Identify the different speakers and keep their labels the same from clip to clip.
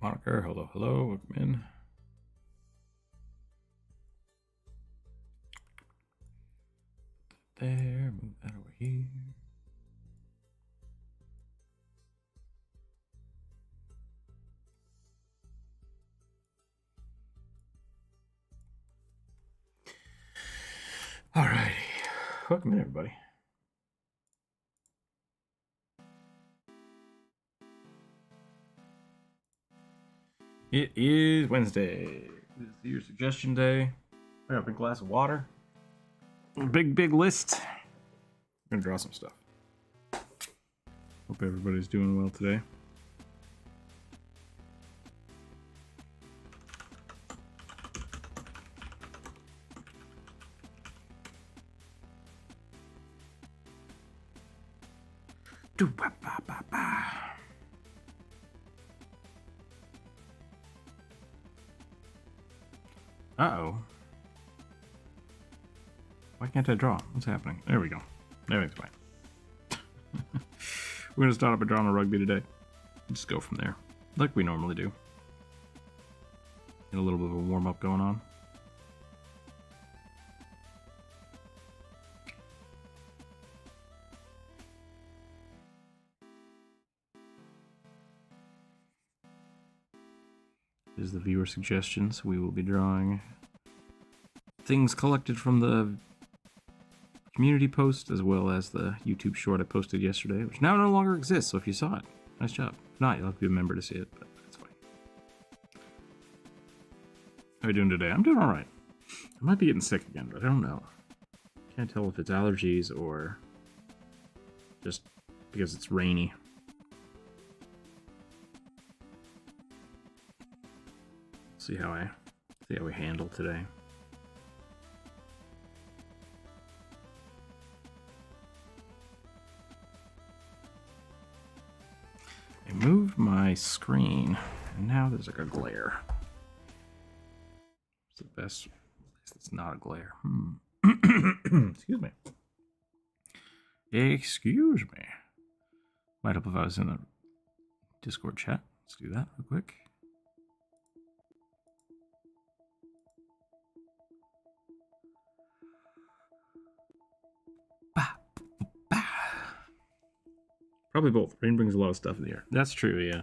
Speaker 1: Moniker, hello, hello, welcome in. There, move that over here. All righty, welcome in, everybody. It is Wednesday. This is your suggestion day. I got a big glass of water. Big list. I'm gonna draw some stuff. Hope everybody's doing well today. Uh-oh. Why can't I draw? What's happening? There we go. Everything's fine. We're going to start up by drawing a rugby today. Just go from there, like we normally do. Get a little bit of a warm-up going on. This is the viewer suggestions. We will be drawing things collected from the community post as well as the YouTube short I posted yesterday, which now no longer exists. So if you saw it, nice job. If not, you'll have to be a member to see it, but that's fine. How are you doing today? I'm doing all right. I might be getting sick again, but I don't know. Can't tell if it's allergies or just because it's rainy. See how we handle today. I moved my screen, and now there's like a glare. It's the best. It's not a glare. Excuse me. Excuse me. Might help if I was in the Discord chat. Let's do that real quick. Probably both. Rain brings a lot of stuff in the air. That's true, yeah.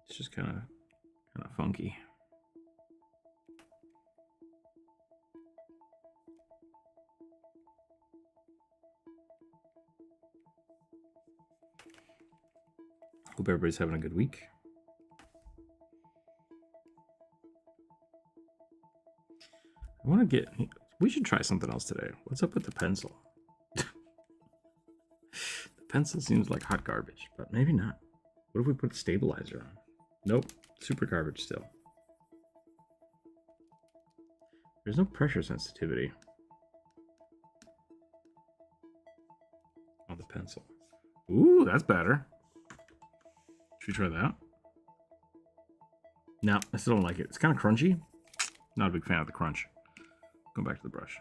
Speaker 1: It's just kind of funky. Hope everybody's having a good week. I want to get... We should try something else today. What's up with the pencil? Pencil seems like hot garbage, but maybe not. What if we put a stabilizer on? Nope, super garbage still. There's no pressure sensitivity on the pencil. Ooh, that's better. Should we try that? No, I still don't like it. It's kind of crunchy. Not a big fan of the crunch. Go back to the brush.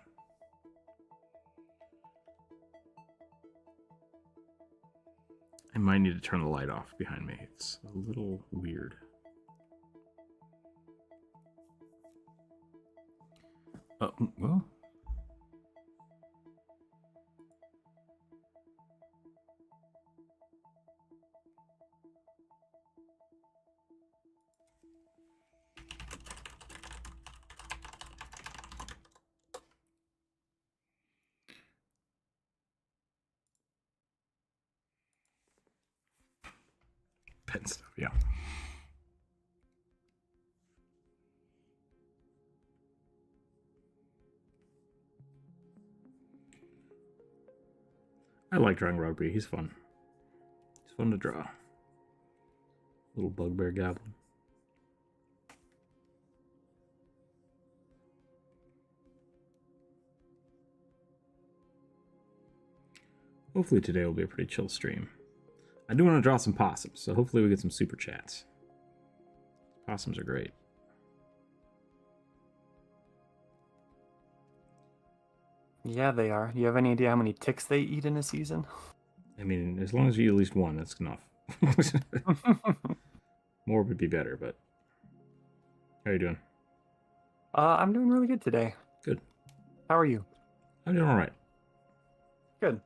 Speaker 1: I might need to turn the light off behind me. It's a little weird. Oh, well. Pen stuff, yeah. I like drawing rugby. He's fun. He's fun to draw. Little bugbear goblin. Hopefully today will be a pretty chill stream. I do want to draw some possums, so hopefully we get some super chats. Possums are great.
Speaker 2: Yeah, they are. Do you have any idea how many ticks they eat in a season?
Speaker 1: I mean, as long as you eat at least one, that's enough. More More would be better, but how are you doing?
Speaker 2: I'm doing really good today.
Speaker 1: Good.
Speaker 2: How are you?
Speaker 1: I'm doing all right.
Speaker 2: Good.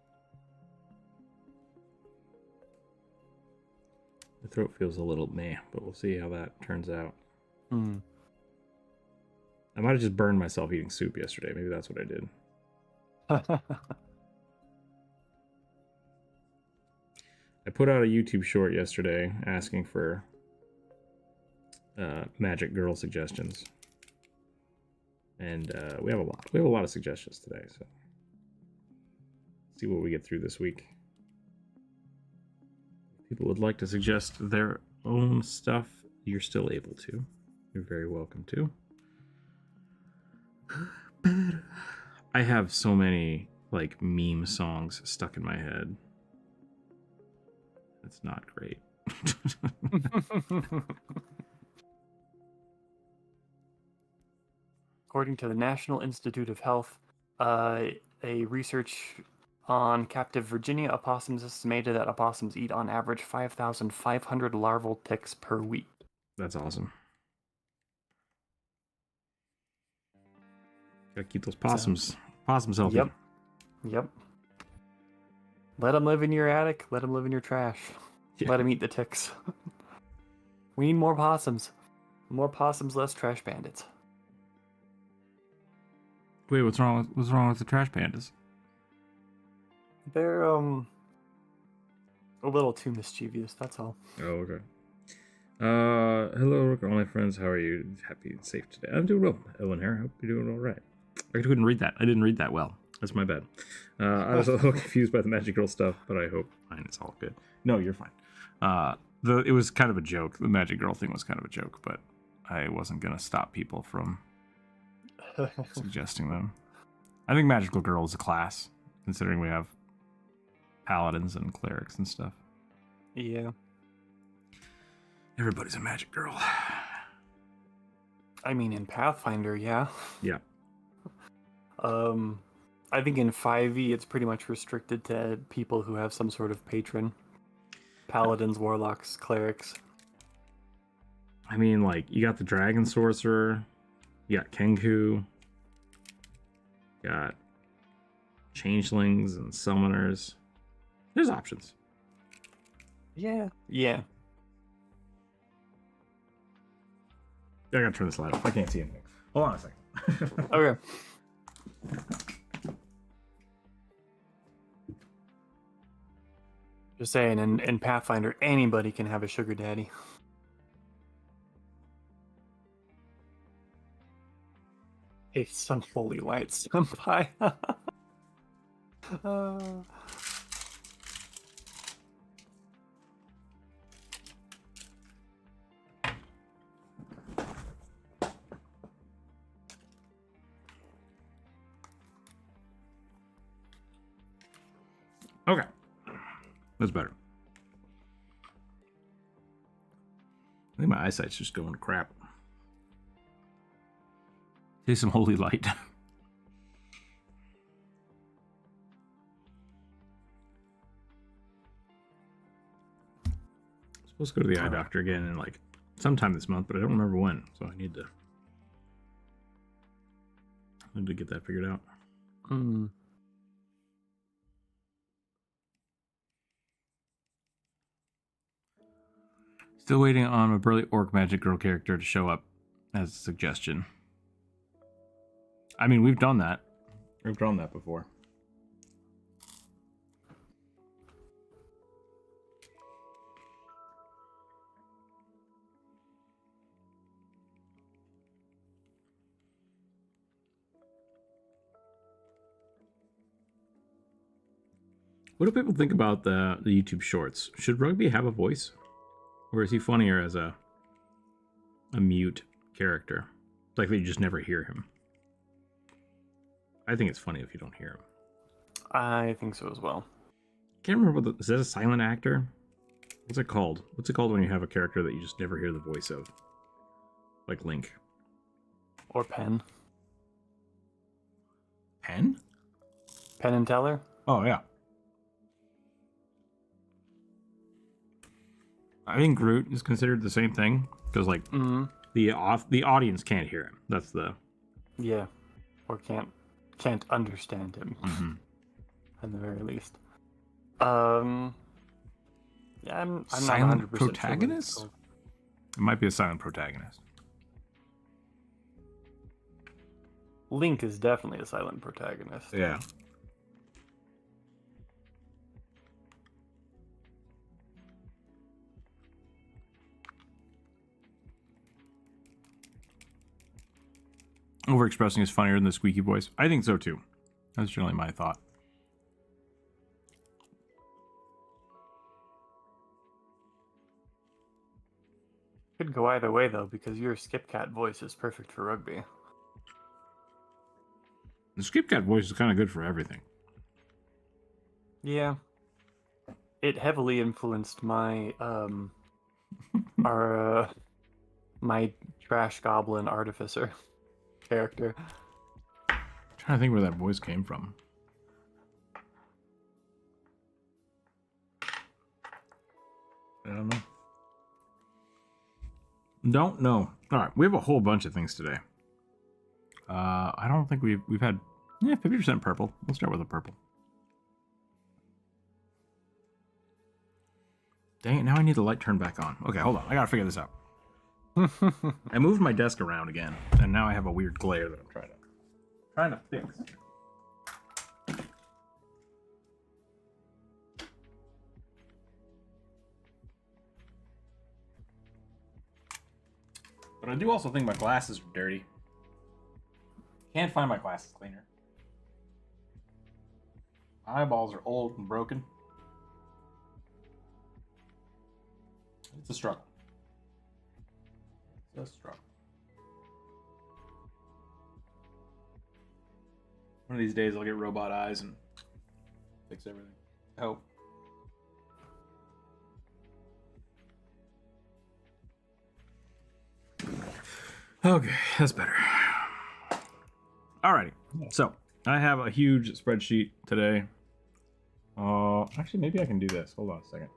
Speaker 1: The throat feels a little meh, but we'll see how that turns out.
Speaker 2: Hmm.
Speaker 1: I might have just burned myself eating soup yesterday. Maybe that's what I did. I put out a YouTube short yesterday asking for magic girl suggestions, and we have a lot. We have a lot of suggestions today, so let's see what we get through this week. If people would like to suggest their own stuff, you're still able to. You're very welcome to. I have so many like meme songs stuck in my head. It's not great.
Speaker 2: According to the National Institute of Health, a research on captive Virginia opossums estimated that opossums eat on average 5,500 larval ticks per week.
Speaker 1: That's awesome. Gotta keep those possums healthy.
Speaker 2: Yep. Let them live in your attic. Let them live in your trash.
Speaker 1: Yeah.
Speaker 2: Let them eat the ticks. We need more possums. More possums, less trash bandits.
Speaker 1: Wait, what's wrong with the trash pandas?
Speaker 2: They're a little too mischievous, that's all.
Speaker 1: Oh, okay. Hello, Rookzer, all my friends. How are you? Happy and safe today. I'm doing well. Ellen here. I hope you're doing all right. I couldn't read that. I didn't read that well. That's my bad. I was a little confused by the Magic Girl stuff, but I hope mine is all good. No, you're fine. It was kind of a joke. The Magic Girl thing was kind of a joke, but I wasn't gonna stop people from suggesting them. I think Magical Girl is a class, considering we have paladins and clerics and stuff.
Speaker 2: Yeah.
Speaker 1: Everybody's a magic girl.
Speaker 2: I mean, in Pathfinder, yeah.
Speaker 1: Yeah.
Speaker 2: I think in 5e, it's pretty much restricted to people who have some sort of patron. Paladins, warlocks, clerics.
Speaker 1: I mean, like, you got the dragon sorcerer, you got Kenku, you got changelings and summoners. There's options.
Speaker 2: Yeah.
Speaker 1: I gotta turn this light off. I can't see anything. Hold on a second.
Speaker 2: Okay. Just saying, in Pathfinder, anybody can have a sugar daddy. Hey, some holy light, senpai.
Speaker 1: Okay. That's better. I think my eyesight's just going to crap. Take some holy light. I'm supposed to go to the eye doctor again in like sometime this month, but I don't remember when, so I need to get that figured out. Still waiting on a burly orc magic girl character to show up as a suggestion. I mean, we've done that. We've drawn that before. What do people think about the YouTube shorts? Should Rugby have a voice? Or is he funnier as a mute character? Like that you just never hear him. I think it's funny if you don't hear him.
Speaker 2: I think so as well.
Speaker 1: Can't remember is that a silent actor? What's it called? What's it called when you have a character that you just never hear the voice of? Like Link.
Speaker 2: Or Penn.
Speaker 1: Penn?
Speaker 2: Penn and Teller?
Speaker 1: Oh, yeah. I think Groot is considered the same thing because like the audience can't hear him. That's the
Speaker 2: Yeah, or can't understand him, at the very least. Yeah, I'm not
Speaker 1: silent
Speaker 2: 100%
Speaker 1: protagonist.
Speaker 2: Sure
Speaker 1: It might be a silent protagonist.
Speaker 2: Link is definitely a silent protagonist.
Speaker 1: Yeah. Overexpressing is funnier than the squeaky voice. I think so too. That's generally my thought.
Speaker 2: Could go either way though, because your skip cat voice is perfect for rugby.
Speaker 1: The Skipcat voice is kind of good for everything.
Speaker 2: Yeah. It heavily influenced my our my trash goblin artificer character.
Speaker 1: I'm trying to think where that voice came from. I don't know. Don't know. All right, we have a whole bunch of things today. I don't think we've had 50% purple. We'll start with a purple. Dang it! Now I need the light turned back on. Okay, hold on. I gotta figure this out. I moved my desk around again, and now I have a weird glare that I'm trying to fix. But I do also think my glasses are dirty. Can't find my glasses cleaner. My eyeballs are old and broken. It's a struggle. It's a struggle. One of these days I'll get robot eyes and fix everything. I hope. Okay, that's better. Alrighty. So I have a huge spreadsheet today. Actually, maybe I can do this. Hold on a second.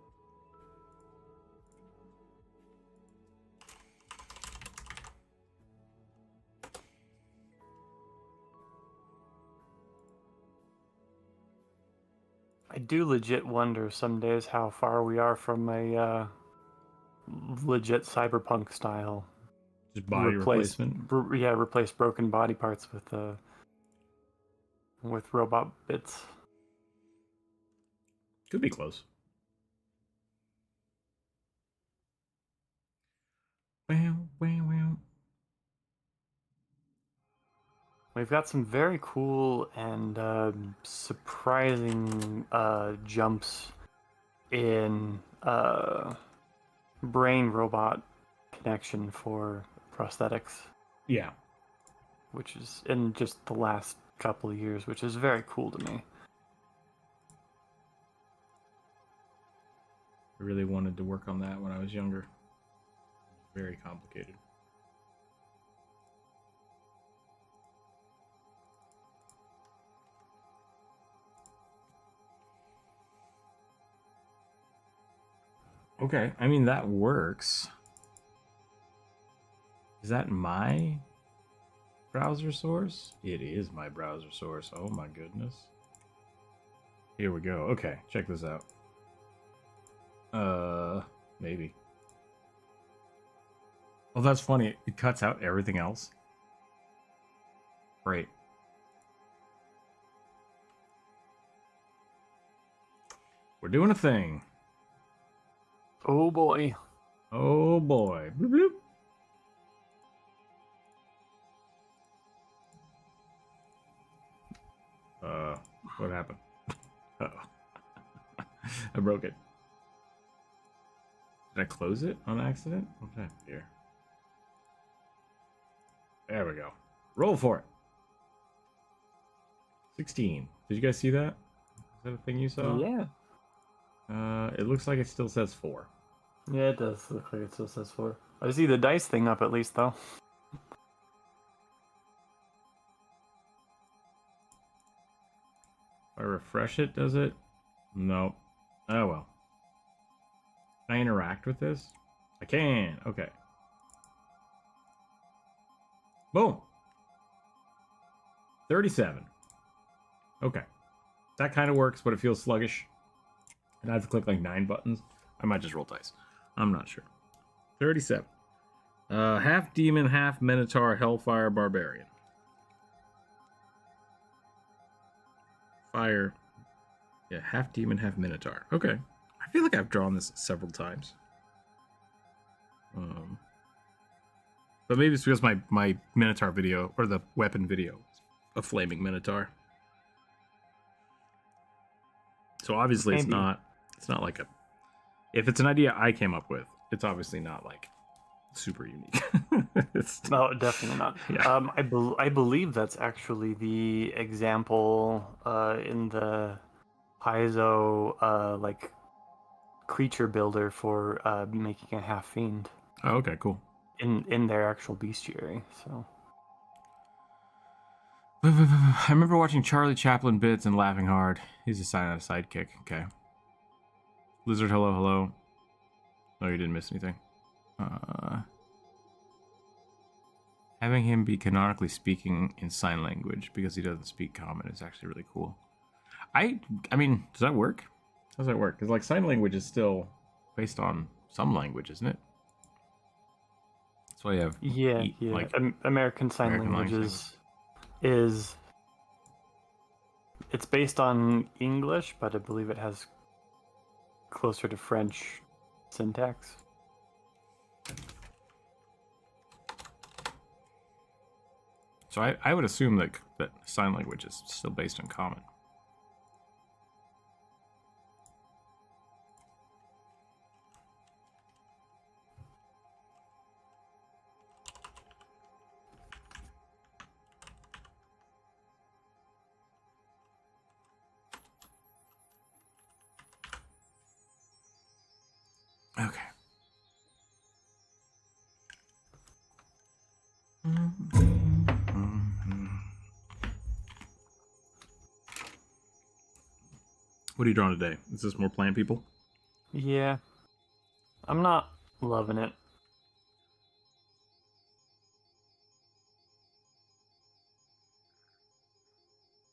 Speaker 2: I do legit wonder some days how far we are from a legit cyberpunk style.
Speaker 1: Just body replacement.
Speaker 2: Replace broken body parts with robot bits.
Speaker 1: Could be close.
Speaker 2: We've got some very cool and surprising jumps in brain robot connection for prosthetics.
Speaker 1: Yeah.
Speaker 2: Which is in just the last couple of years, which is very cool to me.
Speaker 1: I really wanted to work on that when I was younger. Very complicated. Okay, I mean, that works. Is that my browser source? It is my browser source. Oh my goodness. Here we go. Okay, check this out. Maybe. Oh, that's funny. It cuts out everything else. Great. We're doing a thing.
Speaker 2: Oh boy.
Speaker 1: Oh boy. Bloop, bloop. What happened? Uh-oh. I broke it. Did I close it on accident? What happened here? There we go. Roll for it. 16. Did you guys see that? Is that a thing you saw?
Speaker 2: Yeah.
Speaker 1: It looks like it still says 4.
Speaker 2: Yeah, it does look like it still says 4. I see the dice thing up at least, though.
Speaker 1: If I refresh it, does it? Nope. Oh well. Can I interact with this? I can. Okay. Boom. 37. Okay. That kind of works, but it feels sluggish. And I have to click like 9 buttons. I might just roll dice. I'm not sure. 37. Half demon, half minotaur, hellfire, barbarian. Fire. Yeah, half demon, half minotaur. Okay. I feel like I've drawn this several times. But maybe it's because my minotaur video, or the weapon video, is a flaming minotaur. So obviously it's not like a... If it's an idea I came up with, it's obviously not like super unique.
Speaker 2: No, definitely not.
Speaker 1: Yeah.
Speaker 2: I believe that's actually the example in the Paizo like creature builder for making a half fiend.
Speaker 1: Oh, okay, cool.
Speaker 2: In their actual bestiary. So
Speaker 1: I remember watching Charlie Chaplin bits and laughing hard. He's a sidekick. Okay. Lizard, hello, hello. Oh, you didn't miss anything. Having him be canonically speaking in sign language because he doesn't speak common is actually really cool. I mean, does that work? How does that work? Because like sign language is still based on some language, isn't it? That's why you have
Speaker 2: like American Sign Language is it's based on English, but I believe it has closer to French syntax.
Speaker 1: So I would assume that sign language is still based on common. Okay. What are you drawing today? Is this more plant people?
Speaker 2: Yeah. I'm not loving it.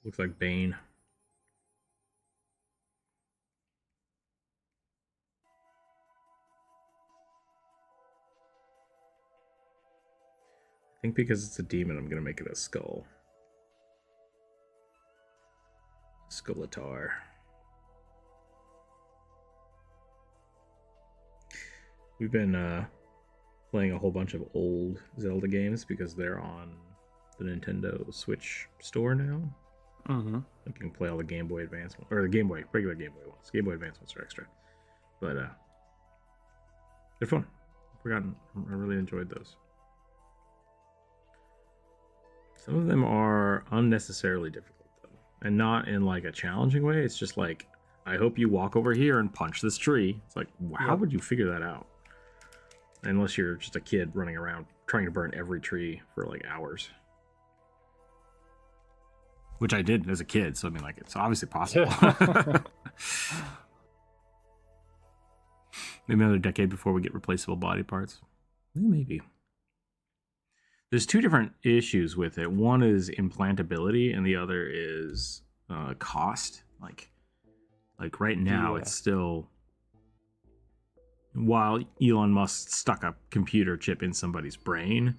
Speaker 1: Looks like Bane. I think because it's a demon, I'm going to make it a skull. Skulatar. We've been playing a whole bunch of old Zelda games because they're on the Nintendo Switch store now.
Speaker 2: Mm-hmm.
Speaker 1: Like you can play all the Game Boy Advance ones, or the regular Game Boy ones. Game Boy Advance ones are extra, but they're fun. I really enjoyed those. Some of them are unnecessarily difficult though, and not in like a challenging way. It's just like, I hope you walk over here and punch this tree. It's like, how would you figure that out? Unless you're just a kid running around trying to burn every tree for like hours. Which I did as a kid, so I mean, like, it's obviously possible. Maybe another decade before we get replaceable body parts. Maybe. There's two different issues with it. One is implantability, and the other is cost. Like right now, it's still... While Elon Musk stuck a computer chip in somebody's brain,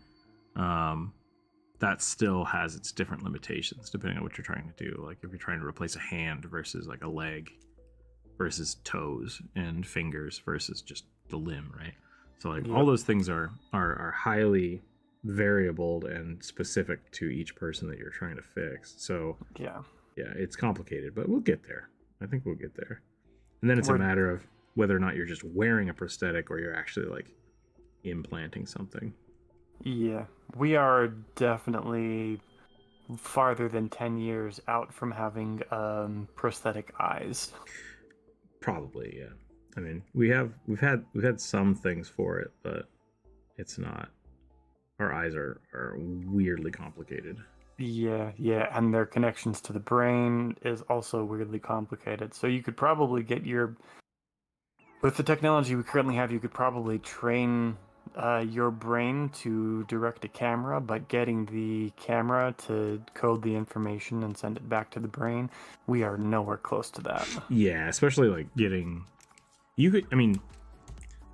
Speaker 1: that still has its different limitations depending on what you're trying to do. Like if you're trying to replace a hand versus like a leg versus toes and fingers versus just the limb, right? So like all those things are highly variable and specific to each person that you're trying to fix. So yeah, it's complicated, but we'll get there. I think we'll get there. And then it's a matter of whether or not you're just wearing a prosthetic or you're actually like implanting something.
Speaker 2: Yeah, we are definitely farther than 10 years out from having prosthetic eyes.
Speaker 1: Probably, yeah. I mean, we've had some things for it, but it's not. Our eyes are weirdly complicated.
Speaker 2: Yeah, and their connections to the brain is also weirdly complicated. So you could probably get your With the technology we currently have, you could probably train your brain to direct a camera, but getting the camera to code the information and send it back to the brain, we are nowhere close to that.
Speaker 1: Yeah, especially like getting. You could. I mean,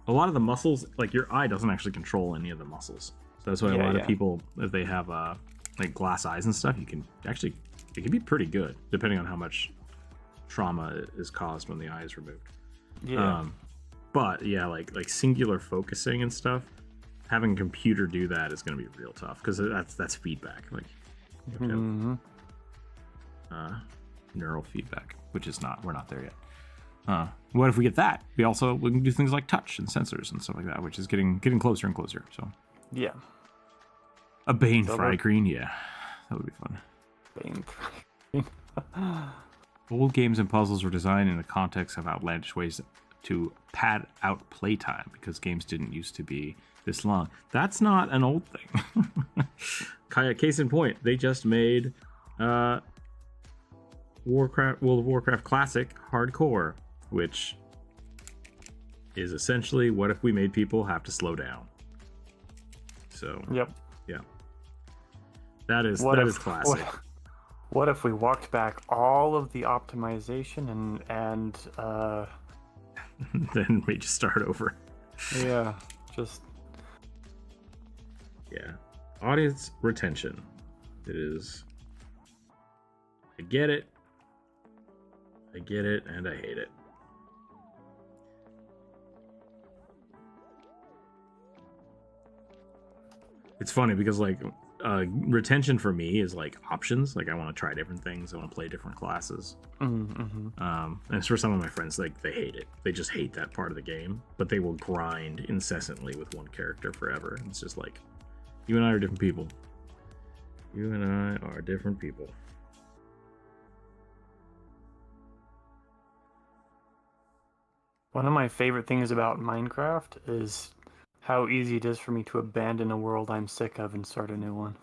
Speaker 1: a lot of the muscles, like your eye, doesn't actually control any of the muscles. So that's why a lot of people, if they have like glass eyes and stuff, you can actually it can be pretty good depending on how much trauma is caused when the eye is removed.
Speaker 2: Yeah.
Speaker 1: But yeah, like singular focusing and stuff, having a computer do that is going to be real tough because that's feedback, like neural feedback, which is not, we're not there yet. What if we get that? We can do things like touch and sensors and stuff like that, which is getting closer and closer. So
Speaker 2: yeah,
Speaker 1: a Bane fry green, yeah, that would be fun.
Speaker 2: Bane.
Speaker 1: Old games and puzzles were designed in the context of outlandish ways to pad out playtime because games didn't used to be this long. That's not an old thing. Case in point, they just made World of Warcraft Classic Hardcore, which is essentially what if we made people have to slow down. So
Speaker 2: yep,
Speaker 1: yeah, that is classic.
Speaker 2: What if we walked back all of the optimization and
Speaker 1: then we just start over?
Speaker 2: Yeah,
Speaker 1: audience retention. It is. I get it, and I hate it. It's funny because like retention for me is like options. Like I want to try different things. I want to play different classes.
Speaker 2: Mm-hmm.
Speaker 1: And it's for some of my friends, like they hate it. They just hate that part of the game. But they will grind incessantly with one character forever. And it's just like, you and I are different people. You and I are different people.
Speaker 2: One of my favorite things about Minecraft is how easy it is for me to abandon a world I'm sick of and start a new one.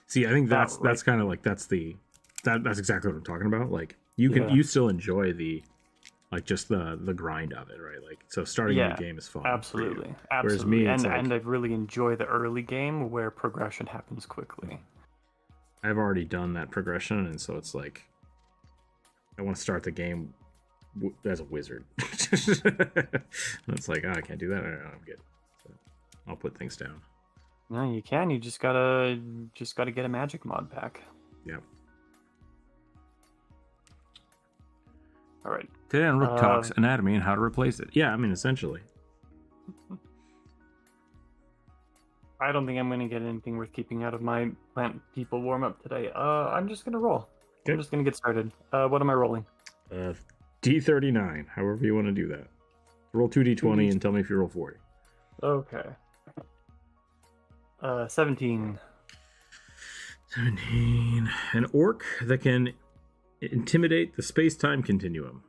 Speaker 1: See, I think that's kind of like that's exactly what I'm talking about. Like you still enjoy the like just the grind of it, right? Like so starting a new game is fun.
Speaker 2: Absolutely.
Speaker 1: Whereas me,
Speaker 2: and I really enjoy the early game where progression happens quickly.
Speaker 1: I've already done that progression, and so it's like I want to start the game as a wizard. And it's like, I can't do that. I'm good. So I'll put things down.
Speaker 2: No, you can. You just gotta get a magic mod pack.
Speaker 1: Yep.
Speaker 2: All right.
Speaker 1: Today on Rook Talks, anatomy and how to replace it. Yeah, I mean, essentially.
Speaker 2: I don't think I'm gonna get anything worth keeping out of my plant people warm up today. I'm just gonna roll. Okay. I'm just gonna get started. What am I rolling?
Speaker 1: D39, however you want to do that. Roll 2d20 and tell me if you roll 40.
Speaker 2: Okay. 17.
Speaker 1: 17. An orc that can intimidate the space-time continuum.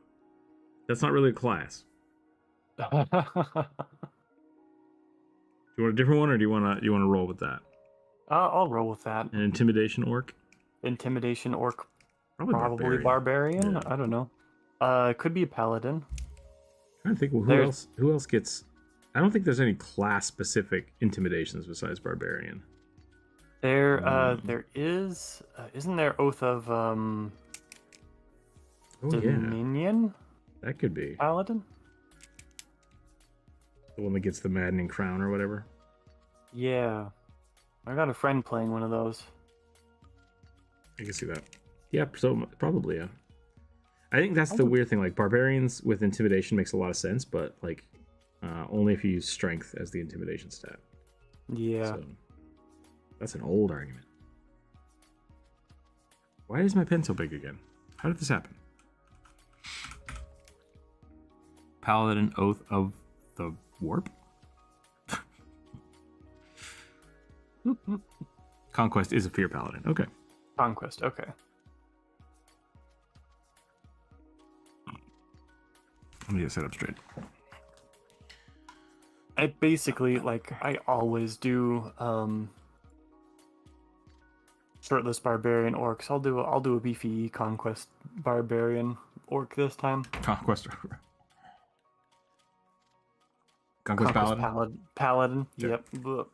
Speaker 1: That's not really a class. Do you want a different one, or do you want to roll with that?
Speaker 2: I'll roll with that.
Speaker 1: An intimidation orc?
Speaker 2: Intimidation orc. Probably barbarian. Yeah. I don't know. It could be a paladin.
Speaker 1: I'm trying to think. Well, who else gets? I don't think there's any class-specific intimidations besides barbarian.
Speaker 2: There is. Isn't there Oath of Dominion?
Speaker 1: Yeah. That could be
Speaker 2: paladin.
Speaker 1: The one that gets the maddening crown or whatever.
Speaker 2: Yeah, I got a friend playing one of those.
Speaker 1: I can see that. Yeah, so probably, yeah. I think that's the weird thing. Like, barbarians with intimidation makes a lot of sense, but, like, only if you use strength as the intimidation stat.
Speaker 2: Yeah.
Speaker 1: So, that's an old argument. Why is my pen so big again? How did this happen? Paladin Oath of the Warp? Conquest is a fear paladin. Okay.
Speaker 2: Conquest, okay.
Speaker 1: Let me get set up straight.
Speaker 2: I basically, like, I always do shirtless barbarian orcs. I'll do a beefy conquest barbarian orc this time.
Speaker 1: Conquest
Speaker 2: Conquest
Speaker 1: Paladin.
Speaker 2: Paladin.
Speaker 1: Sure.
Speaker 2: Yep. Blech.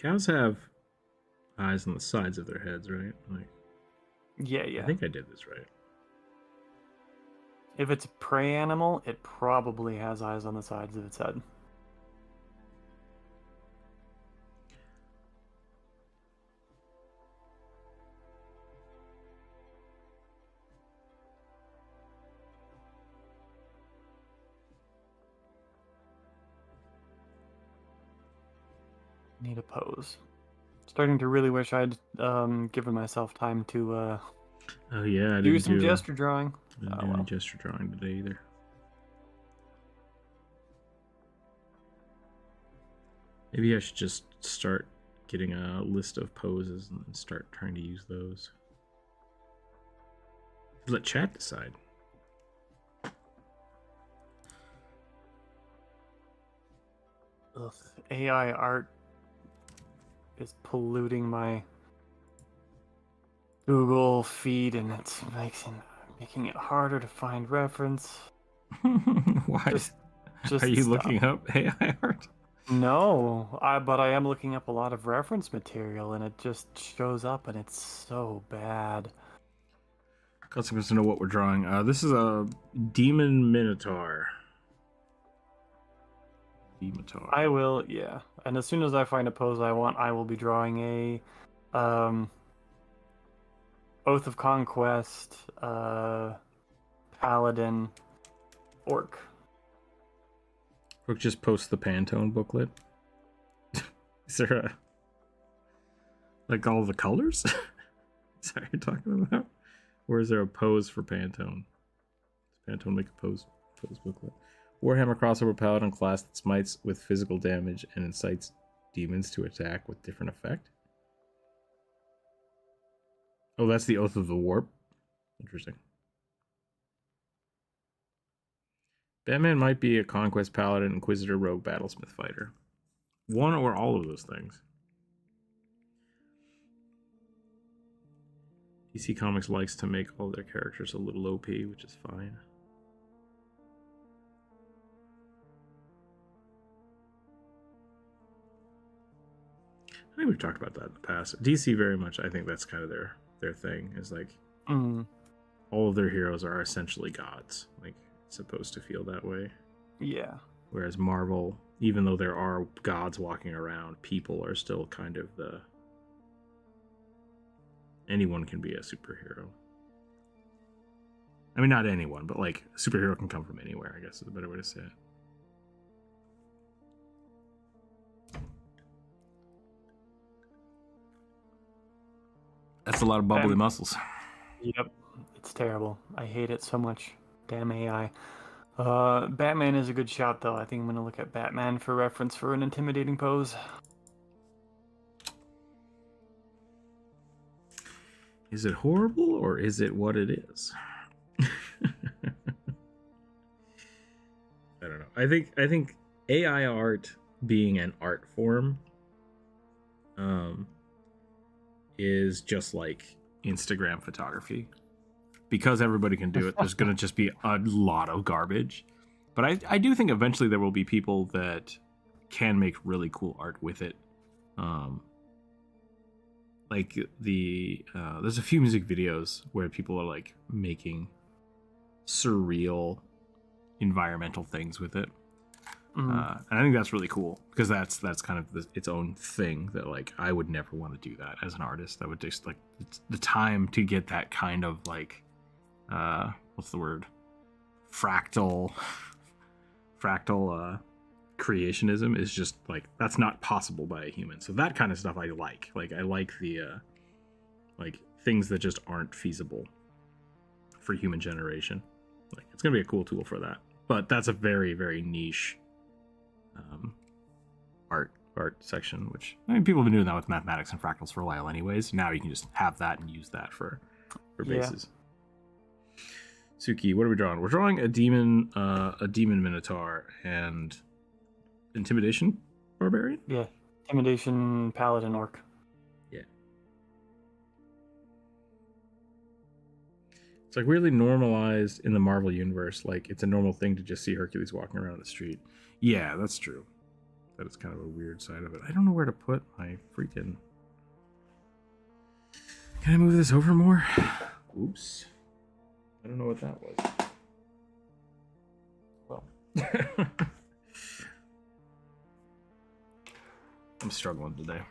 Speaker 1: Cows have eyes on the sides of their heads, right? Like,
Speaker 2: Yeah.
Speaker 1: I think I did this right.
Speaker 2: If it's a prey animal, it probably has eyes on the sides of its head. Need a pose. Starting to really wish I'd given myself time to
Speaker 1: Oh yeah, I
Speaker 2: do
Speaker 1: didn't
Speaker 2: some gesture drawing.
Speaker 1: Didn't do any gesture drawing today either. Maybe I should just start getting a list of poses and then start trying to use those. Let chat decide.
Speaker 2: Ugh, AI art is polluting my Google feed, and it's making it harder to find reference.
Speaker 1: Why?
Speaker 2: Just
Speaker 1: Are you
Speaker 2: stop.
Speaker 1: looking up AI art?
Speaker 2: No, but I am looking up a lot of reference material, and it just shows up, and it's so bad.
Speaker 1: Customers to know what we're drawing. This is a demon minotaur.
Speaker 2: I will, yeah. And as soon as I find a pose I want, I will be drawing a Oath of Conquest, Paladin, Orc.
Speaker 1: Rook just posts the Pantone booklet. Is there a... like all the colors? Is that what you're talking about? Or is there a pose for Pantone? Does Pantone make a pose booklet? Warhammer crossover paladin class that smites with physical damage and incites demons to attack with different effect. Oh, that's the Oath of the Warp. Interesting. Batman might be a conquest paladin, inquisitor, rogue, battlesmith fighter. One or all of those things. DC Comics likes to make all their characters a little OP, which is fine. I think we've talked about that in the past. DC very much, I think that's kind of their thing, is like all of their heroes are essentially gods. Like, it's supposed to feel that way.
Speaker 2: Yeah.
Speaker 1: Whereas Marvel, even though there are gods walking around, people are still kind of the... anyone can be a superhero. I mean, not anyone, but like, a superhero can come from anywhere, I guess is a better way to say it. That's a lot of bubbly muscles.
Speaker 2: Yep. It's terrible. I hate it so much. Damn AI. Batman is a good shot, though. I think I'm going to look at Batman for reference for an intimidating pose.
Speaker 1: Is it horrible, or is it what it is? I don't know. I think AI art being an art form is just like Instagram photography. Because everybody can do it, there's going to just be a lot of garbage. But I do think eventually there will be people that can make really cool art with it. Like there's a few music videos where people are like making surreal environmental things with it. And I think that's really cool because that's kind of its own thing that like I would never want to do that as an artist. I would just like it's the time to get that kind of like what's the word? Fractal creationism is just like that's not possible by a human. So that kind of stuff I like. Like I like the like things that just aren't feasible for human generation. Like it's gonna be a cool tool for that. But that's a very, very niche art art section, which, I mean, people have been doing that with mathematics and fractals for a while anyways. Now you can just have that and use that for bases. Suki, what are we drawing? We're drawing a demon minotaur and intimidation barbarian?
Speaker 2: Yeah. Intimidation paladin orc.
Speaker 1: Yeah. It's like weirdly normalized in the Marvel universe. Like, it's a normal thing to just see Hercules walking around the street. Yeah, that's true. That is kind of a weird side of it. I don't know where to put my freaking... Can I move this over more? Oops. I don't know what that was. Well. I'm struggling today.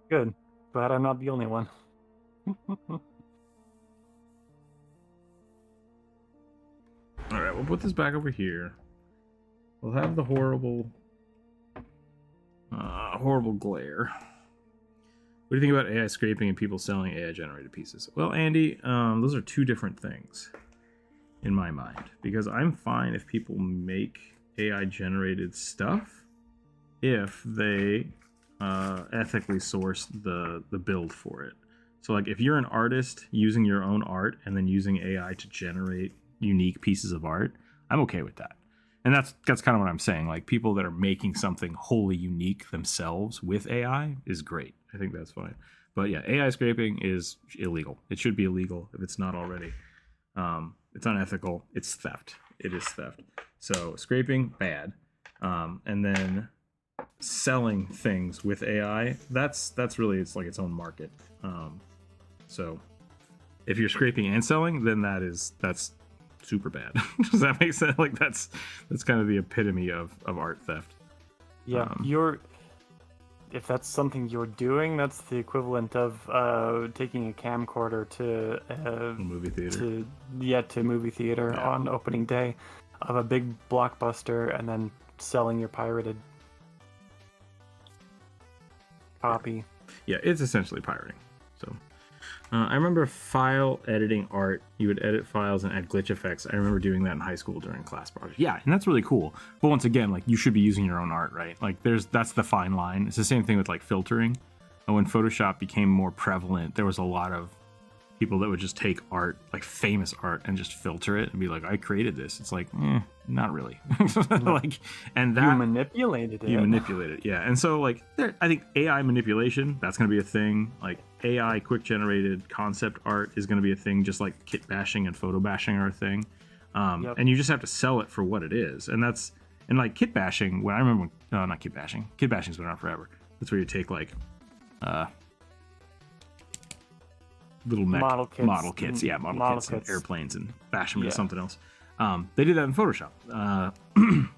Speaker 2: Good. Glad I'm not the only one.
Speaker 1: Alright, we'll put this back over here. We'll have the horrible glare. What do you think about AI scraping and people selling AI generated pieces? Well, Andy, those are two different things in my mind, because I'm fine if people make AI generated stuff if they ethically source the build for it. So like if you're an artist using your own art and then using AI to generate unique pieces of art, I'm okay with that. And that's kind of what I'm saying. Like people that are making something wholly unique themselves with AI is great. I think that's fine. But yeah, AI scraping is illegal. It should be illegal if it's not already. It's unethical. It's theft. It is theft. So scraping, bad. And then selling things with AI, that's really, it's like its own market. So if you're scraping and selling, then that's super bad. Does that make sense? Like that's kind of the epitome of art theft.
Speaker 2: Yeah, if that's something you're doing, that's the equivalent of taking a camcorder to a
Speaker 1: movie theater.
Speaker 2: To movie theater on opening day of a big blockbuster, and then selling your pirated copy.
Speaker 1: Yeah, it's essentially pirating. So I remember file editing art. You would edit files and add glitch effects. I remember doing that in high school during class projects. Yeah, and that's really cool. But once again, like you should be using your own art, right? Like that's the fine line. It's the same thing with like filtering. And when Photoshop became more prevalent, there was a lot of people that would just take art, like famous art, and just filter it and be like, I created this. It's like, not really. Like, and that
Speaker 2: you manipulated it.
Speaker 1: You manipulated it, yeah. And so like I think AI manipulation, that's gonna be a thing. Like AI quick generated concept art is gonna be a thing, just like kit bashing and photo bashing are a thing. And you just have to sell it for what it is. And like kit bashing, when I remember when, not kit bashing. Kit bashing's been around forever. That's where you take like little model kits, model kits and airplanes and bash them into something else. They did that in Photoshop,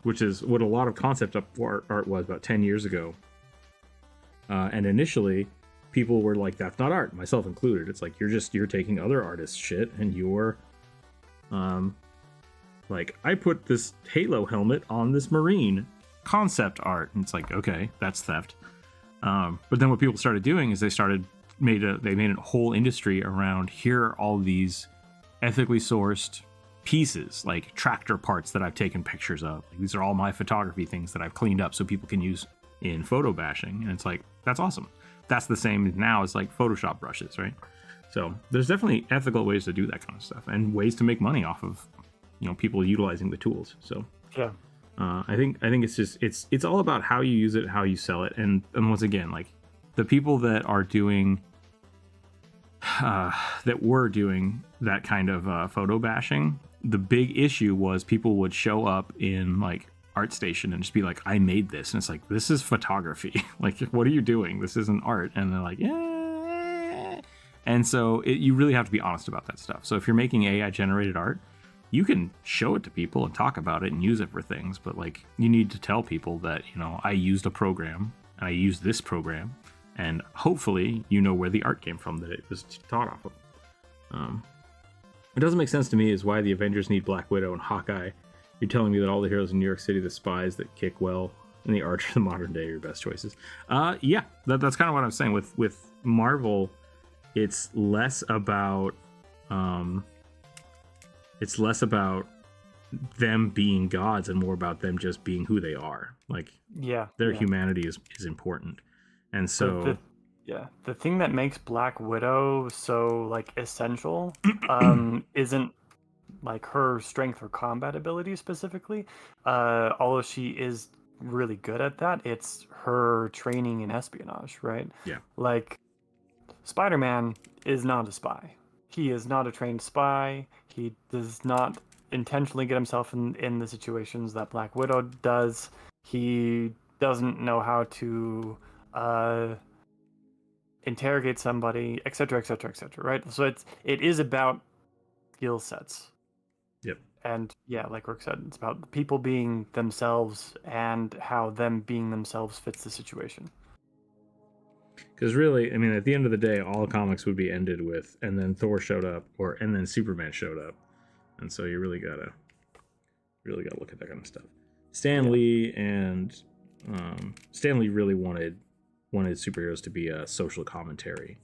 Speaker 1: which is what a lot of concept art was about 10 years ago. And initially, people were like, that's not art, myself included. It's like, you're taking other artists' shit and you're, like, I put this Halo helmet on this Marine concept art. And it's like, okay, that's theft. But then what people started doing is they made a whole industry around, here are all these ethically sourced pieces, like tractor parts that I've taken pictures of. Like, these are all my photography things that I've cleaned up so people can use in photo bashing. And it's like, that's awesome. That's the same now as like Photoshop brushes, right? So there's definitely ethical ways to do that kind of stuff and ways to make money off of, people utilizing the tools. So
Speaker 2: yeah.
Speaker 1: I think it's just it's all about how you use it, how you sell it, and once again, like the people that are doing that were doing that kind of photo bashing, the big issue was people would show up in like ArtStation and just be like, I made this, and it's like, this is photography. Like, what are you doing? This isn't art. And they're like, yeah. And so you really have to be honest about that stuff. So if you're making AI generated art, you can show it to people and talk about it and use it for things, but like you need to tell people that, I used a program and I used this program, and hopefully where the art came from that it was taught off of. It doesn't make sense to me is why the Avengers need Black Widow and Hawkeye. You're telling me that all the heroes in New York City, the spies that kick well, and the archer of the modern day are your best choices. Yeah, that's kind of what I'm saying. With Marvel, it's less about them being gods and more about them just being who they are. Like, their humanity is important. And so
Speaker 2: the thing that makes Black Widow so like essential isn't like her strength or combat ability specifically, although she is really good at that. It's her training in espionage, right?
Speaker 1: Yeah.
Speaker 2: Like, Spider-Man is not a spy. He is not a trained spy. He does not intentionally get himself in the situations that Black Widow does. He doesn't know how to interrogate somebody, etc., etc., etc., right? So it is about skill sets.
Speaker 1: Yep.
Speaker 2: And yeah, like Rook said, it's about people being themselves and how them being themselves fits the situation.
Speaker 1: Because really, I mean, at the end of the day, all comics would be ended with, and then Thor showed up, and then Superman showed up, and so you really gotta look at that kind of stuff. Stan Lee really wanted superheroes to be a social commentary,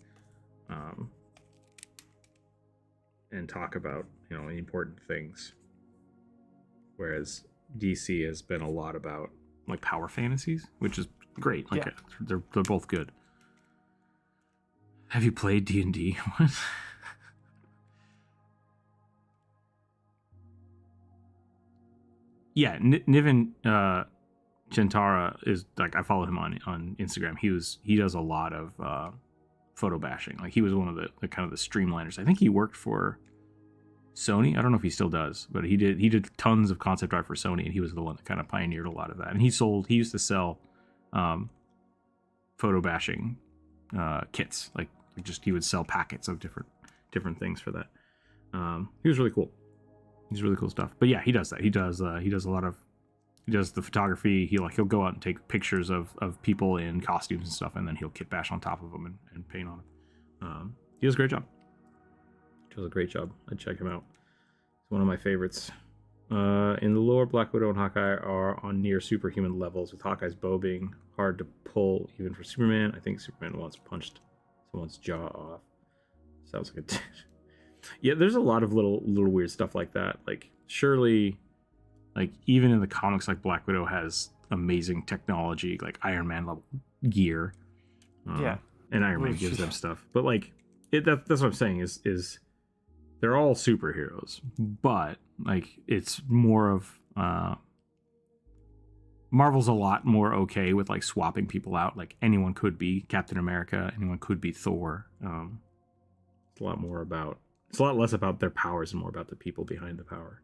Speaker 1: and talk about important things, whereas DC has been a lot about like power fantasies, which is great. Like they're both good. Have you played D&D? What? Yeah, Niven Chintara is like, I follow him on Instagram. He does a lot of photo bashing. Like, he was one of the kind of the streamliners. I think he worked for Sony. I don't know if he still does, but he did tons of concept art for Sony, and he was the one that kind of pioneered a lot of that. And he used to sell photo bashing kits. Like, just he would sell packets of different things for that. He was really cool. He's really cool stuff. But yeah, he does that. He does the photography. He'll go out and take pictures of people in costumes and stuff, and then he'll kit bash on top of them and paint on them. He does a great job. I'd check him out. He's one of my favorites. In the lore, Black Widow and Hawkeye are on near superhuman levels, with Hawkeye's bow being hard to pull even for Superman. I think Superman once punched someone's jaw off. Sounds like a yeah, there's a lot of little weird stuff like that. Like, surely, like, even in the comics, like, Black Widow has amazing technology, like Iron Man level gear. And Iron Man gives them stuff. But like, that's what I'm saying is they're all superheroes, but like, it's more of Marvel's a lot more okay with like swapping people out. Like, anyone could be Captain America, anyone could be Thor. It's a lot less about their powers and more about the people behind the power.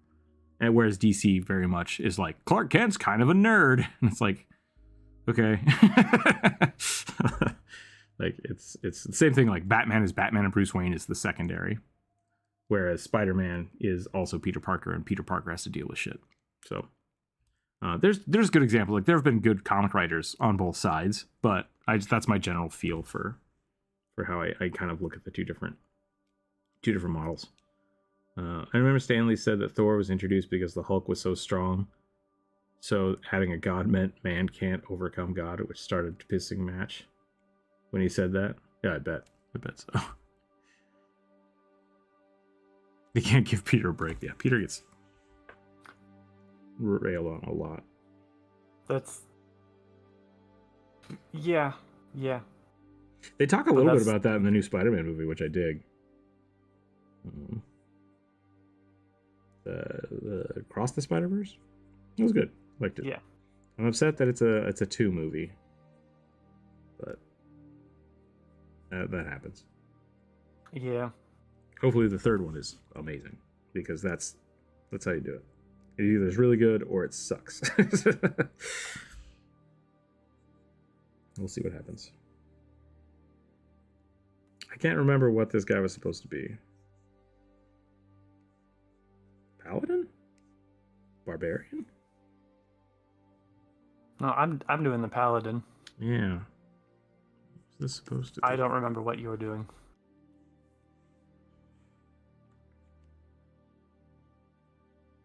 Speaker 1: And whereas DC very much is like, Clark Kent's kind of a nerd, and it's like, okay. Like, it's the same thing. Like, Batman is Batman and Bruce Wayne is the secondary, whereas Spider-Man is also Peter Parker, and Peter Parker has to deal with shit. So there's good examples. Like, there have been good comic writers on both sides, but that's my general feel for how I kind of look at the two different models. I remember Stan Lee said that Thor was introduced because the Hulk was so strong, so adding a god meant man can't overcome God, which started a pissing match. When he said that, yeah, I bet so. They can't give Peter a break. Yeah, Peter gets railed on a lot.
Speaker 2: That's yeah.
Speaker 1: They talk a little bit about that in the new Spider-Man movie, which I dig. The Across the Spider-Verse, it was good. Liked it.
Speaker 2: Yeah.
Speaker 1: I'm upset that it's a 2 movie, but that happens.
Speaker 2: Yeah.
Speaker 1: Hopefully the third one is amazing, because that's how you do it. It either is really good or it sucks. We'll see what happens. I can't remember what this guy was supposed to be. Paladin? Barbarian?
Speaker 2: No, I'm doing the Paladin.
Speaker 1: Yeah. What's this supposed to be?
Speaker 2: I don't remember what you were doing.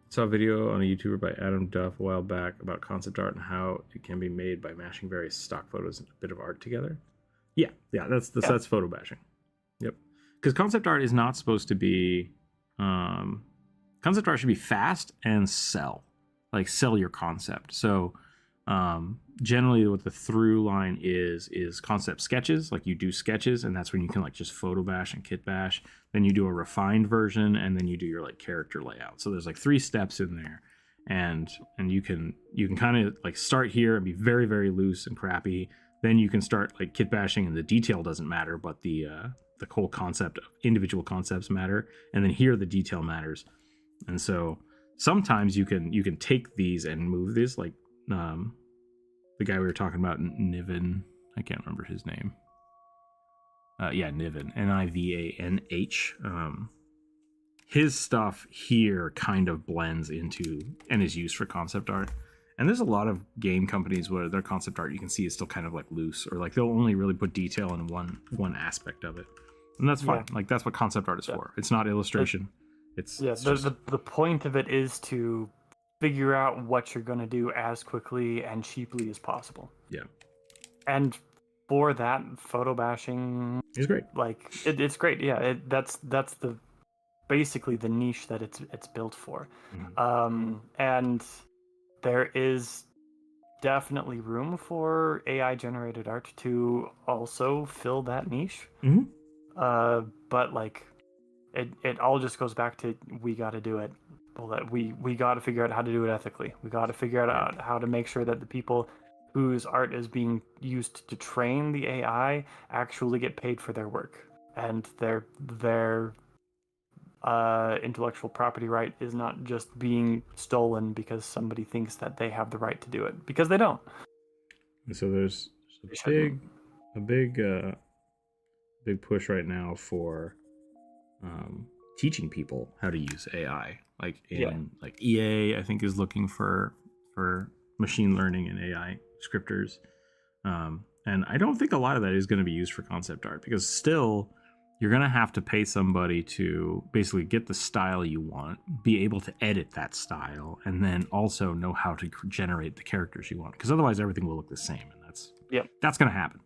Speaker 1: Saw a video on a YouTuber by Adam Duff a while back about concept art and how it can be made by mashing various stock photos and a bit of art together. Yeah, that's photo bashing. Yep. Because concept art is not supposed to be concept art should be fast and sell your concept. So generally what the through line is concept sketches. Like you do sketches, and that's when you can like just photo bash and kit bash. Then you do a refined version, and then you do your like character layout. So there's like 3 steps in there, and you can kind of like start here and be very, very loose and crappy. Then you can start like kit bashing, and the detail doesn't matter, but the whole concept, individual concepts matter, and then here the detail matters. And so sometimes you can take these and move these, like the guy we were talking about, Niven. I can't remember his name. Niven, Nivanh. His stuff here kind of blends into and is used for concept art. And there's a lot of game companies where their concept art you can see is still kind of like loose, or like they'll only really put detail in one aspect of it, and that's fine. Like that's what concept art is for. It's not illustration. It's
Speaker 2: the point of it is to figure out what you're going to do as quickly and cheaply as possible.
Speaker 1: Yeah.
Speaker 2: And for that, photo bashing
Speaker 1: is great.
Speaker 2: Like it's great. Yeah, that's the basically the niche that it's built for. Mm-hmm. And there is definitely room for AI generated art to also fill that niche.
Speaker 1: Mm-hmm.
Speaker 2: But like it all just goes back to we got to do it. Well, that we got to figure out how to do it ethically. We got to figure out how to make sure that the people whose art is being used to train the AI actually get paid for their work, and their intellectual property right is not just being stolen because somebody thinks that they have the right to do it, because they don't.
Speaker 1: So there's a big push right now for teaching people how to use AI. Like like EA, I think, is looking for machine learning and AI scripters. And I don't think a lot of that is going to be used for concept art, because still you're going to have to pay somebody to basically get the style you want, be able to edit that style, and then also know how to generate the characters you want, because otherwise everything will look the same. And that's going to happen.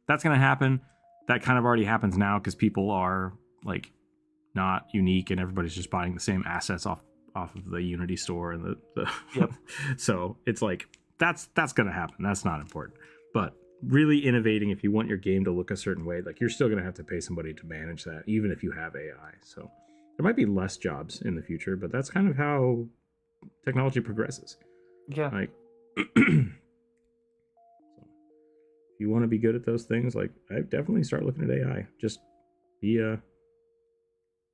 Speaker 1: That's going to happen. That kind of already happens now, because people are like not unique and everybody's just buying the same assets off of the Unity store and the So it's like that's going to happen. That's not important. But really innovating, if you want your game to look a certain way, like you're still going to have to pay somebody to manage that, even if you have AI. So there might be less jobs in the future, but that's kind of how technology progresses.
Speaker 2: Yeah.
Speaker 1: Like if you want to be good at those things, like I definitely start looking at AI. Just be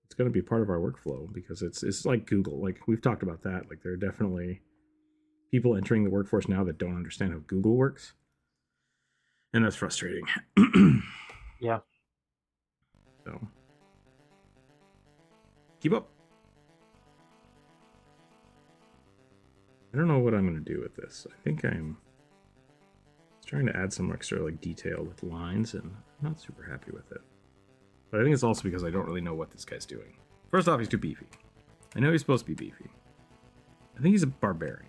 Speaker 1: it's going to be part of our workflow, because it's like Google. Like we've talked about that. Like there are definitely people entering the workforce now that don't understand how Google works, and that's frustrating.
Speaker 2: Yeah.
Speaker 1: So keep up. I don't know what I'm going to do with this. I think I'm trying to add some extra like detail with lines, and I'm not super happy with it. But I think it's also because I don't really know what this guy's doing. First off, he's too beefy. I know he's supposed to be beefy. I think he's a barbarian.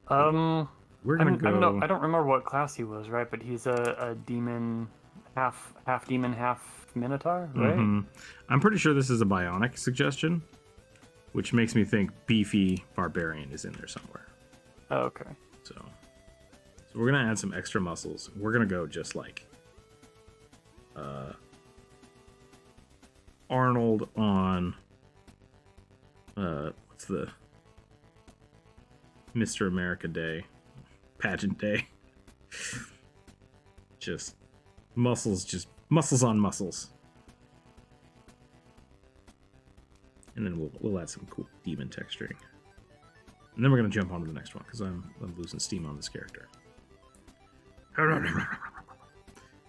Speaker 1: We're gonna go.
Speaker 2: I don't remember what class he was, right? But he's a demon, half demon, half minotaur, right?
Speaker 1: Mm-hmm. I'm pretty sure this is a bionic suggestion, which makes me think beefy barbarian is in there somewhere.
Speaker 2: Oh, okay.
Speaker 1: So we're gonna add some extra muscles. We're gonna go just like Arnold on what's the Mr. America Day, pageant day. Just muscles on muscles. And then we'll add some cool demon texturing. And then we're gonna jump on to the next one, because I'm losing steam on this character.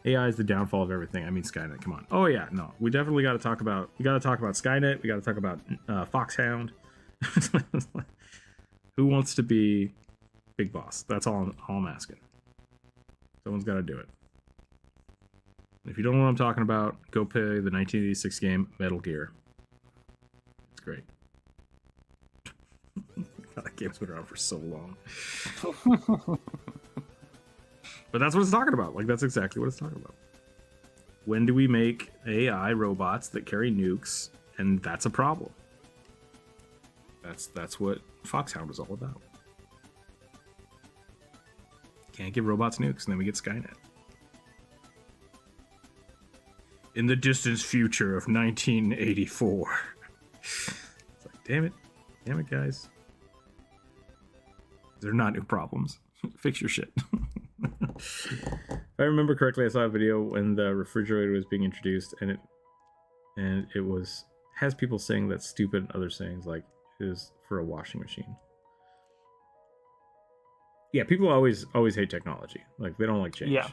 Speaker 1: AI is the downfall of everything. I mean, Skynet. Come on. Oh yeah, no. We definitely got to talk about. We got to talk about Skynet. We got to talk about Foxhound. Who wants to be big boss? That's all I'm asking. Someone's got to do it. If you don't know what I'm talking about, go play the 1986 game Metal Gear. It's great. God, that game's been around for so long. But that's what it's talking about. Like, that's exactly what it's talking about. When do we make AI robots that carry nukes? And that's a problem. That's what Foxhound was all about. Can't give robots nukes, and then we get Skynet. In the distant future of 1984. It's like, damn it, guys. They're not new problems. Fix your shit. If I remember correctly, I saw a video when the refrigerator was being introduced, and it has people saying that's stupid and other sayings like it is for a washing machine. Yeah, people always hate technology. Like they don't like change.
Speaker 2: Yeah.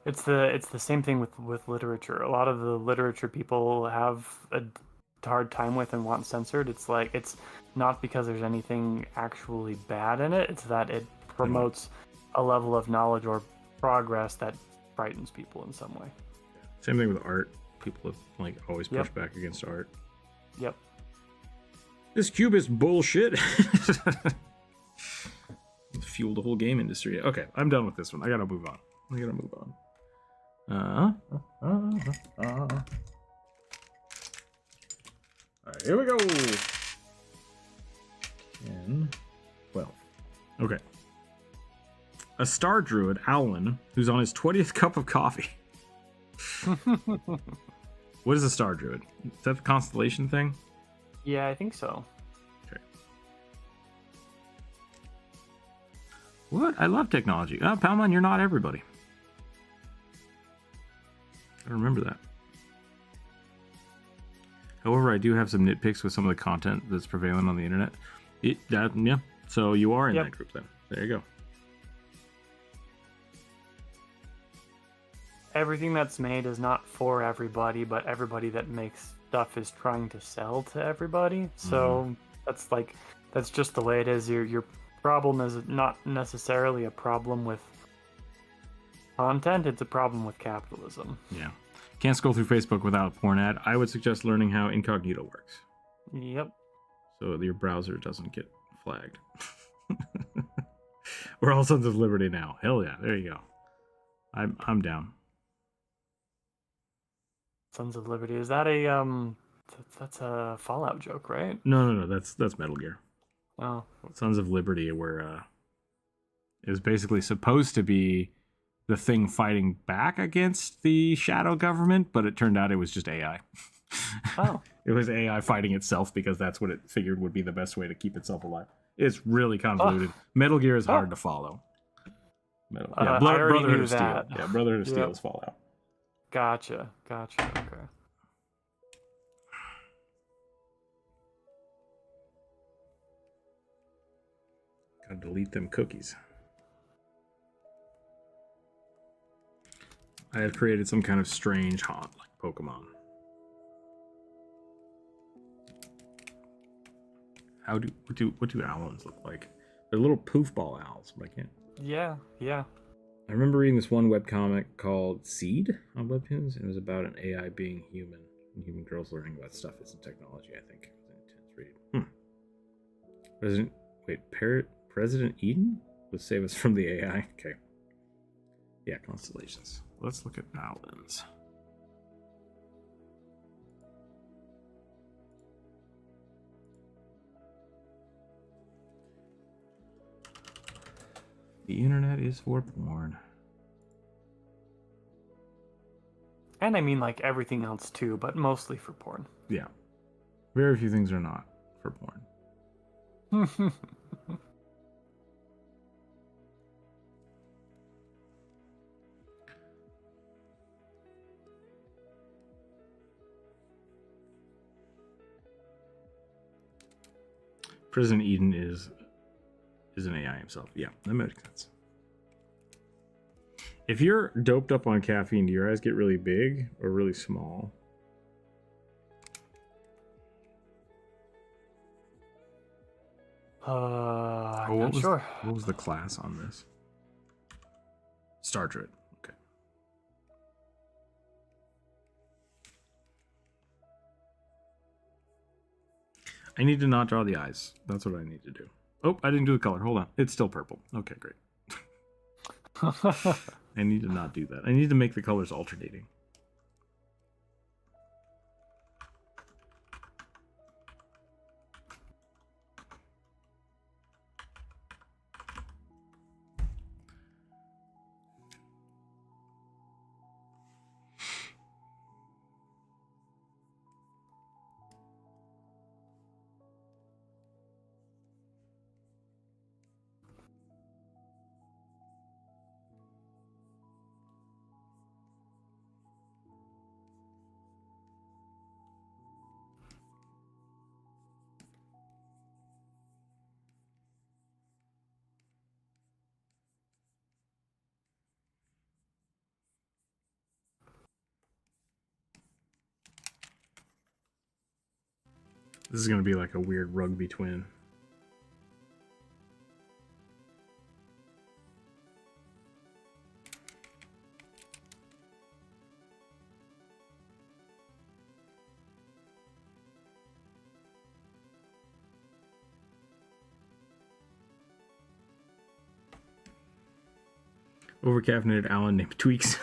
Speaker 2: It's the same thing with literature. A lot of the literature people have a hard time with and want censored. It's like it's not because there's anything actually bad in it. It's that it promotes a level of knowledge or progress that frightens people in some way.
Speaker 1: Same thing with art. People have like always push back against art.
Speaker 2: Yep.
Speaker 1: This cubist bullshit. Fueled the whole game industry. Okay, I'm done with this one. I gotta move on. Alright, here we go. 10, 12. Okay. A star druid, Owlin, who's on his 20th cup of coffee. What is a star druid? Is that the constellation thing?
Speaker 2: Yeah, I think so.
Speaker 1: Okay. What? I love technology. Oh, Palmon, you're not everybody. I remember that. However, I do have some nitpicks with some of the content that's prevalent on the internet. Yeah. So you are in that group then. There you go.
Speaker 2: Everything that's made is not for everybody, but everybody that makes stuff is trying to sell to everybody. So that's just the way it is. Your problem is not necessarily a problem with content, it's a problem with capitalism.
Speaker 1: Yeah. Can't scroll through Facebook without a porn ad. I would suggest learning how incognito works.
Speaker 2: Yep.
Speaker 1: So your browser doesn't get flagged. We're all Sons of Liberty now. Hell yeah. There you go. I'm down.
Speaker 2: Sons of Liberty. Is that a that's a Fallout joke, right?
Speaker 1: No. That's Metal Gear.
Speaker 2: Oh.
Speaker 1: Sons of Liberty were it was basically supposed to be the thing fighting back against the shadow government, but it turned out it was just AI.
Speaker 2: Oh.
Speaker 1: It was AI fighting itself because that's what it figured would be the best way to keep itself alive. It's really convoluted. Oh. Metal Gear is hard to follow. Brotherhood of Steel. Yeah, Brotherhood of Steel is Fallout.
Speaker 2: Gotcha. Okay.
Speaker 1: Gotta delete them cookies. I have created some kind of strange haunt like Pokemon. What do owls look like? They're little poofball owls, but I can't.
Speaker 2: Yeah.
Speaker 1: I remember reading this one webcomic called Seed on Webtoons, and it was about an AI being human, and human girls learning about stuff isn't technology, I think. It was an intense read. President Eden would save us from the AI? Okay. Yeah, constellations. Let's look at Owlins. The internet is for porn.
Speaker 2: And I mean like everything else too, but mostly for porn.
Speaker 1: Yeah. Very few things are not for porn. President Eden is an AI himself. Yeah, that makes sense. If you're doped up on caffeine, do your eyes get really big or really small?
Speaker 2: I'm not sure.
Speaker 1: What was the class on this? Star Druid. Okay. I need to not draw the eyes. That's what I need to do. Oh, I didn't do the color. Hold on. It's still purple. Okay, great. I need to not do that. I need to make the colors alternating. This is gonna be like a weird rugby twin. Overcaffeinated Alan named Tweaks.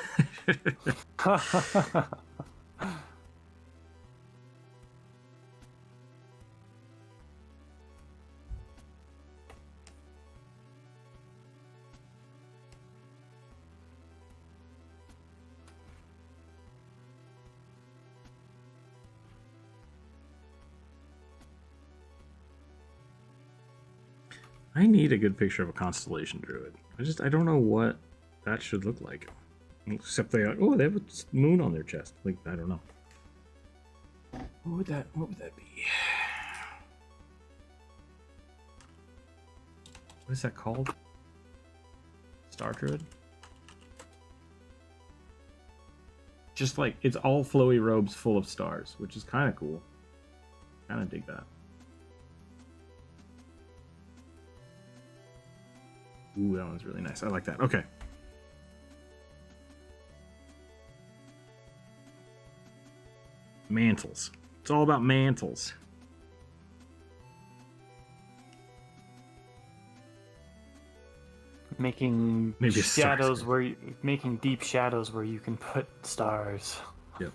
Speaker 1: I need a good picture of a constellation druid. I don't know what that should look like. Except they have a moon on their chest. Like, I don't know. What would that be? What is that called? Star druid? Just like, it's all flowy robes full of stars, which is kind of cool. Kind of dig that. Ooh, that one's really nice. I like that. Okay. Mantles. It's all about mantles.
Speaker 2: Making
Speaker 1: Maybe
Speaker 2: shadows making deep shadows where you can put stars.
Speaker 1: Yep.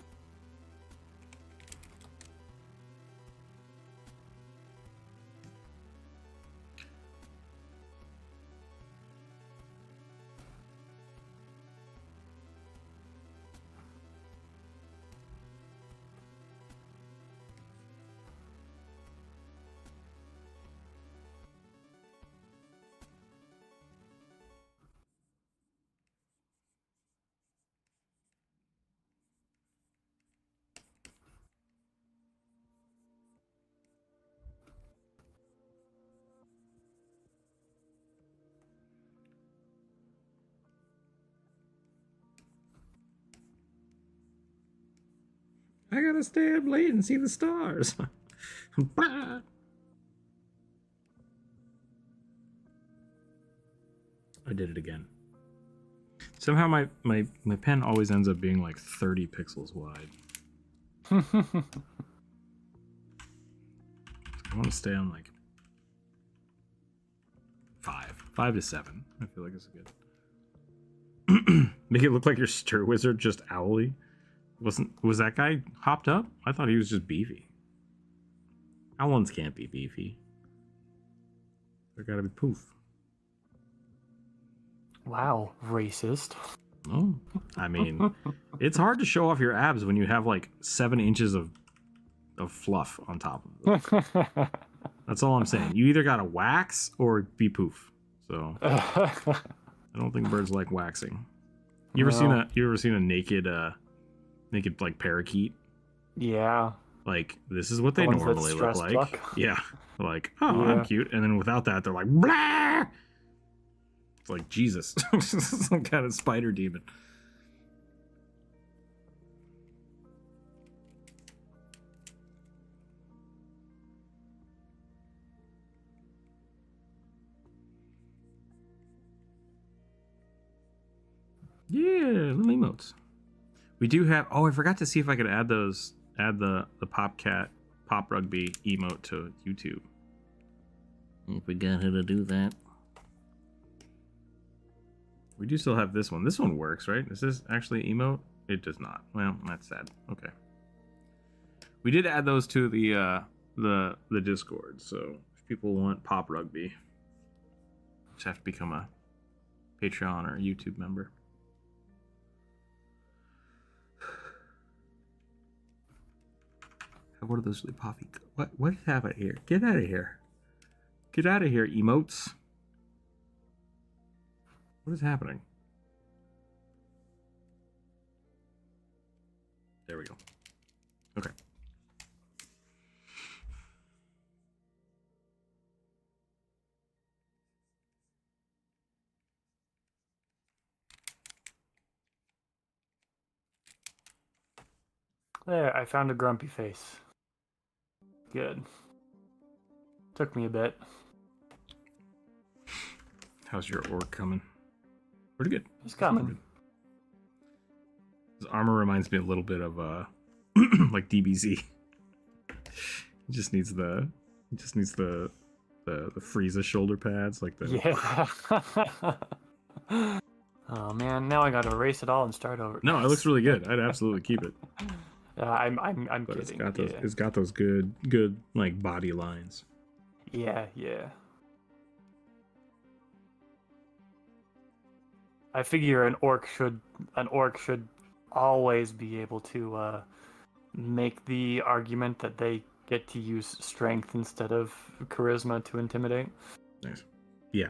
Speaker 1: I gotta stay up late and see the stars. Bah! I did it again. Somehow my pen always ends up being like 30 pixels wide. I want to stay on like 5 to 7. I feel like it's good. Make it look like your stir wizard just owly. Was that guy hopped up? I thought he was just beefy. Owlins can't be beefy. They're gotta be poof.
Speaker 2: Wow, racist.
Speaker 1: Oh, I mean, it's hard to show off your abs when you have like 7 inches of fluff on top of them. That's all I'm saying. You either gotta wax or be poof. So I don't think birds like waxing. You ever seen a naked like parakeet?
Speaker 2: Yeah.
Speaker 1: Like, this is what they normally look like.
Speaker 2: Duck.
Speaker 1: Yeah. Like, oh, yeah. I'm cute. And then without that, they're like, blah! It's like, Jesus. Some kind of spider demon. Yeah, little emotes. We do have... Oh, I forgot to see if I could add those... Add the Pop Rugby emote to YouTube. I forgot how to do that. We do still have this one. This one works, right? Is this actually emote? It does not. Well, that's sad. Okay. We did add those to the Discord, so if people want Pop Rugby, just have to become a Patreon or YouTube member. What are those really puffy? What have I here? Get out of here. Get out of here, emotes. What is happening? There we go. Okay.
Speaker 2: There, I found a grumpy face. Good. Took me a bit.
Speaker 1: How's your orc coming? Pretty good.
Speaker 2: It's coming.
Speaker 1: His armor reminds me a little bit of like DBZ. He just needs the Frieza shoulder pads, like the
Speaker 2: Yeah. Oh man, now I gotta erase it all and start over.
Speaker 1: No, it looks really good. I'd absolutely keep it.
Speaker 2: I'm
Speaker 1: But
Speaker 2: kidding.
Speaker 1: it's got those good like body lines.
Speaker 2: Yeah. I figure an orc should always be able to make the argument that they get to use strength instead of charisma to intimidate.
Speaker 1: Nice. Yeah.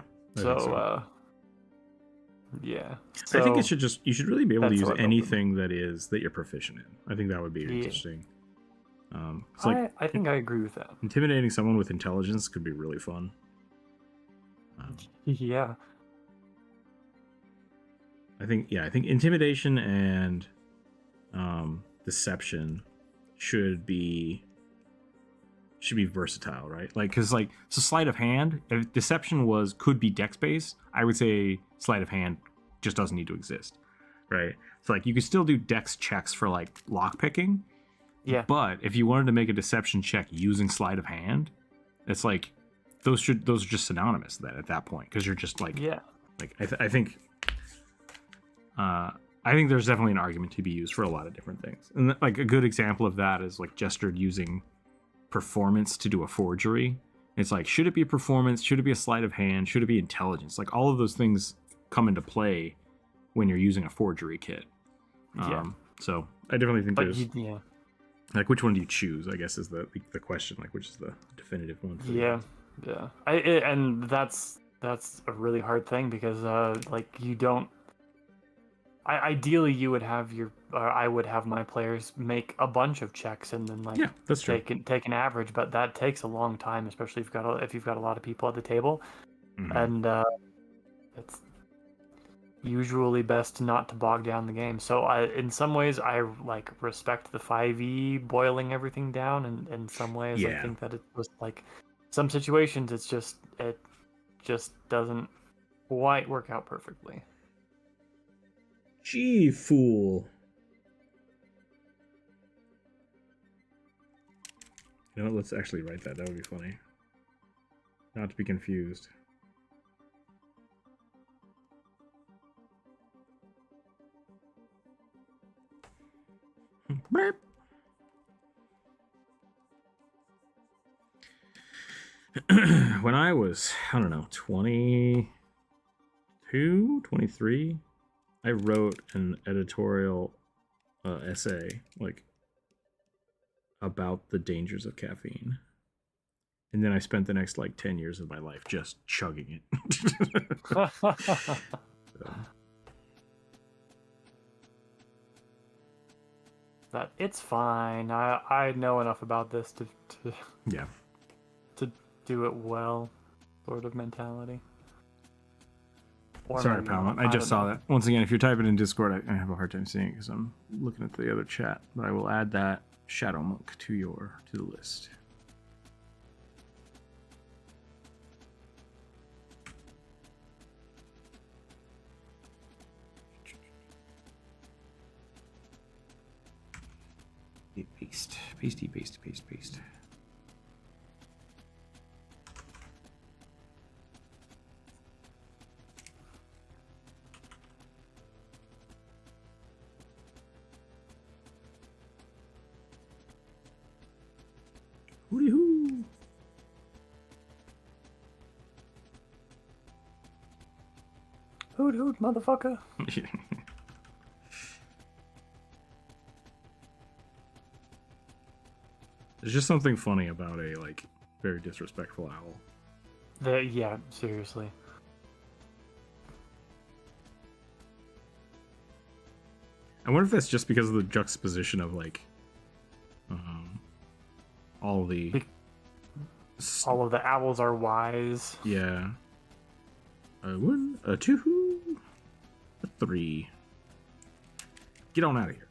Speaker 2: Yeah.
Speaker 1: I think you should really be able to use anything that you're proficient in. I think that would be interesting.
Speaker 2: I think I agree with that.
Speaker 1: Intimidating someone with intelligence could be really fun.
Speaker 2: Yeah.
Speaker 1: I think intimidation and deception should be versatile, right? Like, because like, so sleight of hand, if deception could be dex based, I would say sleight of hand just doesn't need to exist, right? So like, you could still do dex checks for like lock picking,
Speaker 2: yeah.
Speaker 1: But if you wanted to make a deception check using sleight of hand, it's like those are just synonymous then at that point, because you're just like,
Speaker 2: yeah.
Speaker 1: Like I think there's definitely an argument to be used for a lot of different things, and like a good example of that is like Jester using performance to do a forgery. It's like, should it be performance? Should it be a sleight of hand? Should it be intelligence? Like, all of those things come into play when you're using a forgery kit. So I definitely think like, which one do you choose, I guess, is the question. Like, which is the definitive one for you?
Speaker 2: And that's a really hard thing, because like, you don't ideally you would have I would have my players make a bunch of checks and then like
Speaker 1: that's true.
Speaker 2: take an average, but that takes a long time, especially if you've got a lot of people at the table.
Speaker 1: Mm-hmm.
Speaker 2: And it's usually best not to bog down the game. So in some ways I like respect the 5e boiling everything down, and in some ways I think that it was like, some situations it just doesn't quite work out perfectly.
Speaker 1: Gee, fool. You know what? Let's actually write that. That would be funny. Not to be confused. When I was, I don't know, 22, 23, I wrote an editorial essay, like, about the dangers of caffeine. And then I spent the next, like, 10 years of my life just chugging it.
Speaker 2: That it's fine. I know enough about this to do it well, sort of mentality. Or
Speaker 1: sorry, pal. I just saw that. Once again, if you're typing in Discord, I have a hard time seeing it because I'm looking at the other chat. But I will add that Shadow Monk to the list. Paste. Hooty hoo!
Speaker 2: Hoot hoot, motherfucker!
Speaker 1: There's just something funny about a, like, very disrespectful owl.
Speaker 2: Yeah, seriously.
Speaker 1: I wonder if that's just because of the juxtaposition of, like, all of the
Speaker 2: owls are wise.
Speaker 1: Yeah. A 1, a 2, a 3. Get on out of here.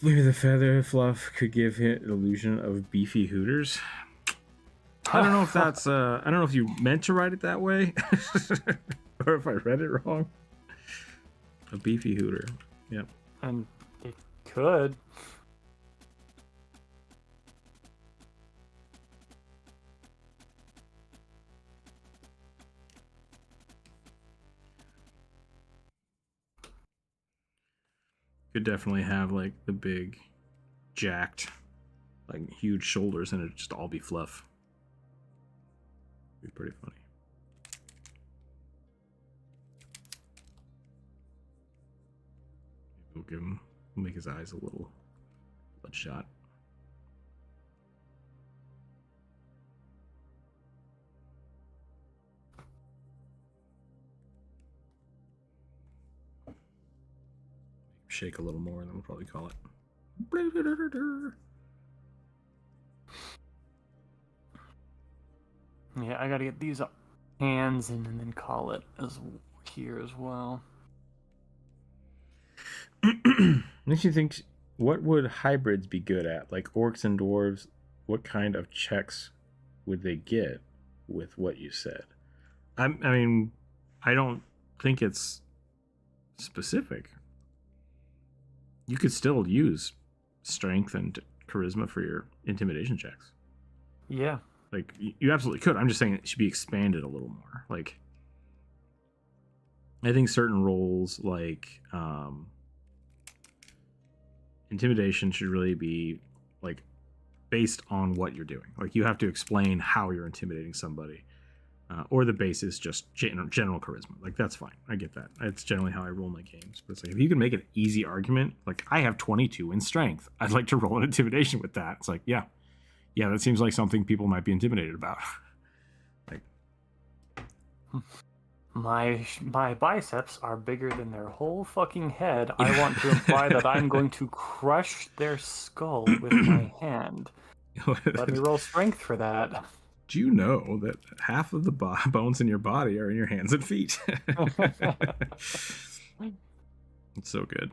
Speaker 1: Maybe the feather fluff could give it an illusion of beefy hooters. I don't know if that's I don't know if you meant to write it that way or if I read it wrong. A beefy hooter. Yep.
Speaker 2: And it could.
Speaker 1: Could definitely have like the big jacked like huge shoulders and it'd just all be fluff. Be pretty funny. Maybe we'll make his eyes a little bloodshot. Shake a little more and then we'll probably call it.
Speaker 2: Yeah, I gotta get these hands in and then call it as here as well.
Speaker 1: Makes you think, what would hybrids be good at? Like orcs and dwarves, what kind of checks would they get with what you said? I mean, I don't think it's specific. You could still use strength and charisma for your intimidation checks.
Speaker 2: Yeah.
Speaker 1: Like, you absolutely could. I'm just saying it should be expanded a little more. Like, I think certain roles, like intimidation, should really be, like, based on what you're doing. Like, you have to explain how you're intimidating somebody. Or the base is just general charisma. Like, that's fine. I get that. It's generally how I roll my games. But it's like, if you can make an easy argument, like, I have 22 in strength. I'd like to roll an intimidation with that. It's like, yeah, that seems like something people might be intimidated about. Like,
Speaker 2: my biceps are bigger than their whole fucking head. I want to imply that I'm going to crush their skull with my hand. Let me roll strength for that.
Speaker 1: Do you know that half of the bones in your body are in your hands and feet? It's so good.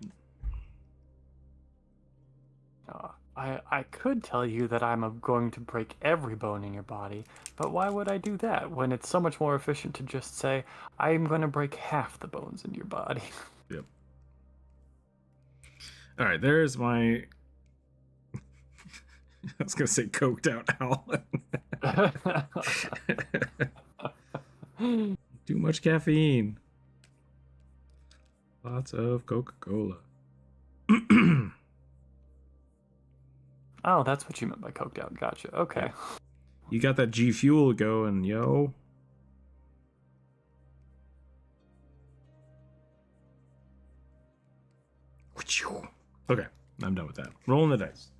Speaker 2: I could tell you that I'm going to break every bone in your body, but why would I do that when it's so much more efficient to just say, I'm going to break half the bones in your body?
Speaker 1: Yep. All right, there's my... I was going to say coked out owl. Too much caffeine. Lots of Coca-Cola.
Speaker 2: Oh, that's what you meant by coked out. Gotcha. Okay.
Speaker 1: You got that G Fuel going, yo. Okay, I'm done with that. Rolling the dice.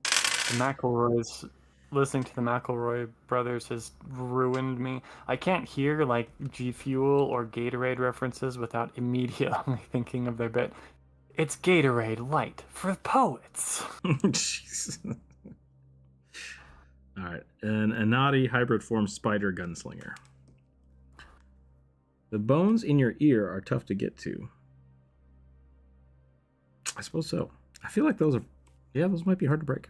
Speaker 2: The McElroys, listening to the McElroy brothers has ruined me. I can't hear like G Fuel or Gatorade references without immediately thinking of their bit. It's Gatorade Light for poets.
Speaker 1: Jeez. All right, an Anati hybrid form spider gunslinger. The bones in your ear are tough to get to. I suppose so. I feel like those might be hard to break.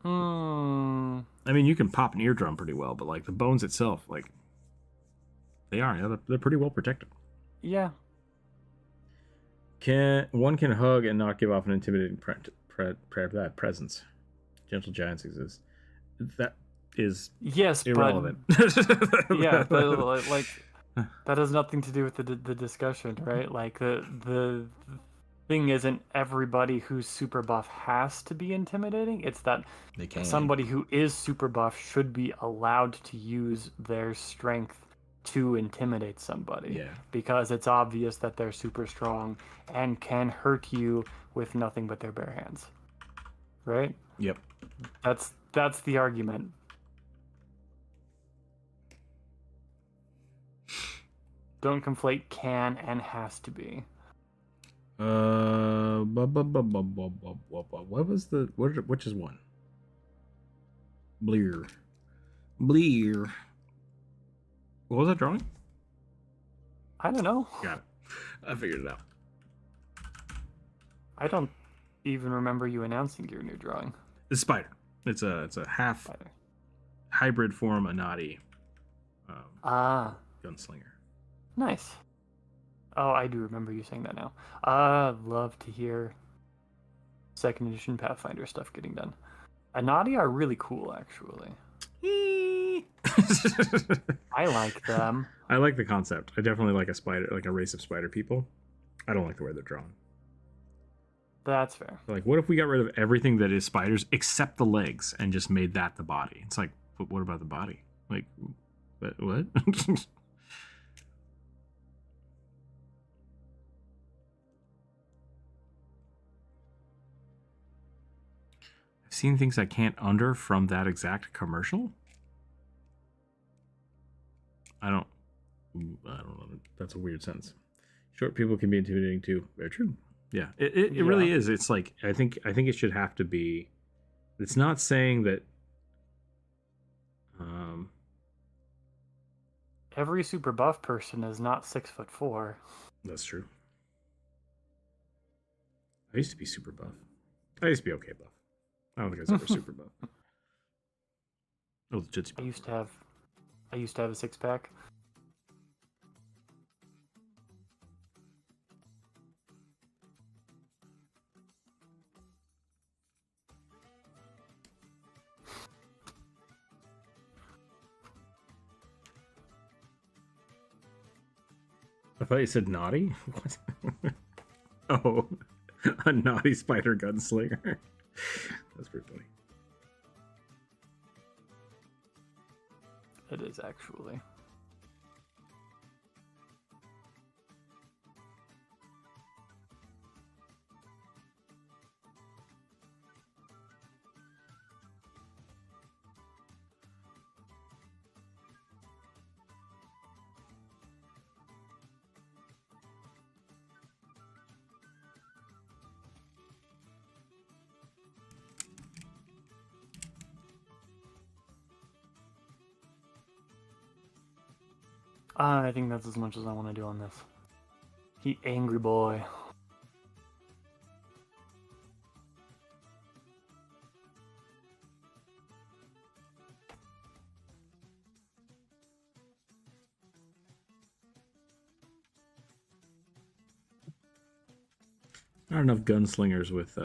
Speaker 1: I mean, you can pop an eardrum pretty well, but like the bones itself, like they're pretty well protected.
Speaker 2: Yeah.
Speaker 1: One can hug and not give off an intimidating presence. Gentle giants exist. That is irrelevant.
Speaker 2: But, yeah, but like that has nothing to do with the discussion, right? Like the thing isn't everybody who's super buff has to be intimidating. It's that somebody who is super buff should be allowed to use their strength to intimidate somebody.
Speaker 1: Yeah. Because
Speaker 2: it's obvious that they're super strong and can hurt you with nothing but their bare hands. Right?
Speaker 1: Yep.
Speaker 2: That's the argument. Don't conflate can and has to be.
Speaker 1: What was which is one? Bleer. What was that drawing?
Speaker 2: I don't know.
Speaker 1: Got it. I figured it out.
Speaker 2: I don't even remember you announcing your new drawing.
Speaker 1: The spider. It's a half
Speaker 2: Spider.
Speaker 1: hybrid form Anati gunslinger.
Speaker 2: Nice. Oh, I do remember you saying that now. Love to hear second edition Pathfinder stuff getting done. Anati are really cool, actually. I like them.
Speaker 1: I like the concept. I definitely like a spider, like a race of spider people. I don't like the way they're drawn.
Speaker 2: That's fair.
Speaker 1: Like, what if we got rid of everything that is spiders except the legs and just made that the body? It's like, but what about the body? Like, what? I've seen things I can't under from that exact commercial. I don't know. That's a weird sentence. Short people can be intimidating too. Very true. Yeah, it really is. It's like I think it should have to be. It's not saying that.
Speaker 2: Every super buff person is not 6'4".
Speaker 1: That's true. I used to be super buff. I used to be okay buff. I don't think I was ever super buff. Oh, the jitsu.
Speaker 2: I used to have a 6-pack.
Speaker 1: I thought you said naughty. What? Oh, a naughty spider gunslinger. That's pretty funny.
Speaker 2: It is actually. I think that's as much as I want to do on this. He angry boy.
Speaker 1: Not enough gunslingers with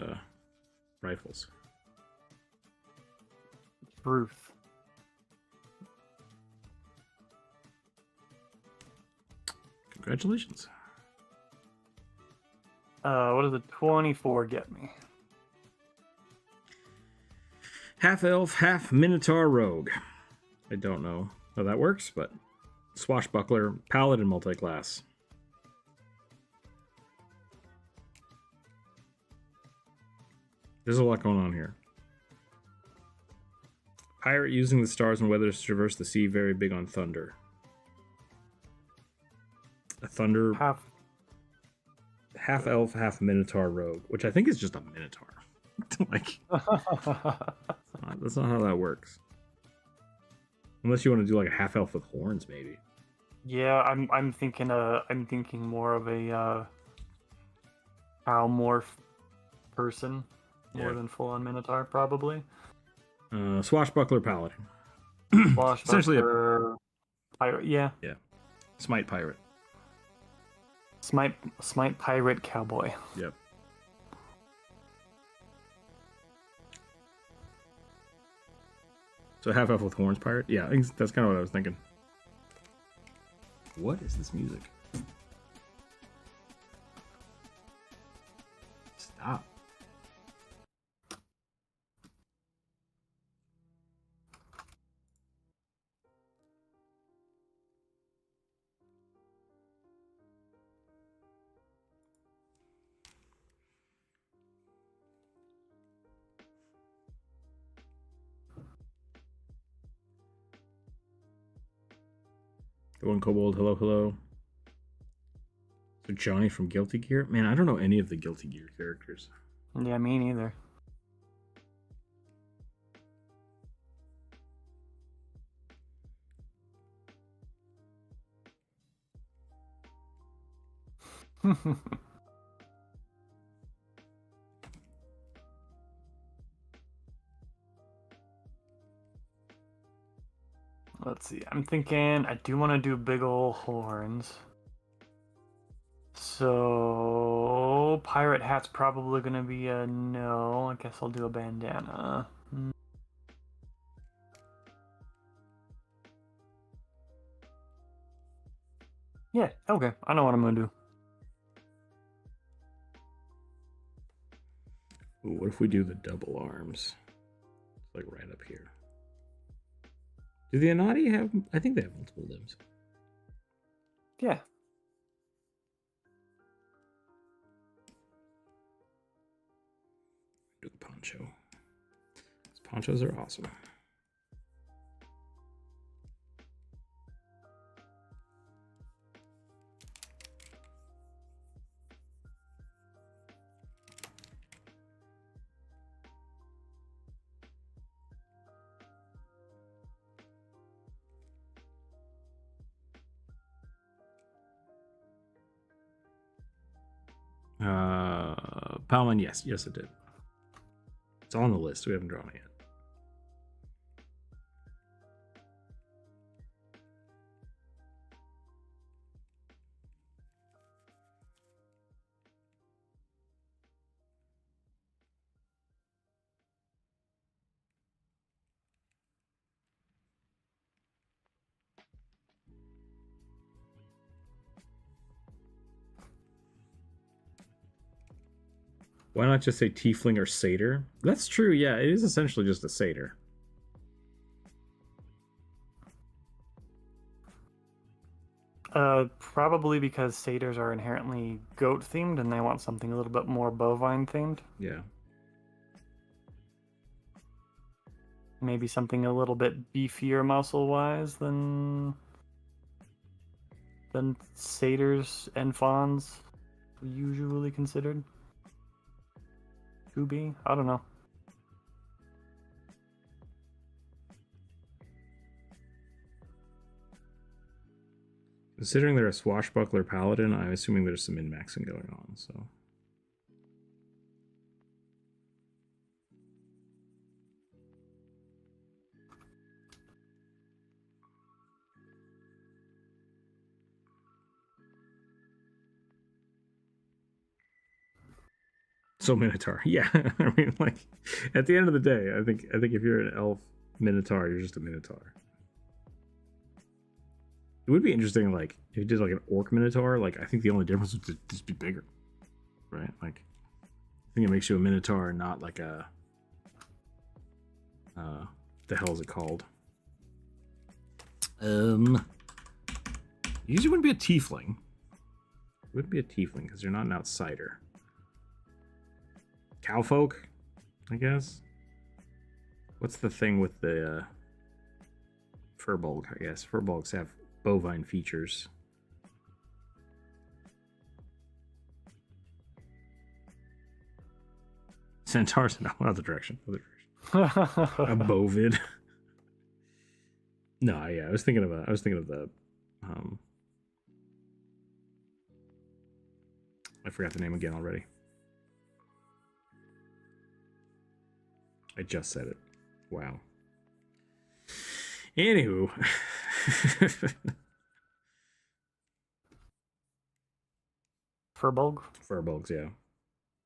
Speaker 1: rifles.
Speaker 2: Truth.
Speaker 1: Congratulations.
Speaker 2: What does a 24 get me?
Speaker 1: Half elf, half minotaur rogue. I don't know how that works, but swashbuckler, paladin, multi-class. There's a lot going on here. Pirate using the stars and weather to traverse the sea, very big on thunder. A thunder... Half elf, half minotaur rogue, which I think is just a minotaur. Like, that's not how that works. Unless you want to do like a half elf with horns, maybe.
Speaker 2: Yeah, I'm thinking more of a Almorph person more than full on minotaur, probably.
Speaker 1: Swashbuckler paladin.
Speaker 2: Swashbuckler, essentially a pirate. Yeah.
Speaker 1: Yeah. Smite pirate.
Speaker 2: Smite pirate cowboy.
Speaker 1: Yep. So half elf with horns pirate? Yeah, that's kind of what I was thinking. What is this music? Stop. The one kobold, hello, hello. So Johnny from Guilty Gear? Man, I don't know any of the Guilty Gear characters.
Speaker 2: Yeah, me neither. Let's see. I'm thinking I do want to do big ol' horns. So pirate hat's probably gonna be a no. I guess I'll do a bandana. Yeah, okay. I know what I'm gonna do.
Speaker 1: Ooh, what if we do the double arms? It's like right up here. Do the Anati have... I think they have multiple limbs.
Speaker 2: Yeah.
Speaker 1: Do the poncho. These ponchos are awesome. Palman, yes, it did. It's on the list. We haven't drawn it yet. Why not just say tiefling or satyr? That's true, yeah. It is essentially just a satyr.
Speaker 2: Probably because satyrs are inherently goat themed and they want something a little bit more bovine themed.
Speaker 1: Yeah.
Speaker 2: Maybe something a little bit beefier muscle wise than satyrs and fawns usually considered to be. I don't know.
Speaker 1: Considering they're a swashbuckler paladin, I'm assuming there's some min-maxing going on, so... So Minotaur, yeah. I mean, like, at the end of the day, I think if you're an elf Minotaur, you're just a Minotaur. It would be interesting, like, if you did like an orc Minotaur. Like, I think the only difference would just be bigger, right? Like, I think it makes you a Minotaur, not like a the hell is it called? Usually wouldn't be a tiefling. It wouldn't be a tiefling because you're not an outsider. Cowfolk, I guess. What's the thing with the furbolg? I guess furbolgs have bovine features. Centaurs, no, not the direction. A bovid. No, yeah, I was thinking of the I forgot the name again already. I just said it. Wow. Anywho.
Speaker 2: Furbolg?
Speaker 1: Furbolgs, yeah.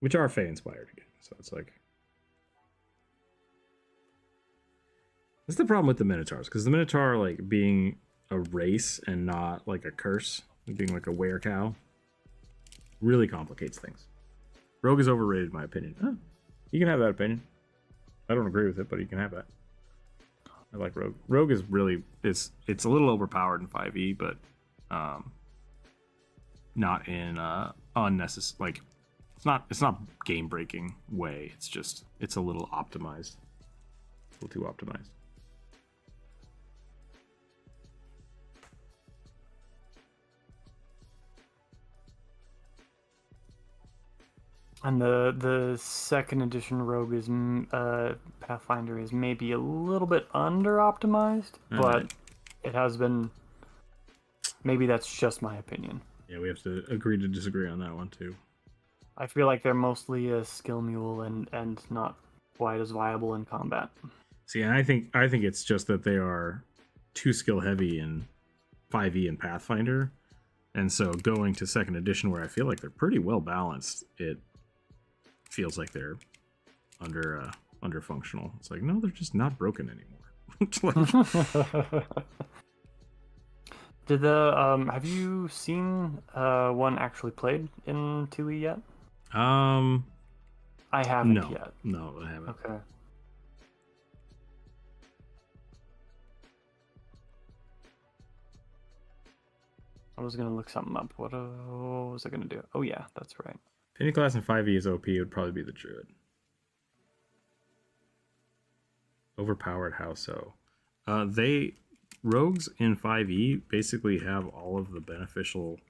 Speaker 1: Which are Fae inspired again. So it's like... That's the problem with the Minotaurs, because the Minotaur, like, being a race and not, like, a curse, being like a were-cow, really complicates things. Rogue is overrated, in my opinion. Huh. You can have that opinion. I don't agree with it, but you can have that. I like Rogue. Rogue is really... It's a little overpowered in 5e, but not in unnecessary... Like, it's not game-breaking way. It's just... It's a little optimized. A little too optimized.
Speaker 2: And the second edition Rogue is Pathfinder is maybe a little bit under optimized, but it has been. Maybe that's just my opinion.
Speaker 1: Yeah, we have to agree to disagree on that one too.
Speaker 2: I feel like they're mostly a skill mule and not quite as viable in combat.
Speaker 1: See, and I think it's just that they are too skill heavy in 5e and Pathfinder, and so going to second edition where I feel like they're pretty well balanced, it feels like they're under functional. It's like, no, they're just not broken anymore.
Speaker 2: Did the have you seen one actually played in 2e yet? I haven't yet.
Speaker 1: No, I haven't.
Speaker 2: Okay. I was gonna look something up. What was I gonna do? Oh yeah, that's right.
Speaker 1: If any class in 5e is OP, it would probably be the Druid. Overpowered, how so? Rogues in 5e basically have all of the beneficial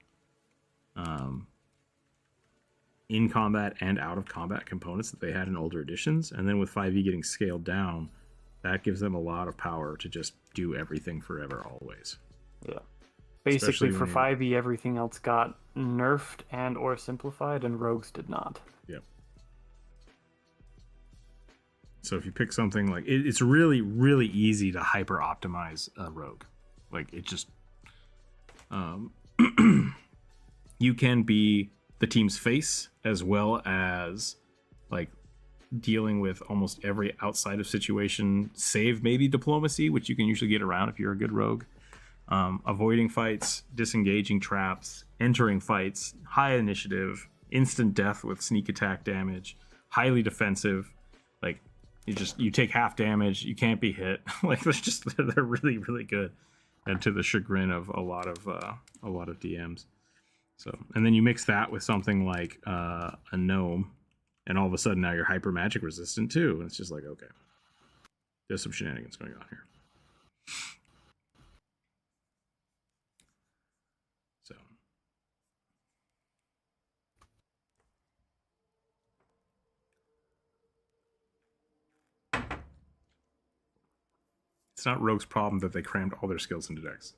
Speaker 1: in combat and out of combat components that they had in older editions, and then with 5e getting scaled down, that gives them a lot of power to just do everything forever, always.
Speaker 2: Yeah. Basically, for 5e, everything else got nerfed and or simplified, and rogues did not.
Speaker 1: Yep. So if you pick something like... It's really, really easy to hyper-optimize a rogue. Like, it just... you can be the team's face, as well as, like, dealing with almost every outside of situation, save maybe diplomacy, which you can usually get around if you're a good rogue. Avoiding fights, disengaging traps, entering fights, high initiative, instant death with sneak attack damage, highly defensive. Like, you take half damage, you can't be hit. Like, they're really, really good, and to the chagrin of a lot of DMs. So, and then you mix that with something like a gnome, and all of a sudden now you're hyper magic resistant too. And it's just like, okay, there's some shenanigans going on here. So, it's not Rogue's problem that they crammed all their skills into decks.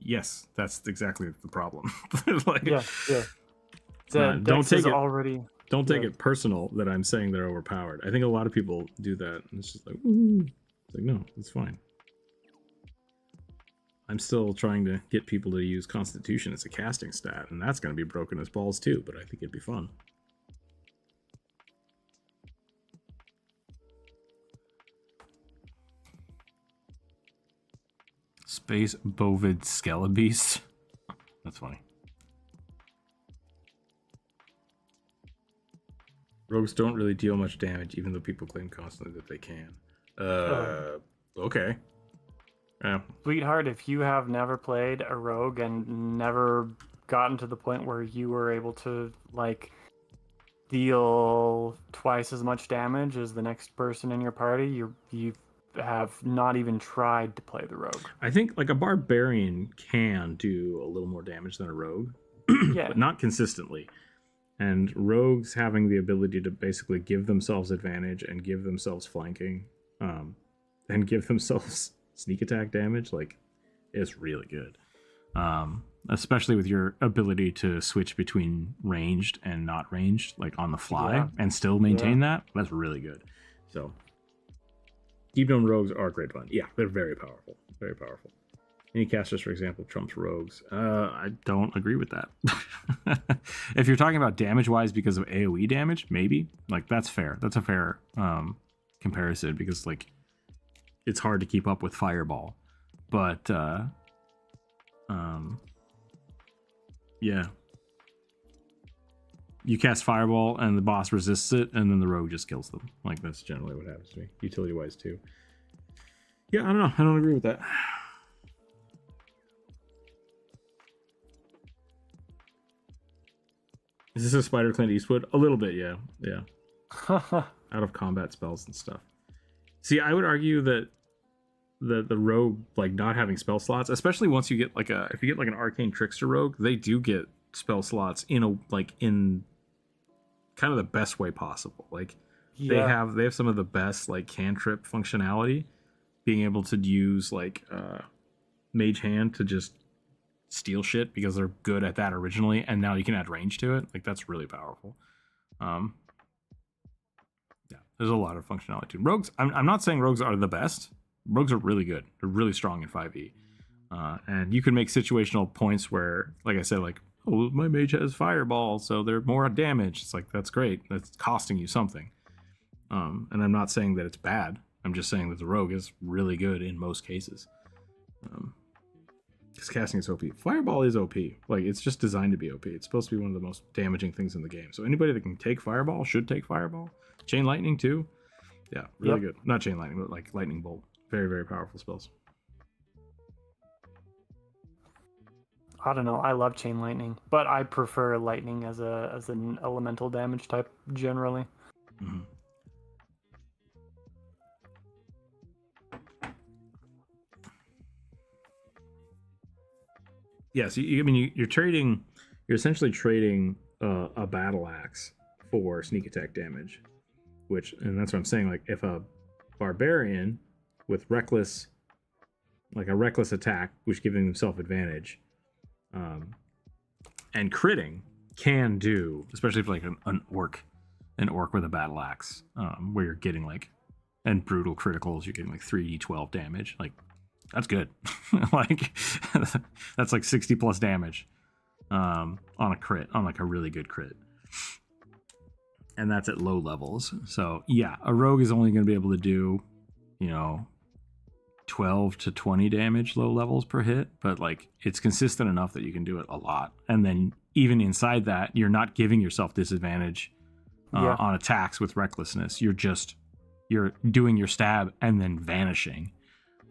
Speaker 1: Yes, that's exactly the problem. Like,
Speaker 2: yeah.
Speaker 1: Don't take it
Speaker 2: already.
Speaker 1: Don't take it personal that I'm saying they're overpowered. I think a lot of people do that, and it's just like, ooh. It's like, no, it's fine. I'm still trying to get people to use Constitution as a casting stat, and that's going to be broken as balls too, but I think it'd be fun. Space Bovid Skelebeast. That's funny. Rogues don't really deal much damage, even though people claim constantly that they can. Okay. Yeah.
Speaker 2: Sweetheart, if you have never played a rogue and never gotten to the point where you were able to, like, deal twice as much damage as the next person in your party, you have not even tried to play the rogue.
Speaker 1: I think, like, a barbarian can do a little more damage than a rogue,
Speaker 2: yeah,
Speaker 1: but not consistently. And rogues having the ability to basically give themselves advantage and give themselves flanking, and give themselves sneak attack damage, like, is really good. Especially with your ability to switch between ranged and not ranged, like on the fly, and still maintain that. That's really good. So, Deep Dome rogues are great fun. Yeah, they're very powerful. Very powerful. Any casters, for example, trumps rogues. I don't agree with that. If you're talking about damage-wise because of AoE damage, maybe. Like, that's fair. That's a fair comparison, because, like, it's hard to keep up with Fireball. But, yeah. You cast Fireball, and the boss resists it, and then the rogue just kills them. Like, that's generally what happens to me. Utility-wise, too. Yeah, I don't know. I don't agree with that. Is this a Spider Clint Eastwood? A little bit, yeah. Yeah. Out of combat spells and stuff. See, I would argue that the rogue, like, not having spell slots, especially once you get like if you get like an arcane trickster rogue, they do get spell slots in in kind of the best way possible. Like, they have some of the best, like, cantrip functionality, being able to use, like, Mage Hand to just steal shit because they're good at that originally, and now you can add range to it. Like, that's really powerful. Yeah, there's a lot of functionality to rogues. I'm not saying rogues are the best, rogues are really good. They're really strong in 5e. And you can make situational points where, like I said, like, oh, my mage has fireball, so they're more damage. It's like, that's great. That's costing you something. And I'm not saying that it's bad. I'm just saying that the rogue is really good in most cases. Because casting is OP. Fireball is OP. Like, it's just designed to be OP. It's supposed to be one of the most damaging things in the game. So anybody that can take fireball should take fireball. Chain lightning too. Yeah, really good. Not chain lightning, but like lightning bolt. Very, very powerful spells.
Speaker 2: I don't know. I love chain lightning, but I prefer lightning as an elemental damage type generally.
Speaker 1: Mm-hmm. Yes, I mean you're essentially trading a battle axe for sneak attack damage, and that's what I'm saying. Like, if a barbarian with reckless, like a reckless attack, which giving themselves advantage, and critting can do, especially if like an orc with a battle axe, where you're getting like, and brutal criticals, you're getting like 3d12 damage, like. That's good. Like, that's like 60 plus damage on a crit, on like a really good crit. And that's at low levels. So yeah, a rogue is only going to be able to do, 12 to 20 damage low levels per hit, but like, it's consistent enough that you can do it a lot. And then even inside that, you're not giving yourself disadvantage on attacks with recklessness. You're doing your stab and then vanishing.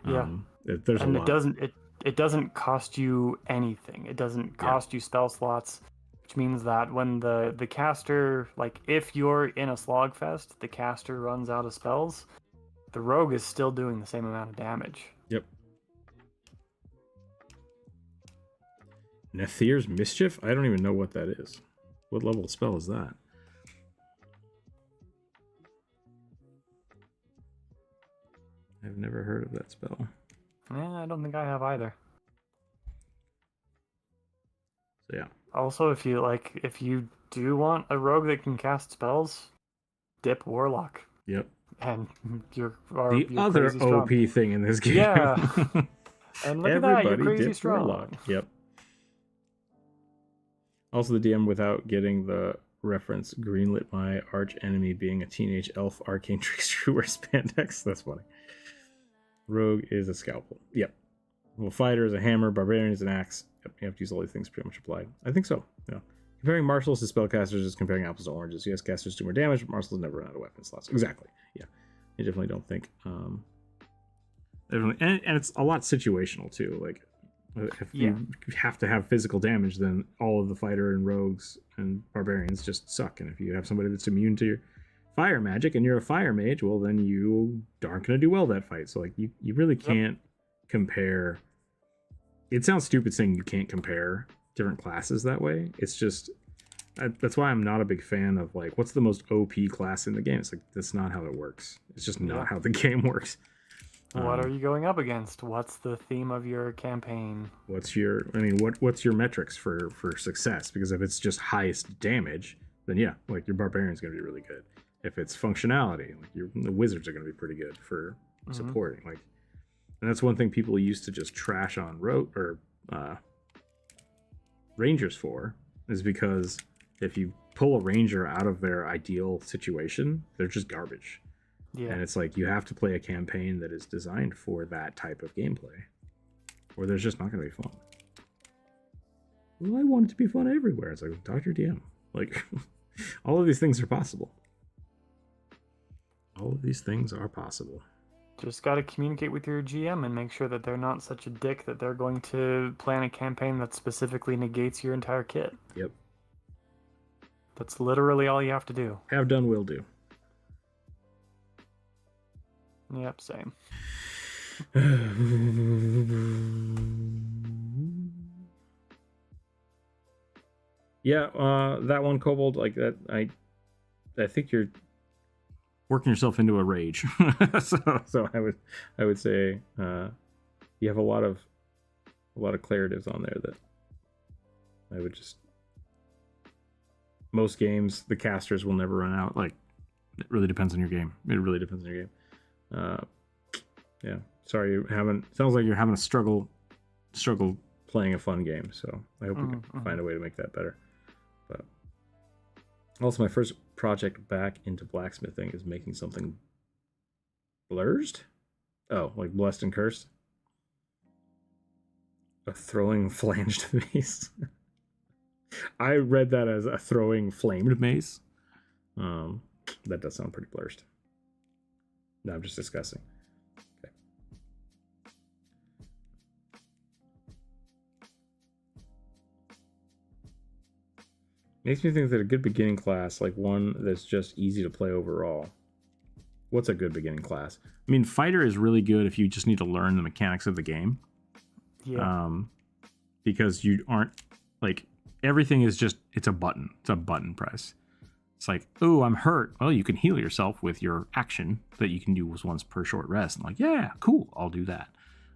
Speaker 2: Yeah.
Speaker 1: There's
Speaker 2: and
Speaker 1: a lot.
Speaker 2: It doesn't cost you anything. It doesn't cost you spell slots, which means that when the caster, like, if you're in a slogfest, the caster runs out of spells, the rogue is still doing the same amount of damage.
Speaker 1: Yep. Nethir's Mischief? I don't even know what that is. What level spell is that? I've never heard of that spell.
Speaker 2: I don't think I have either.
Speaker 1: So yeah.
Speaker 2: Also, if you do want a rogue that can cast spells, dip Warlock.
Speaker 1: Yep.
Speaker 2: And you're
Speaker 1: other
Speaker 2: crazy strong.
Speaker 1: OP thing in this game.
Speaker 2: Yeah. And look at that, you're crazy
Speaker 1: dip
Speaker 2: strong.
Speaker 1: Warlock. Yep. Also, the DM, without getting the reference, greenlit my arch enemy being a teenage elf arcane trickster who wears spandex. That's funny. Rogue is a scalpel. Yep. Well, fighter is a hammer. Barbarian is an axe. Yep. You have to use all these things pretty much applied. I think so. Yeah. Comparing marshals to spellcasters is comparing apples to oranges. Yes, casters do more damage, but marshals never run out of weapon slots. Exactly. Yeah. I definitely don't think. And it's a lot situational too. Like, if you have to have physical damage, then all of the fighter and rogues and barbarians just suck. And if you have somebody that's immune to your fire magic and you're a fire mage, well, then you aren't going to do well that fight. So like, you really can't compare. It sounds stupid saying you can't compare different classes that way. It's just, that's why I'm not a big fan of like, what's the most OP class in the game? It's like, that's not how it works. It's just not how the game works.
Speaker 2: What are you going up against? What's the theme of your campaign?
Speaker 1: What's your metrics for success? Because if it's just highest damage, then yeah, like your barbarian's going to be really good. If it's functionality, like the wizards are going to be pretty good for supporting. Like, and that's one thing people used to just trash on rangers for, is because if you pull a ranger out of their ideal situation, they're just garbage. Yeah. And it's like, you have to play a campaign that is designed for that type of gameplay, or there's just not going to be fun. Well, I want it to be fun everywhere. It's like, talk to your DM. Like, all of these things are possible. All of these things are possible.
Speaker 2: Just got to communicate with your GM and make sure that they're not such a dick that they're going to plan a campaign that specifically negates your entire kit.
Speaker 1: Yep.
Speaker 2: That's literally all you have to do.
Speaker 1: Have done, will do.
Speaker 2: Yep, same.
Speaker 1: Yeah, that one, Kobold, like that, I think you're working yourself into a rage. so I would say you have a lot of claritives on there that I would just, most games the casters will never run out. Like, it really depends on your game. Yeah, Yeah. Sorry, you haven't. Sounds like you're having a struggle playing a fun game. So I hope we can find a way to make that better. But also, my first project back into blacksmithing is making something blurred. Oh, like blessed and cursed. A throwing flanged mace. I read that as a throwing flamed mace. That does sound pretty blurred. No, I'm just discussing. Okay. Makes me think that a good beginning class, like one that's just easy to play overall. What's a good beginning class? I mean, fighter is really good if you just need to learn the mechanics of the game.
Speaker 2: Yeah.
Speaker 1: Because you aren't like everything is just it's a button. It's a button press. It's like, oh, I'm hurt. Well, you can heal yourself with your action that you can do once per short rest. I'm like, yeah, cool, I'll do that.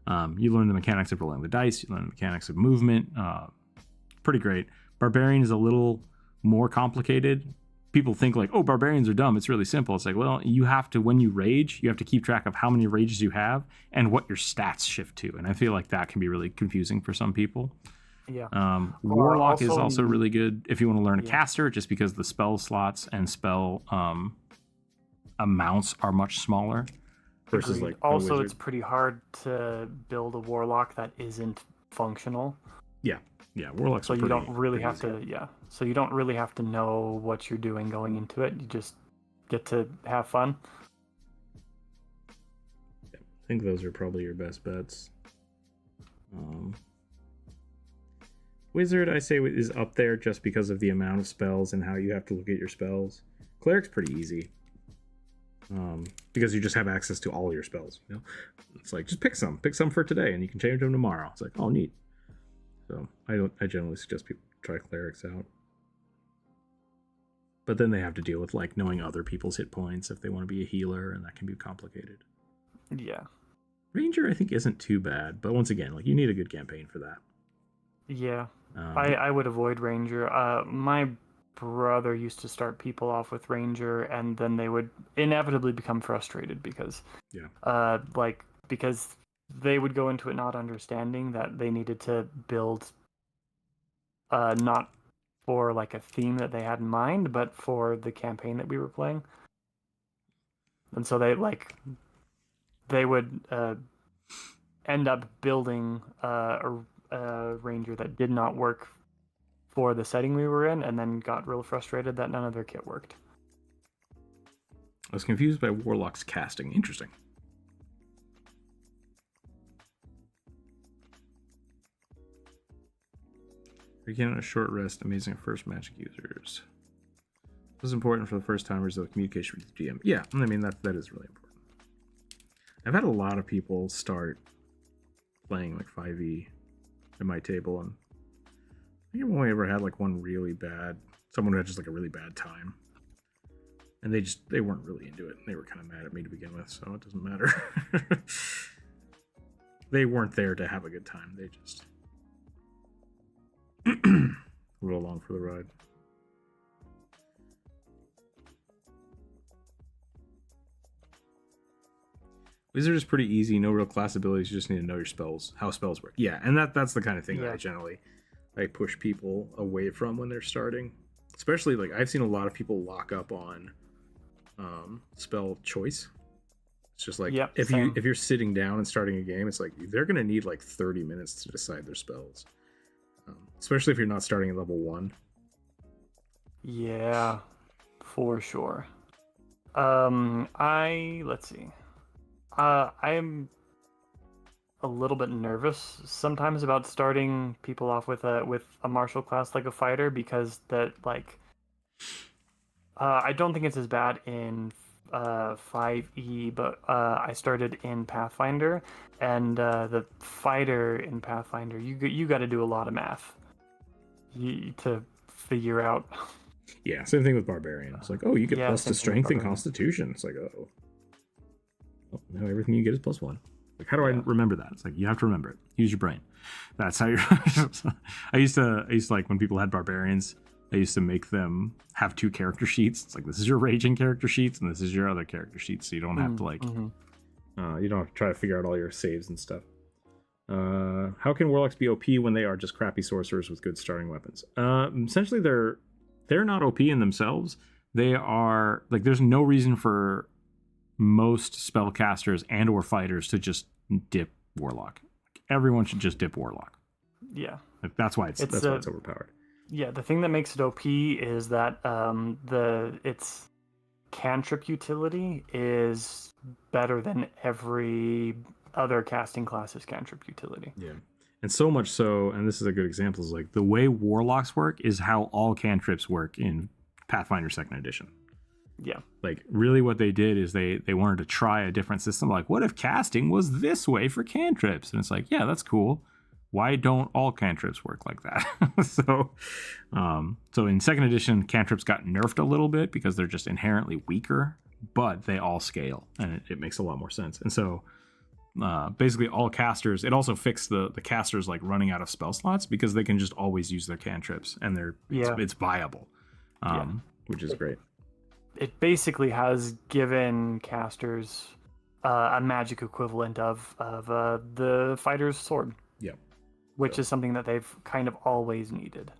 Speaker 1: You learn the mechanics of rolling the dice. You learn the mechanics of movement. Pretty great. Barbarian is a little more complicated. People think like, oh, barbarians are dumb. It's really simple. It's like, well, you have to, when you rage, you have to keep track of how many rages you have and what your stats shift to. And I feel like that can be really confusing for some people.
Speaker 2: Yeah.
Speaker 1: Warlock is also really good if you want to learn a caster, just because the spell slots and spell amounts are much smaller. Versus like
Speaker 2: also, it's pretty hard to build a warlock that isn't functional.
Speaker 1: Yeah, warlocks.
Speaker 2: So you don't really have to. Yeah. So you don't really have to know what you're doing going into it. You just get to have fun.
Speaker 1: I think those are probably your best bets. Wizard, I say, is up there just because of the amount of spells and how you have to look at your spells. Cleric's pretty easy. Because you just have access to all your spells, you know? It's like, just pick some for today, and you can change them tomorrow. It's like, oh, neat. So I generally suggest people try clerics out. But then they have to deal with like knowing other people's hit points if they want to be a healer, and that can be complicated.
Speaker 2: Yeah.
Speaker 1: Ranger, I think, isn't too bad, but once again, like you need a good campaign for that.
Speaker 2: Yeah. I would avoid Ranger. My brother used to start people off with Ranger, and then they would inevitably become frustrated because because they would go into it not understanding that they needed to build not for like a theme that they had in mind, but for the campaign that we were playing. And so they would end up building a Ranger that did not work for the setting we were in, and then got real frustrated that none of their kit worked.
Speaker 1: I was confused by Warlock's casting. Interesting. Begin on a short rest, amazing first magic users. This is important for the first timers, though, communication with the GM. Yeah, I mean, that is really important. I've had a lot of people start playing like 5e at my table, and I think I've only ever had like one really bad, someone who had just like a really bad time. And they weren't really into it. They were kind of mad at me to begin with, so it doesn't matter. They weren't there to have a good time. They just roll along for the ride. Wizard is pretty easy, no real class abilities, you just need to know your spells, how spells work. Yeah, and that's the kind of thing that I generally push people away from when they're starting. Especially, like, I've seen a lot of people lock up on spell choice. It's just like, if you're sitting down and starting a game, it's like, they're going to need like 30 minutes to decide their spells. Especially if you're not starting at level 1.
Speaker 2: Yeah, for sure. Let's see. I am a little bit nervous sometimes about starting people off with a martial class like a fighter, because that I don't think it's as bad in 5e, but I started in Pathfinder, and the fighter in Pathfinder, you got to do a lot of math to figure out.
Speaker 1: Yeah, same thing with Barbarian. It's like, oh, you get plus to strength and constitution. It's like, oh, now everything you get is +1. Like, how do I remember that? It's like, you have to remember it. Use your brain. That's how you're. I used to like when people had barbarians, I used to make them have 2 character sheets. It's like, this is your raging character sheets, and this is your other character sheets, so you don't have to You don't have to try to figure out all your saves and stuff. How can warlocks be OP when they are just crappy sorcerers with good starting weapons? Essentially, they're not OP in themselves. They are like, there's no reason for most spellcasters and or fighters to just dip warlock. Like, everyone should just dip warlock.
Speaker 2: Yeah,
Speaker 1: like, that's why it's overpowered.
Speaker 2: Yeah, the thing that makes it OP is that its cantrip utility is better than every other casting class's cantrip utility.
Speaker 1: Yeah. And so much so, and this is a good example, is like the way warlocks work is how all cantrips work in Pathfinder 2nd edition.
Speaker 2: Yeah.
Speaker 1: Like, really what they did is they wanted to try a different system. Like, what if casting was this way for cantrips? And it's like, yeah, that's cool. Why don't all cantrips work like that? So in 2nd edition, cantrips got nerfed a little bit because they're just inherently weaker, but they all scale, and it makes a lot more sense. And so basically all casters, it also fixed the casters like running out of spell slots because they can just always use their cantrips, and it's viable, which is great.
Speaker 2: It basically has given casters a magic equivalent of the fighter's sword.
Speaker 1: Yep.
Speaker 2: Which is something that they've kind of always needed.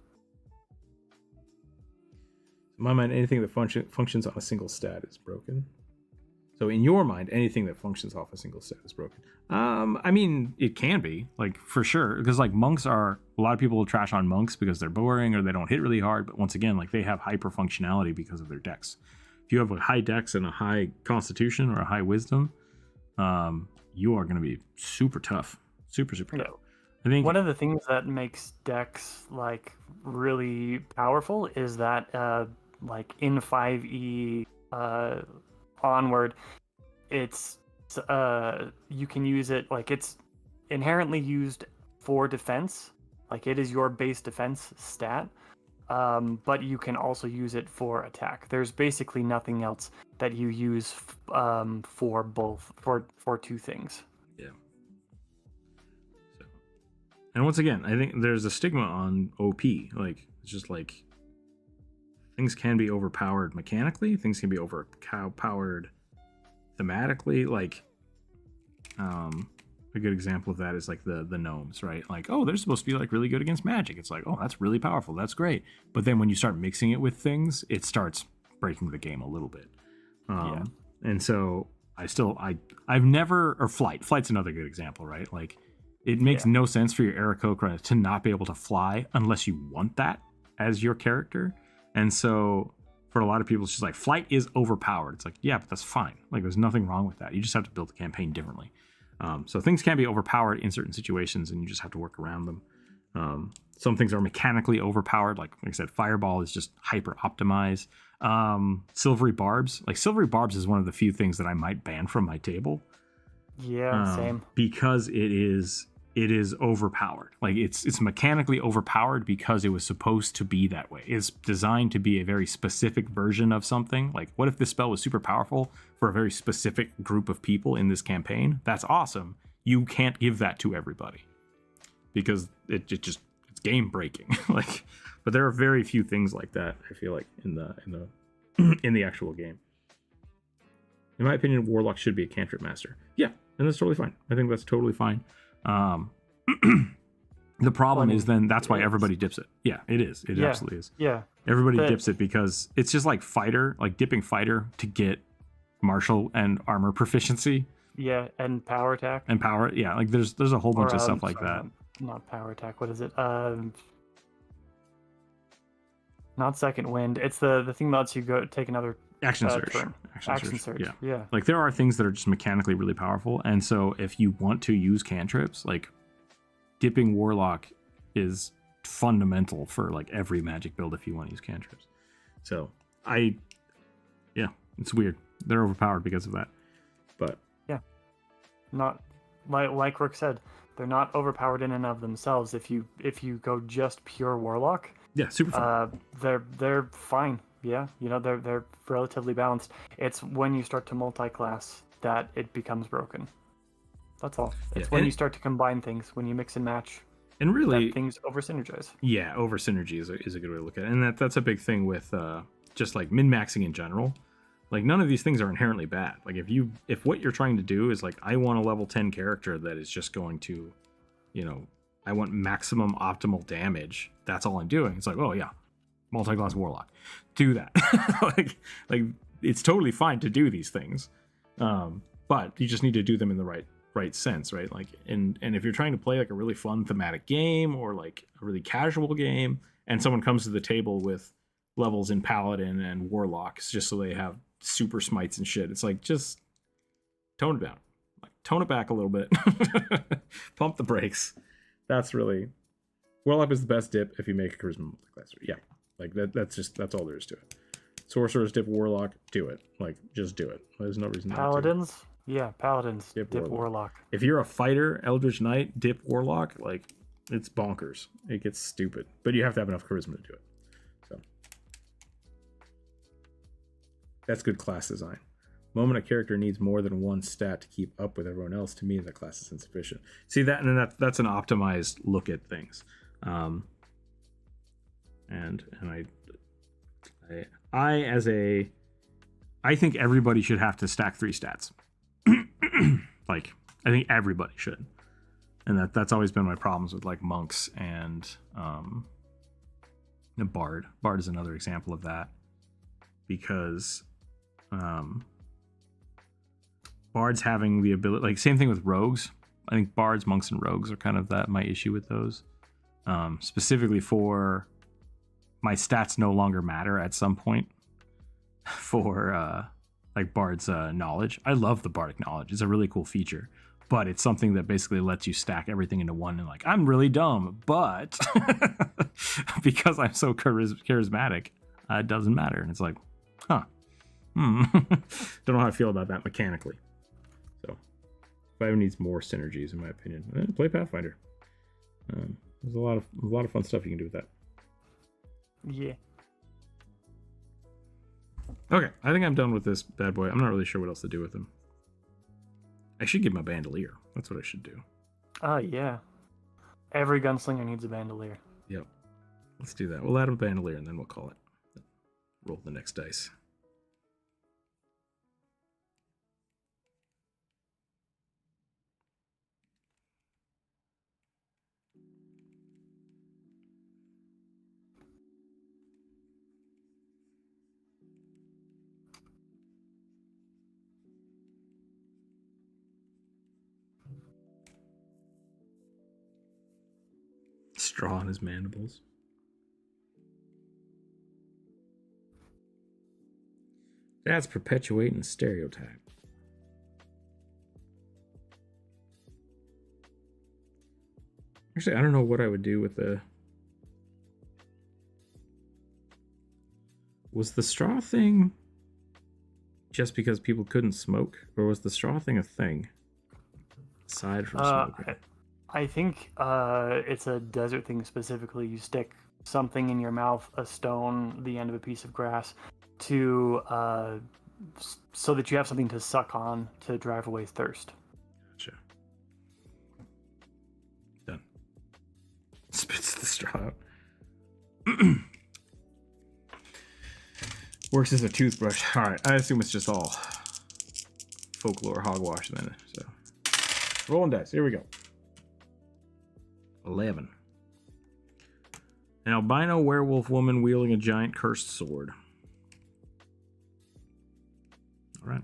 Speaker 1: In my mind, anything that functions on a single stat is broken. So in your mind, anything that functions off a single stat is broken. I mean, it can be, like, for sure, because like monks are, a lot of people will trash on monks because they're boring or they don't hit really hard. But once again, like, they have hyper functionality because of their dex. If you have a high dex and a high constitution or a high wisdom, you are going to be super tough, super tough. I think
Speaker 2: one of the things that makes dex like really powerful is that like in 5e onward, it's you can use it, like, it's inherently used for defense, like it is your base defense stat, but you can also use it for attack. There's basically nothing else that you use for both, for two things.
Speaker 1: Yeah. And once again, I think there's a stigma on OP. Like, it's just like, things can be overpowered mechanically. Things can be overpowered thematically. Like, a good example of that is like the gnomes, right? Like, oh, they're supposed to be like really good against magic. It's like, oh, that's really powerful. That's great. But then when you start mixing it with things, it starts breaking the game a little bit. And so I've never, or Flight's another good example, right? Like, it makes no sense for your Aarakocra to not be able to fly unless you want that as your character. And so for a lot of people, it's just like, flight is overpowered. It's like, yeah, but that's fine. Like, there's nothing wrong with that. You just have to build the campaign differently. So things can be overpowered in certain situations, and you just have to work around them. Some things are mechanically overpowered. Like I said, Fireball is just hyper optimized. Silvery Barbs. Like, Silvery Barbs is one of the few things that I might ban from my table.
Speaker 2: Yeah, same.
Speaker 1: Because it is overpowered. Like, it's mechanically overpowered because it was supposed to be that way. It's designed to be a very specific version of something. Like, what if this spell was super powerful for a very specific group of people in this campaign? That's awesome. You can't give that to everybody because it's game breaking. Like, but there are very few things like that, I feel like, in the in the actual game. In my opinion, Warlock should be a cantrip master. Yeah, and that's totally fine. I think that's totally fine. The problem is then that's why everybody dips it. Yeah, it is. It absolutely is.
Speaker 2: Yeah.
Speaker 1: Everybody dips it because it's just like fighter, like dipping fighter to get martial and armor proficiency.
Speaker 2: Yeah, and power attack.
Speaker 1: And power, yeah, like there's a whole bunch of stuff like that.
Speaker 2: Not power attack. What is it? Not second wind. It's the thing that lets you go take another
Speaker 1: action surge.
Speaker 2: Turn. Action surge. Yeah.
Speaker 1: Like, there are things that are just mechanically really powerful, and so if you want to use cantrips, like, dipping Warlock is fundamental for like every magic build if you want to use cantrips. So it's weird. They're overpowered because of that. But
Speaker 2: not like Rook said, they're not overpowered in and of themselves. If you go just pure Warlock,
Speaker 1: super fun.
Speaker 2: They're fine. Yeah, they're relatively balanced. It's when you start to multi-class that it becomes broken. That's all. It's when you start to combine things, when you mix and match,
Speaker 1: and really
Speaker 2: things over synergize. Yeah,
Speaker 1: over synergy is a good way to look at it, and that's a big thing with just like min maxing in general. Like, none of these things are inherently bad. Like, if what you're trying to do is like, I want a level 10 character that is just going to, you know, I want maximum optimal damage. That's all I'm doing. It's like, oh yeah, multi-class warlock, do that. like it's totally fine to do these things, but you just need to do them in the right sense, right? Like, and if you're trying to play like a really fun thematic game or like a really casual game, and someone comes to the table with levels in paladin and warlocks just so they have super smites and shit, it's like, just tone it down, like tone it back a little bit. Pump the brakes. That's really, warlock is the best dip if you make a charisma multiclasser. Yeah, like that's all there is to it. Sorcerer's dip warlock, do it. Like, just do it. There's no reason not to.
Speaker 2: Paladins, yeah, paladins dip warlock.
Speaker 1: If you're a fighter, Eldritch Knight, dip warlock, like, it's bonkers. It gets stupid, but you have to have enough charisma to do it. So that's good class design. Moment a character needs more than one stat to keep up with everyone else, to me that class is insufficient. See that, and that's an optimized look at things. And I think everybody should have to stack 3 stats. Like, I think everybody should, and that's always been my problems with like monks and the bard. Bard is another example of that, because bards having the ability, like, same thing with rogues. I think bards, monks, and rogues are kind of my issue with those. Specifically for my stats no longer matter at some point for like bard's knowledge. I love the bardic knowledge. It's a really cool feature, but it's something that basically lets you stack everything into one, and like, I'm really dumb, but because I'm so charismatic, it doesn't matter. And it's like, don't know how I feel about that mechanically. So Five needs more synergies, in my opinion. Play Pathfinder. There's a lot of fun stuff you can do with that.
Speaker 2: Yeah.
Speaker 1: Okay, I think I'm done with this bad boy. I'm not really sure what else to do with him. I should give him a bandolier. That's what I should do.
Speaker 2: Yeah. Every gunslinger needs a bandolier.
Speaker 1: Yep. Let's do that. We'll add a bandolier and then we'll call it. Roll the next dice. Straw on his mandibles. That's perpetuating a stereotype. Actually, I don't know what I would do with the... Was the straw thing just because people couldn't smoke? Or was the straw thing a thing? Aside from smoking.
Speaker 2: I think it's a desert thing specifically. You stick something in your mouth, a stone, the end of a piece of grass, to so that you have something to suck on to drive away thirst.
Speaker 1: Gotcha. Done. Spits the straw out. Works as a toothbrush. All right, I assume it's just all folklore hogwash then. So, rolling dice. Here we go. 11. An albino werewolf woman wielding a giant cursed sword. All right.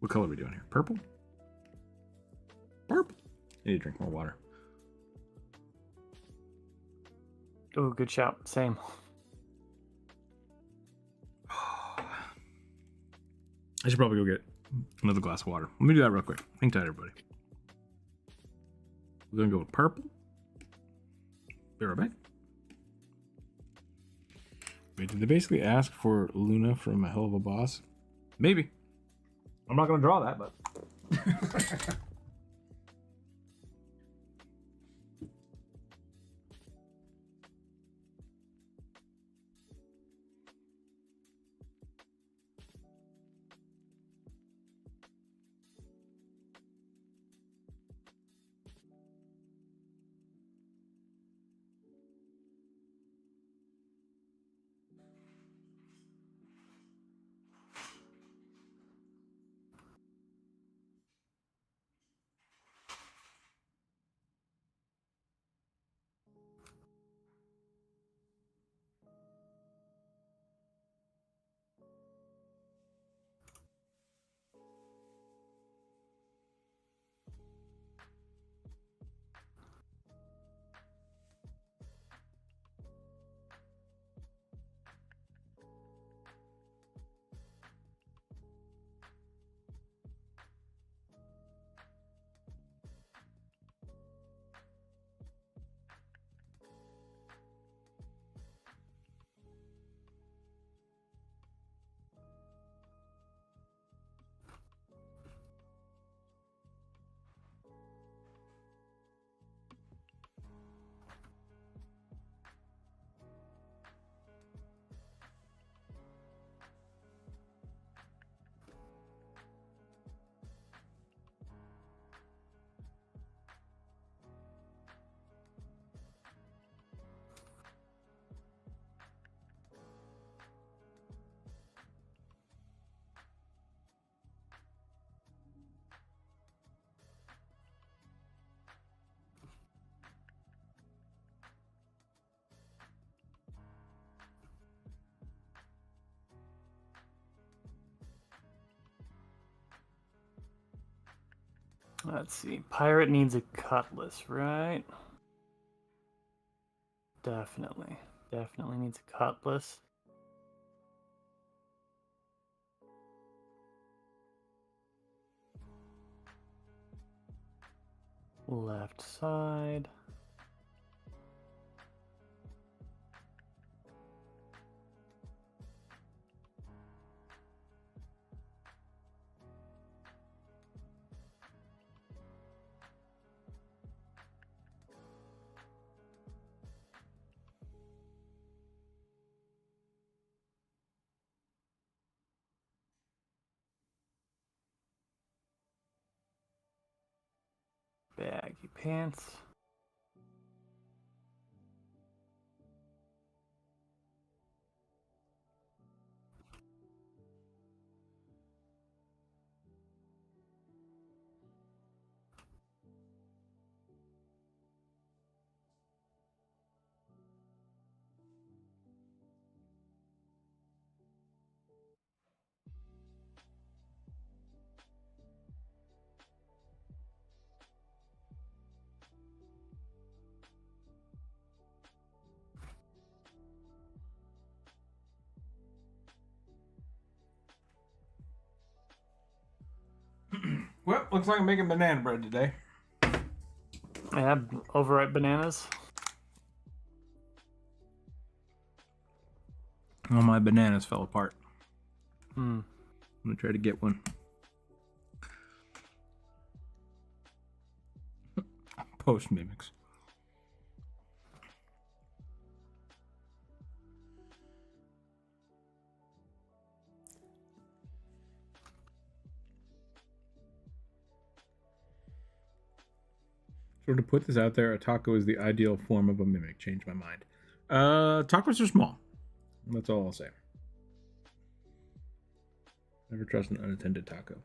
Speaker 1: What color are we doing here? Purple? Purple. I need to drink more water.
Speaker 2: Oh, good shout. Same.
Speaker 1: I should probably go get another glass of water. Let me do that real quick. Hang tight, everybody. We're going to go with purple. Be right back. Wait, did they basically ask for Luna from A Hell of a Boss? Maybe. I'm not going to draw that, but...
Speaker 2: Let's see. Pirate needs a cutlass, right? Definitely. Definitely needs a cutlass. Left side. Baggy pants.
Speaker 1: Well, looks like I'm making banana bread today.
Speaker 2: Yeah, overripe bananas.
Speaker 1: All my bananas fell apart.
Speaker 2: Hmm.
Speaker 1: I'm gonna try to get one. Post mimics. So to put this out there, a taco is the ideal form of a mimic. Changed my mind. Tacos are small. That's all I'll say. Never trust an unattended taco.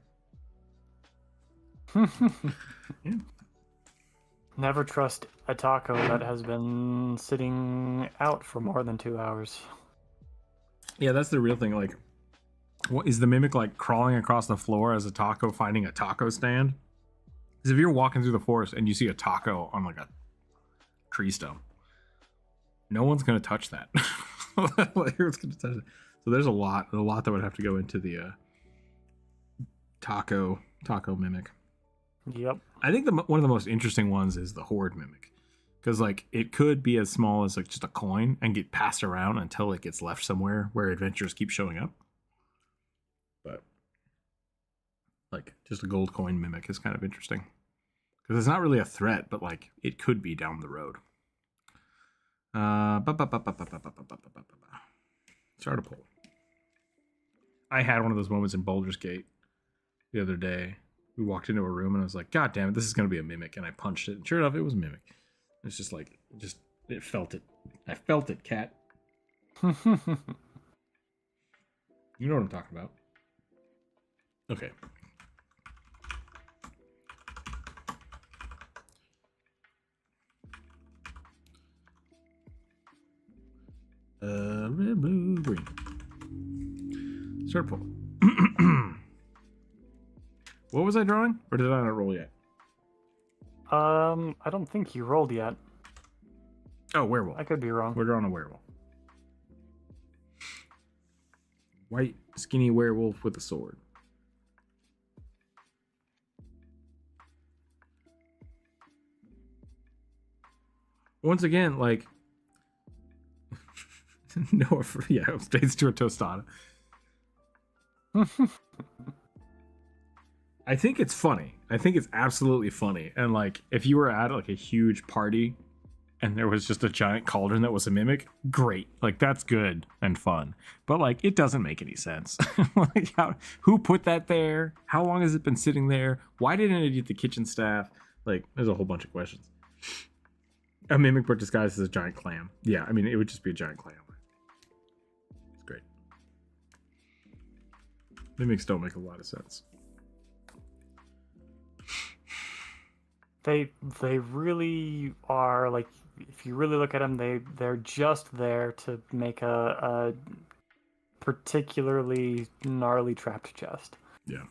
Speaker 1: Yeah.
Speaker 2: Never trust a taco that has been sitting out for more than 2 hours.
Speaker 1: Yeah, that's the real thing. Like, what is the mimic like crawling across the floor as a taco finding a taco stand? Because if you're walking through the forest and you see a taco on like a tree stump, no one's gonna touch that. Like, who's gonna touch it? So there's a lot that would have to go into the taco mimic.
Speaker 2: Yep.
Speaker 1: I think one of the most interesting ones is the horde mimic, because like it could be as small as like just a coin and get passed around until it gets left somewhere where adventurers keep showing up. But like just a gold coin mimic is kind of interesting because it's not really a threat, but like it could be down the road. Start a poll. I had one of those moments in Baldur's Gate the other day. We walked into a room and I was like, God damn it, this is going to be a mimic. And I punched it. And sure enough, it was a mimic. It's just like, it felt it. I felt it, cat. You know what I'm talking about. Okay. Red, blue, green. Start poll. What was I drawing? Or did I not roll yet?
Speaker 2: I don't think you rolled yet.
Speaker 1: Oh, werewolf.
Speaker 2: I could be wrong.
Speaker 1: We're drawing a werewolf. White, skinny werewolf with a sword. Once again, like... no, yeah, updates to a tostada. I think it's funny. I think it's absolutely funny. And like, if you were at like a huge party and there was just a giant cauldron that was a mimic, great. Like, that's good and fun. But like, it doesn't make any sense. Like, who put that there? How long has it been sitting there? Why didn't it eat the kitchen staff? Like, there's a whole bunch of questions. A mimic but disguised as a giant clam. Yeah, I mean, it would just be a giant clam. It's great. Mimics don't make a lot of sense.
Speaker 2: They really are, like, if you really look at them, they're just there to make a particularly gnarly trapped chest.
Speaker 1: Yeah.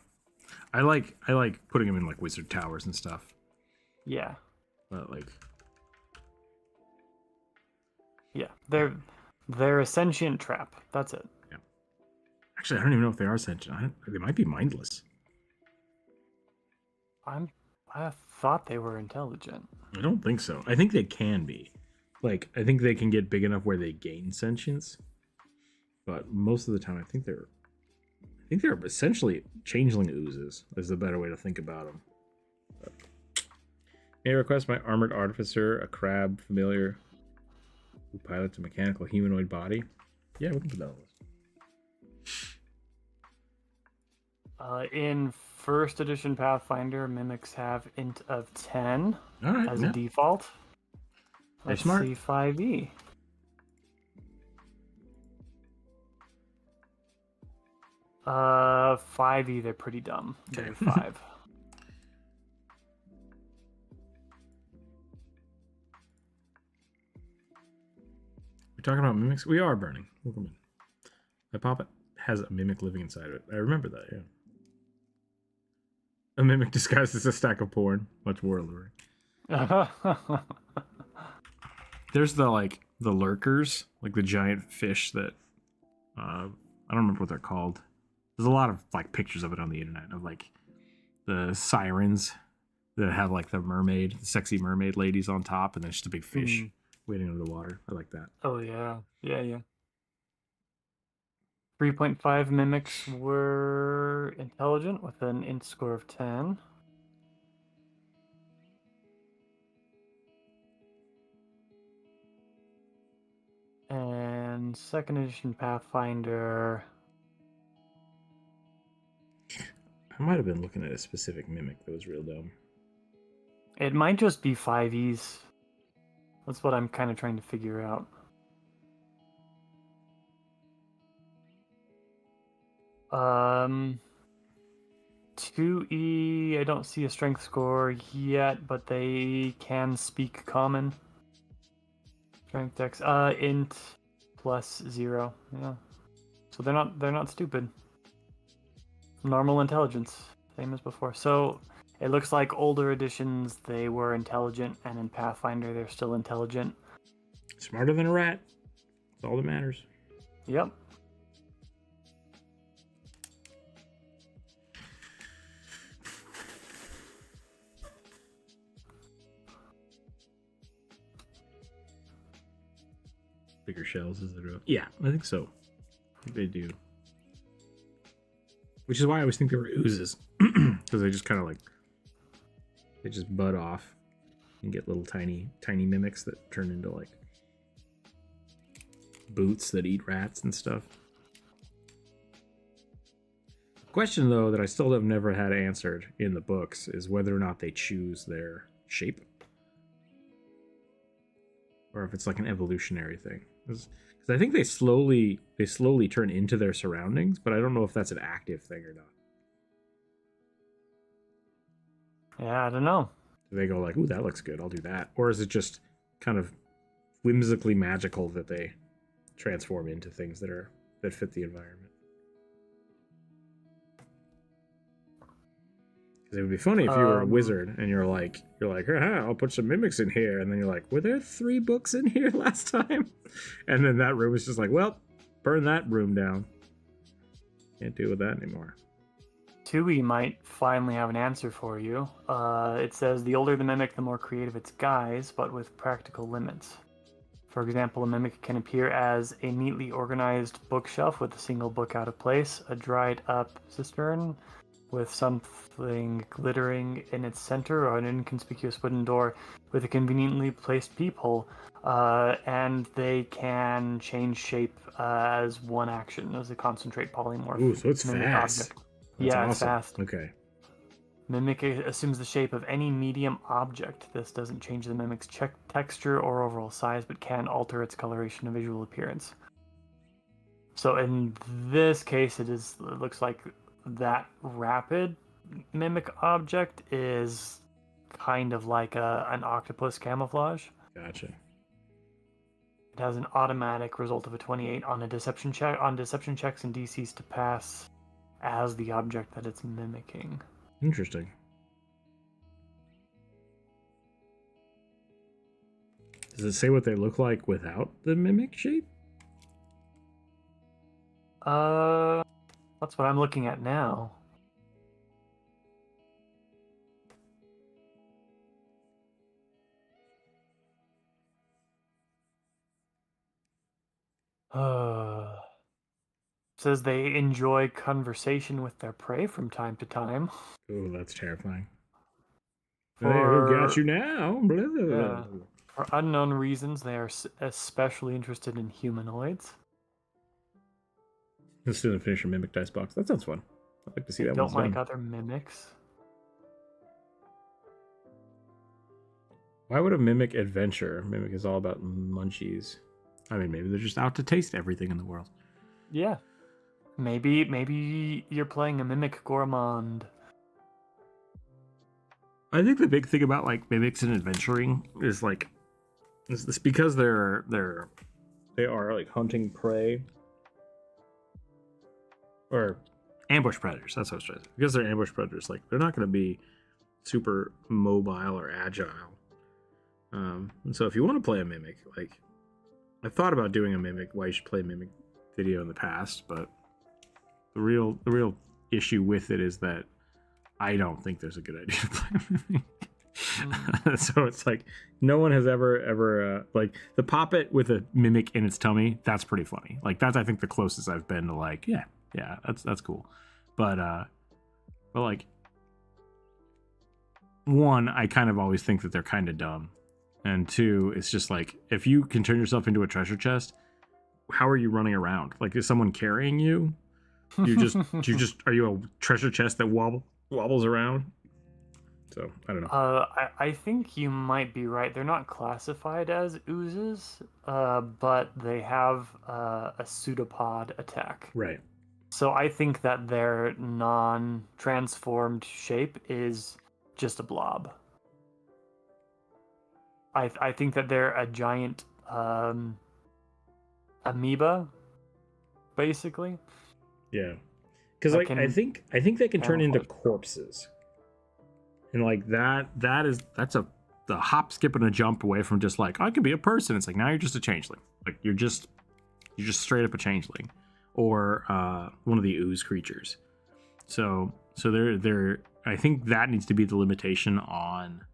Speaker 1: I like putting them in like wizard towers and stuff.
Speaker 2: Yeah.
Speaker 1: But like,
Speaker 2: Yeah. They're a sentient trap. That's it.
Speaker 1: yeah. Actually, I don't even know if they are sentient. They might be mindless.
Speaker 2: I thought they were intelligent.
Speaker 1: I don't think so. I think they can be. Like, I think they can get big enough where they gain sentience. But most of the time, I think they're essentially changeling oozes. Is the better way to think about them. But, may I request my armored artificer, a crab familiar who pilots a mechanical humanoid body? Yeah, we can put that on the list.
Speaker 2: In first edition Pathfinder, mimics have int of 10 as a
Speaker 1: yeah.
Speaker 2: default.
Speaker 1: They're
Speaker 2: Let's
Speaker 1: smart.
Speaker 2: see 5e. Uh, 5e, they're pretty dumb.
Speaker 1: Okay.
Speaker 2: They're 5.
Speaker 1: We're talking about mimics? We are burning. Welcome in. My poppet has a mimic living inside of it. I remember that, yeah. A mimic disguised as a stack of porn. Much more alluring. There's the lurkers, like the giant fish that I don't remember what they're called. There's a lot of like pictures of it on the internet of like the sirens that have like the sexy mermaid ladies on top, and then just a big fish waiting under the water. I like that.
Speaker 2: Oh yeah. Yeah. 3.5 mimics were intelligent with an int score of 10. And second edition Pathfinder.
Speaker 1: I might have been looking at a specific mimic that was real dumb.
Speaker 2: It might just be 5es. That's what I'm kind of trying to figure out. Um, 2e, I don't see a strength score yet, but they can speak common. Strength dex, int plus 0. Yeah. So they're not stupid. Normal intelligence, same as before. So it looks like older editions they were intelligent, and in Pathfinder they're still intelligent.
Speaker 1: Smarter than a rat. That's all that matters.
Speaker 2: Yep.
Speaker 1: Bigger shells as they grow. Yeah, I think so. I think they do. Which is why I always think they were oozes. Because they just kind of like, they just bud off and get little tiny mimics that turn into like boots that eat rats and stuff. Question though that I still have never had answered in the books is whether or not they choose their shape. Or if it's like an evolutionary thing. Because I think they slowly turn into their surroundings, but I don't know if that's an active thing or not.
Speaker 2: Yeah, I don't know.
Speaker 1: Do they go like, ooh, that looks good, I'll do that? Or is it just kind of whimsically magical that they transform into things that fit the environment? Because it would be funny if you were a wizard and you're like, I'll put some mimics in here, and then you're like, were there 3 books in here last time? And then that room is just like, well, burn that room down. Can't deal with that anymore.
Speaker 2: 2e might finally have an answer for you. It says the older the mimic, the more creative its guise, but with practical limits. For example, a mimic can appear as a neatly organized bookshelf with a single book out of place, a dried up cistern with something glittering in its center, or an inconspicuous wooden door with a conveniently placed peephole, and they can change shape as one action as a concentrate polymorph.
Speaker 1: Ooh, so it's
Speaker 2: mimic
Speaker 1: fast.
Speaker 2: Object.
Speaker 1: That's
Speaker 2: Yeah,
Speaker 1: awesome.
Speaker 2: it's fast.
Speaker 1: Okay.
Speaker 2: Mimic assumes the shape of any medium object. This doesn't change the mimic's texture or overall size, but can alter its coloration and visual appearance. So in this case, it looks like that rapid mimic object is kind of like an octopus camouflage.
Speaker 1: Gotcha.
Speaker 2: It has an automatic result of a 28 on a deception check, on deception checks and DCs to pass as the object that it's mimicking.
Speaker 1: Interesting. Does it say what they look like without the mimic shape?
Speaker 2: That's what I'm looking at now. Says they enjoy conversation with their prey from time to time.
Speaker 1: Oh, that's terrifying. Who got
Speaker 2: For
Speaker 1: you now? Blah, blah, blah,
Speaker 2: yeah,
Speaker 1: blah.
Speaker 2: for unknown reasons, they are especially interested in humanoids.
Speaker 1: Let's do the finish your mimic dice box. That sounds fun. I'd like to see
Speaker 2: They
Speaker 1: that
Speaker 2: don't
Speaker 1: one's
Speaker 2: like
Speaker 1: done.
Speaker 2: other mimics.
Speaker 1: Why would a mimic adventure? Mimic is all about munchies. I mean, maybe they're just out to taste everything in the world.
Speaker 2: Yeah. Maybe you're playing a mimic gourmand.
Speaker 1: I think the big thing about like mimics and adventuring is like it's because they are like hunting prey or ambush predators. That's what I was trying to say. Because they're ambush predators, like they're not going to be super mobile or agile. And so if you want to play a mimic, like I've thought about doing a mimic, why you should play mimic video in the past, but the real issue with it is that I don't think there's a good idea to play a mimic. So it's like no one has ever like the poppet with a mimic in its tummy. That's pretty funny. Like that's I think the closest I've been to like yeah that's cool. But like one, I kind of always think that they're kind of dumb, and two, it's just like if you can turn yourself into a treasure chest, how are you running around? Like is someone carrying you? You just are you a treasure chest that wobbles around? So I don't know.
Speaker 2: I think you might be right. They're not classified as oozes, but they have a pseudopod attack.
Speaker 1: Right.
Speaker 2: So I think that their non-transformed shape is just a blob. I think that they're a giant amoeba, basically.
Speaker 1: Yeah. Because like I think they can turn into corpses. And like that's the hop, skip, and a jump away from just like I could be a person. It's like now you're just a changeling. Like you're just straight up a changeling, or one of the ooze creatures. So they're I think that needs to be the limitation on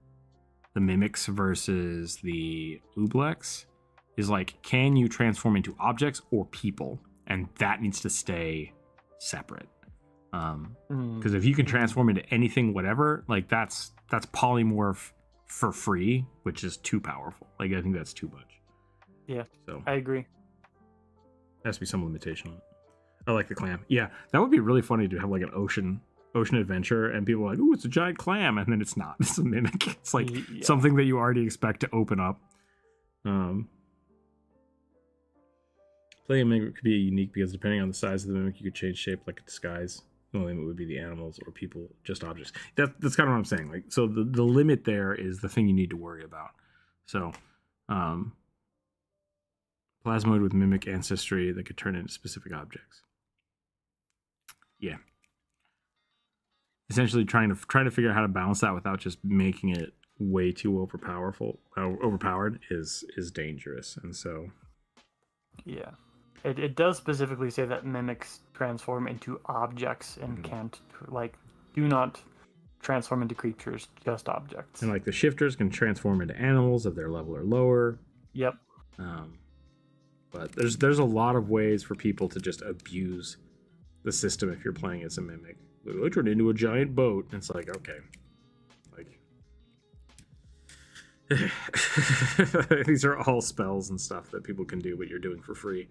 Speaker 1: the mimics versus the ooblex. Is like can you transform into objects or people, and that needs to stay separate. Because if you can transform into anything, whatever, like that's polymorph for free, which is too powerful. Like I think that's too much.
Speaker 2: Yeah,
Speaker 1: so
Speaker 2: I agree.
Speaker 1: There has to be some limitation on it. I like the clam. Yeah, that would be really funny to have like an ocean adventure, and people are like, "Ooh, it's a giant clam," and then it's not. It's a mimic. It's like something that you already expect to open up. Playing a mimic could be unique because depending on the size of the mimic, you could change shape like a disguise. The only limit would be the animals or people, just objects. That's kind of what I'm saying. Like, so the limit there is the thing you need to worry about. So, plasmoid with mimic ancestry that could turn into specific objects. Yeah. Essentially, trying to figure out how to balance that without just making it way too overpowered is dangerous, and so.
Speaker 2: Yeah. It does specifically say that mimics transform into objects and can't, like, do not transform into creatures, just objects.
Speaker 1: And, like, the shifters can transform into animals of their level or lower.
Speaker 2: Yep.
Speaker 1: But there's a lot of ways for people to just abuse the system if you're playing as a mimic. I turned into a giant boat. And it's like, okay. Like, these are all spells and stuff that people can do, but you're doing for free.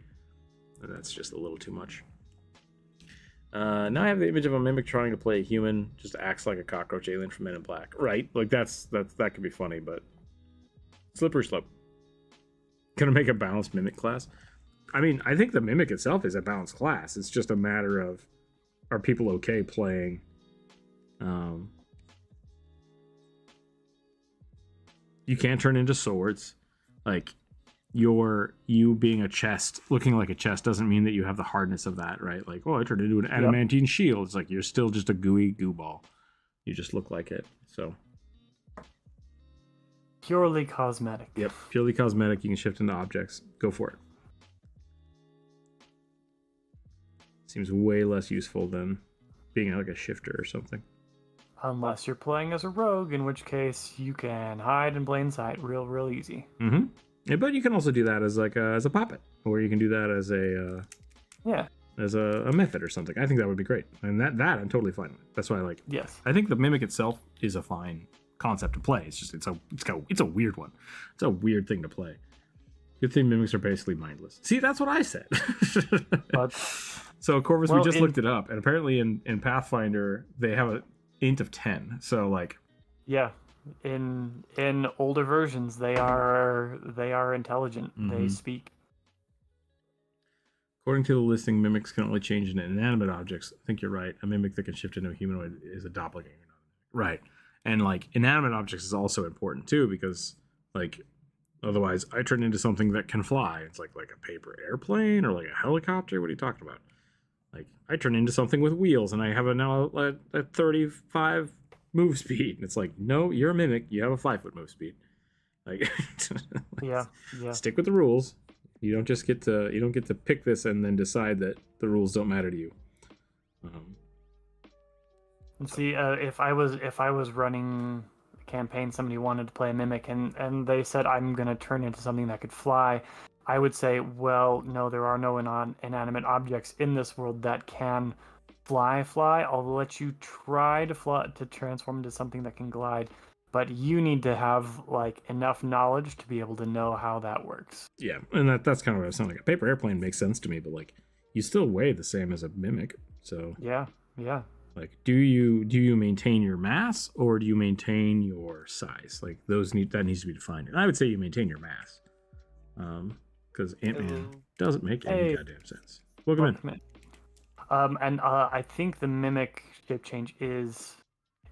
Speaker 1: And that's just a little too much. Now I have the image of a mimic trying to play a human, just acts like a cockroach alien from Men in Black. Right? Like that could be funny, but slippery slope. Gonna make a balanced mimic class. I mean, I think the mimic itself is a balanced class. It's just a matter of are people okay playing you can turn into swords. Like you being a chest, looking like a chest doesn't mean that you have the hardness of that, right? Like, oh, I turned into an adamantine shield. It's like you're still just a gooey goo ball. You just look like it. So
Speaker 2: Purely cosmetic.
Speaker 1: yep, purely cosmetic. You can shift into objects. Go for it. Seems way less useful than being like a shifter or something.
Speaker 2: Unless you're playing as a rogue, in which case you can hide in plain sight real easy.
Speaker 1: Mm-hmm. Yeah, but you can also do that as like as a puppet, or you can do that as a as a method or something. I think that would be great, and that I'm totally fine with. That's why I like.
Speaker 2: Yes.
Speaker 1: I think the mimic itself is a fine concept to play. It's just it's a weird one. It's a weird thing to play. Good thing mimics are basically mindless. See, that's what I said.
Speaker 2: But,
Speaker 1: so Corvus, we just looked it up, and apparently in Pathfinder they have an int of 10. So like,
Speaker 2: yeah, in older versions they are intelligent.
Speaker 1: Mm-hmm.
Speaker 2: They speak.
Speaker 1: According to the listing, mimics can only change into inanimate objects. I think you're right. A mimic that can shift into a humanoid is a doppelganger. Right. And like inanimate objects is also important too, because like otherwise I turn into something that can fly. It's like a paper airplane or like a helicopter. What are you talking about? Like I turn into something with wheels and I have a 35 move speed. And it's like, no, you're a mimic. You have a 5-foot move speed. Like
Speaker 2: Yeah.
Speaker 1: Stick with the rules. You don't get to pick this and then decide that the rules don't matter to you.
Speaker 2: And see, if I was running a campaign, somebody wanted to play a mimic, and they said I'm gonna turn into something that could fly, I would say, well, no, there are no inanimate objects in this world that can fly. I'll let you try to transform into something that can glide, but you need to have like enough knowledge to be able to know how that works.
Speaker 1: Yeah, and that's kind of what I was saying. Like a paper airplane makes sense to me, but like you still weigh the same as a mimic. So
Speaker 2: Yeah.
Speaker 1: like, do you maintain your mass or do you maintain your size? Like that needs to be defined. And I would say you maintain your mass, because Ant-Man doesn't make any goddamn sense. Welcome in.
Speaker 2: And I think the mimic shape change is,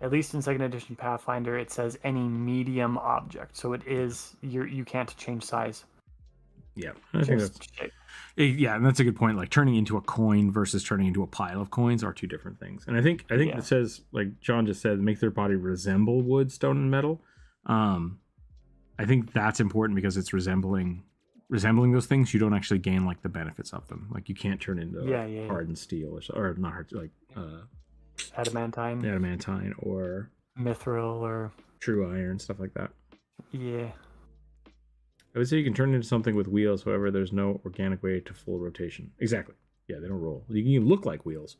Speaker 2: at least in second edition Pathfinder, it says any medium object. So it is you can't change size.
Speaker 1: Yeah, I think that's yeah, and that's a good point. Like turning into a coin versus turning into a pile of coins are two different things. And I think it says, like John just said, make their body resemble wood, stone, and metal. I think that's important because it's resembling those things. You don't actually gain like the benefits of them. Like you can't turn into hardened steel or not hard, like adamantine or
Speaker 2: mithril or
Speaker 1: true iron, stuff like that.
Speaker 2: Yeah.
Speaker 1: I would say you can turn into something with wheels, however, there's no organic way to full rotation. Exactly. Yeah, they don't roll. You can look like wheels,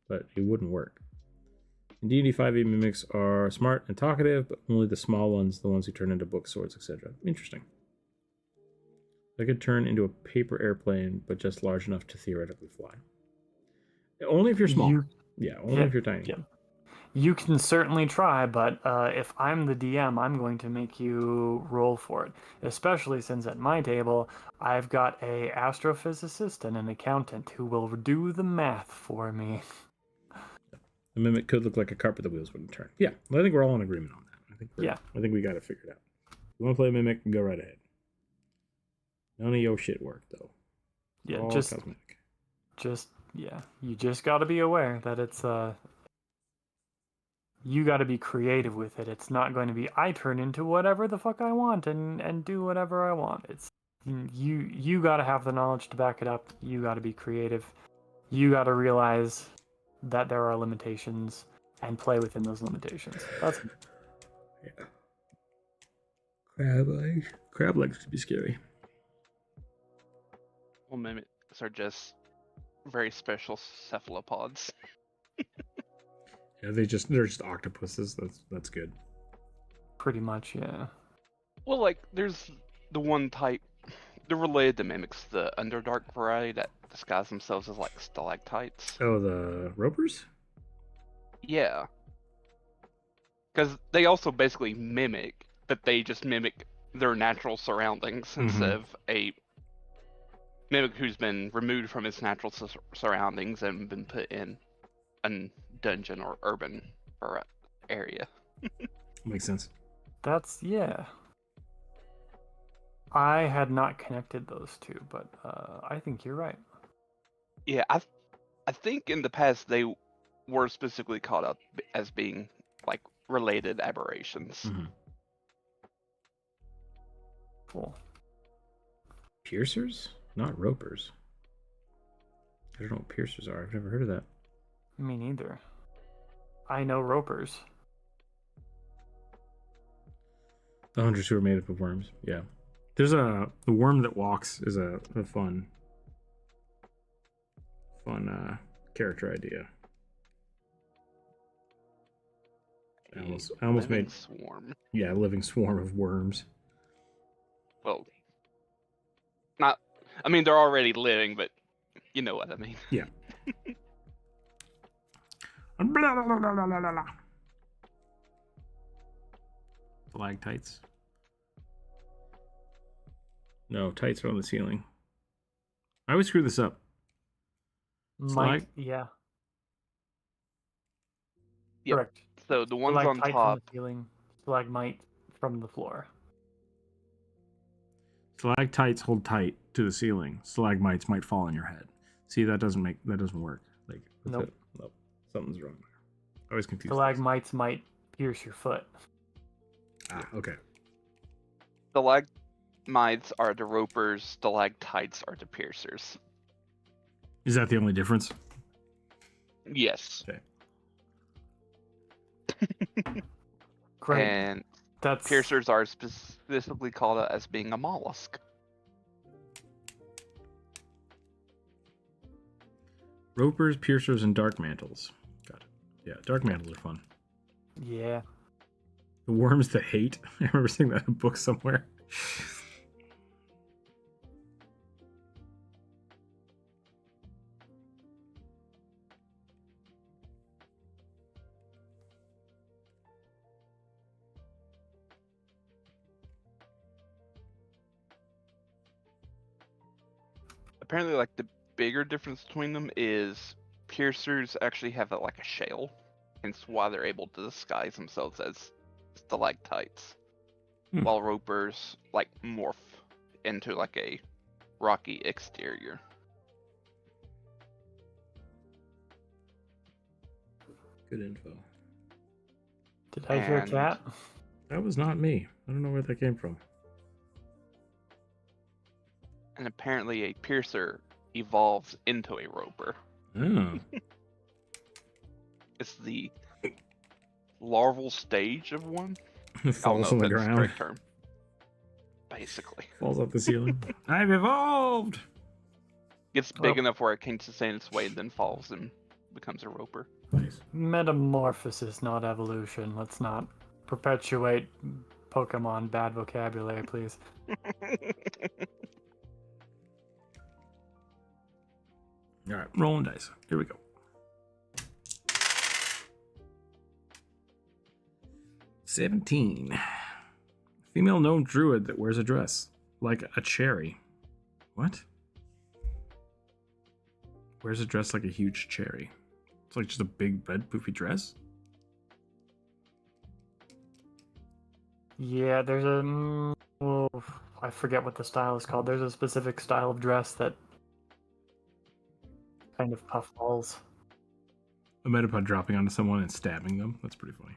Speaker 1: but it wouldn't work. In D&D 5e, mimics are smart and talkative, but only the small ones, the ones who turn into books, swords, etc. Interesting. They could turn into a paper airplane, but just large enough to theoretically fly. Only if you're small. Only if you're tiny.
Speaker 2: Yeah. You can certainly try, but if I'm the DM, I'm going to make you roll for it. Especially since at my table, I've got a astrophysicist and an accountant who will do the math for me.
Speaker 1: The mimic could look like a carpet the wheels wouldn't turn. Yeah, well, I think we're all in agreement on that. I think we got it figured out. If you want to play a mimic, go right ahead. None of your shit work, though.
Speaker 2: Yeah,
Speaker 1: all cosmetic.
Speaker 2: You just got to be aware that it's you got to be creative with it. It's not going to be I turn into whatever the fuck I want and do whatever I want. It's you got to have the knowledge to back it up. You got to be creative. You got to realize that there are limitations and play within those limitations. That's
Speaker 1: Crab legs could be scary.
Speaker 3: Well, mimics are just very special cephalopods.
Speaker 1: Yeah, they're just octopuses. That's good.
Speaker 2: Pretty much, yeah.
Speaker 3: Well, like there's the one type, they're related to mimics, the Underdark variety that disguise themselves as like stalactites.
Speaker 1: Oh, the ropers?
Speaker 3: Yeah. Because they also basically mimic, but they just mimic their natural surroundings instead of a mimic who's been removed from its natural surroundings and been put in a dungeon or urban area.
Speaker 1: Makes sense.
Speaker 2: That's I had not connected those two, but I think you're right.
Speaker 3: Yeah, I think in the past they were specifically called out as being like related aberrations.
Speaker 1: Mhm.
Speaker 2: Cool.
Speaker 1: Piercers? Not ropers. I don't know what piercers are. I've never heard of that.
Speaker 2: Me neither. I know ropers.
Speaker 1: The hunters who are made up of worms. Yeah. There's the worm that walks is a fun character idea. I almost
Speaker 3: Living
Speaker 1: made
Speaker 3: swarm.
Speaker 1: a living swarm of worms.
Speaker 3: Well, not. I mean, they're already living, but you know what I mean.
Speaker 1: Yeah. Blah, blah, blah, blah, blah, blah, blah. Stalactites. No, tights are on the ceiling. I always screw this up.
Speaker 2: Might, yeah.
Speaker 3: Yep.
Speaker 2: Correct.
Speaker 3: So the ones on
Speaker 2: Stalactite
Speaker 3: top.
Speaker 2: from the ceiling, stalagmite from the floor.
Speaker 1: Stalactites hold tight to the ceiling. Stalagmites might fall on your head. See, that doesn't work. Like, that's
Speaker 2: Nope.
Speaker 1: it. Nope. Something's wrong there. I was confused.
Speaker 2: Stalagmites might pierce your foot.
Speaker 1: Ah, okay.
Speaker 3: Stalagmites are the ropers. Stalactites are the piercers.
Speaker 1: Is that the only difference?
Speaker 3: Yes.
Speaker 1: Okay.
Speaker 2: Great.
Speaker 3: And
Speaker 2: That's
Speaker 3: piercers are specifically called out as being a mollusk.
Speaker 1: Ropers, piercers, and dark mantles. Got it. Yeah, dark mantles are fun.
Speaker 2: yeah.
Speaker 1: The worms that hate. I remember seeing that in a book somewhere.
Speaker 3: Apparently, like the bigger difference between them is piercers actually have like a shell, hence why they're able to disguise themselves as stalactites, while ropers like morph into like a rocky exterior.
Speaker 1: Good info.
Speaker 2: Did I hear
Speaker 3: And-
Speaker 2: cat?
Speaker 1: That was not me. I don't know where that came from.
Speaker 3: And apparently, a piercer evolves into a roper.
Speaker 1: Oh.
Speaker 3: It's the larval stage of one. I don't
Speaker 1: Falls
Speaker 3: know
Speaker 1: on
Speaker 3: if
Speaker 1: the
Speaker 3: that's the
Speaker 1: ground.
Speaker 3: correct term. Basically,
Speaker 1: Falls off the ceiling. I've evolved!
Speaker 3: gets big enough where it can sustain its weight, then falls and becomes a roper.
Speaker 1: Nice.
Speaker 2: Metamorphosis, not evolution. Let's not perpetuate Pokemon bad vocabulary, please.
Speaker 1: Alright, rolling dice. Here we go. $17. Female gnome druid that wears a dress. Like a cherry. What? Wears a dress like a huge cherry. It's like just a big red poofy dress?
Speaker 2: Yeah, there's a... oh, I forget what the style is called. There's a specific style of dress that kind of puffballs.
Speaker 1: A metapod dropping onto someone and stabbing them. That's pretty funny.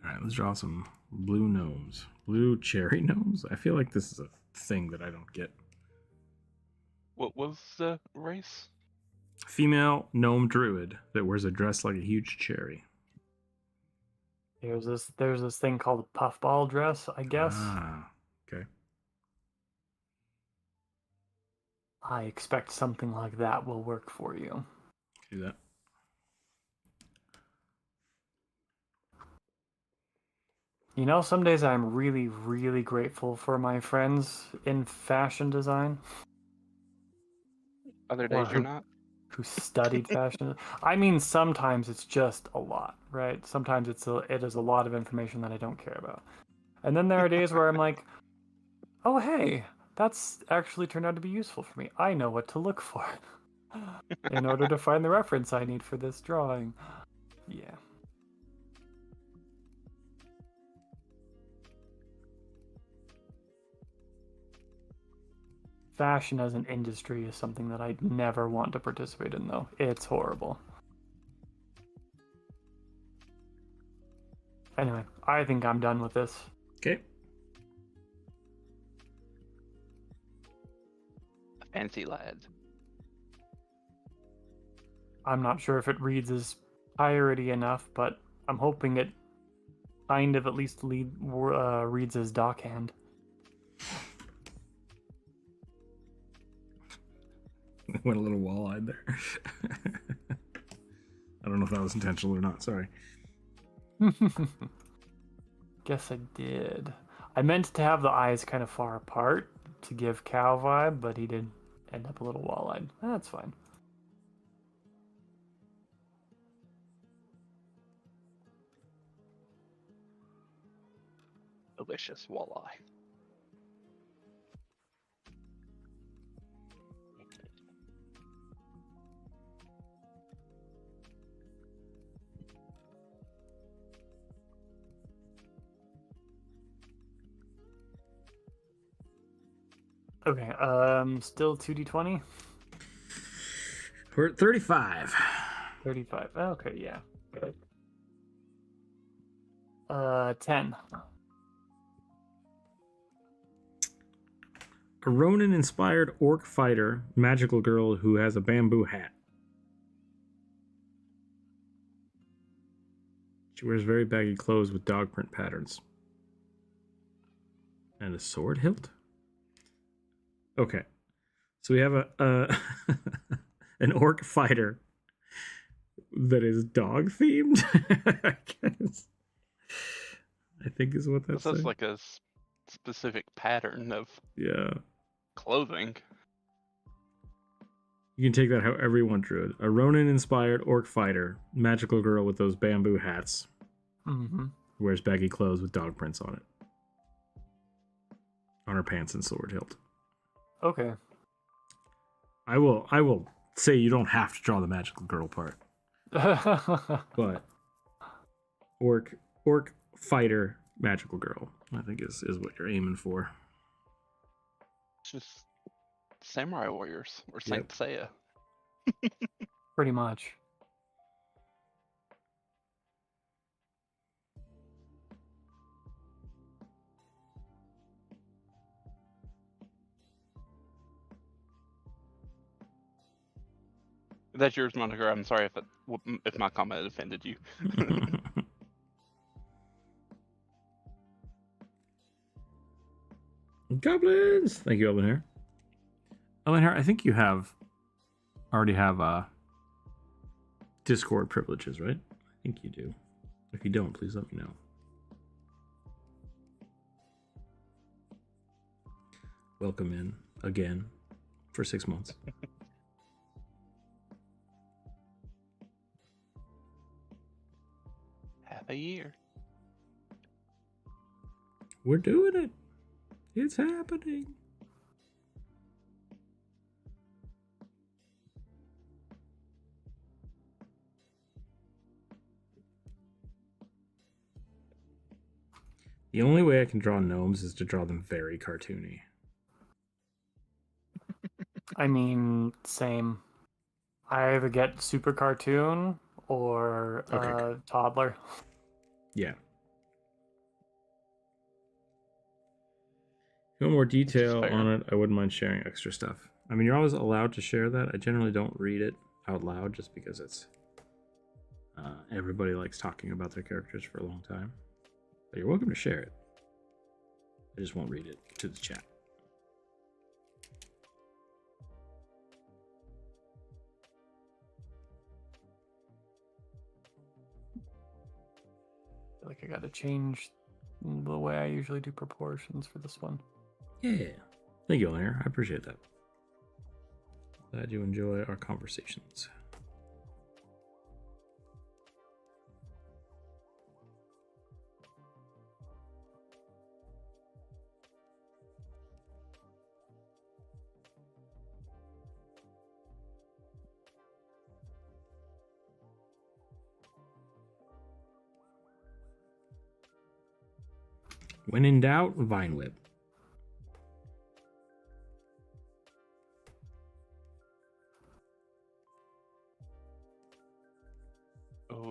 Speaker 1: Alright, let's draw some blue gnomes. Blue cherry gnomes? I feel like this is a thing that I don't get.
Speaker 3: What was the race?
Speaker 1: Female gnome druid that wears a dress like a huge cherry.
Speaker 2: There's this thing called a puffball dress, I guess.
Speaker 1: Ah, okay.
Speaker 2: I expect something like that will work for you.
Speaker 1: Do that.
Speaker 2: You know, some days I'm really, really grateful for my friends in fashion design
Speaker 3: Other
Speaker 2: Or
Speaker 3: days you're
Speaker 2: who-
Speaker 3: not.
Speaker 2: who studied fashion. I mean, sometimes it's just a lot, right? Sometimes it is a lot of information that I don't care about. And then there are days where I'm like, oh, hey, that's actually turned out to be useful for me. I know what to look for in order to find the reference I need for this drawing. Yeah. fashion as an industry is something that I'd never want to participate in, though. It's horrible. Anyway, I think I'm done with this.
Speaker 1: Okay.
Speaker 3: Fancy lad.
Speaker 2: I'm not sure if it reads as piratey enough, but I'm hoping it kind of at least reads as dockhand.
Speaker 1: Went a little wall-eyed there. I don't know if that was intentional or not. Sorry.
Speaker 2: Guess I did. I meant to have the eyes kind of far apart to give cow vibe, but he did end up a little wall-eyed. That's fine.
Speaker 3: Delicious walleye.
Speaker 2: Okay, still 2d20?
Speaker 1: We're at 35.
Speaker 2: 35. Okay, yeah. Good. 10.
Speaker 1: A Ronin-inspired orc fighter, magical girl who has a bamboo hat. She wears very baggy clothes with dog print patterns. And a sword hilt? Okay. So we have a an orc fighter that is dog themed, I guess. I think is what that's
Speaker 3: That's like a specific pattern of clothing.
Speaker 1: You can take that however you want, Druid. A Ronin-inspired orc fighter, magical girl with those bamboo hats.
Speaker 2: Mm-hmm.
Speaker 1: Wears baggy clothes with dog prints on it. On her pants and sword hilt.
Speaker 2: Okay.
Speaker 1: I will say you don't have to draw the magical girl part. But orc fighter magical girl, I think is what you're aiming for.
Speaker 3: It's just samurai warriors or Saint Seiya.
Speaker 2: Pretty much.
Speaker 3: That's yours, Monica. I'm sorry if my comment offended you.
Speaker 1: Goblins! Thank you, Elven Hair. Elven Hair, I think you already have Discord privileges, right? I think you do. If you don't, please let me know. Welcome in again for 6 months.
Speaker 3: Half a year.
Speaker 1: We're doing it. It's happening. The only way I can draw gnomes is to draw them very cartoony.
Speaker 2: I mean, same. I either get super cartoon or toddler.
Speaker 1: Yeah. If you want more detail on it, I wouldn't mind sharing extra stuff. I mean, you're always allowed to share that. I generally don't read it out loud just because it's... everybody likes talking about their characters for a long time. But you're welcome to share it. I just won't read it to the chat.
Speaker 2: I feel like I gotta change the way I usually do proportions for this one.
Speaker 1: Yeah. Thank you, Alair. I appreciate that. Glad you enjoy our conversations. When in doubt, Vine Whip.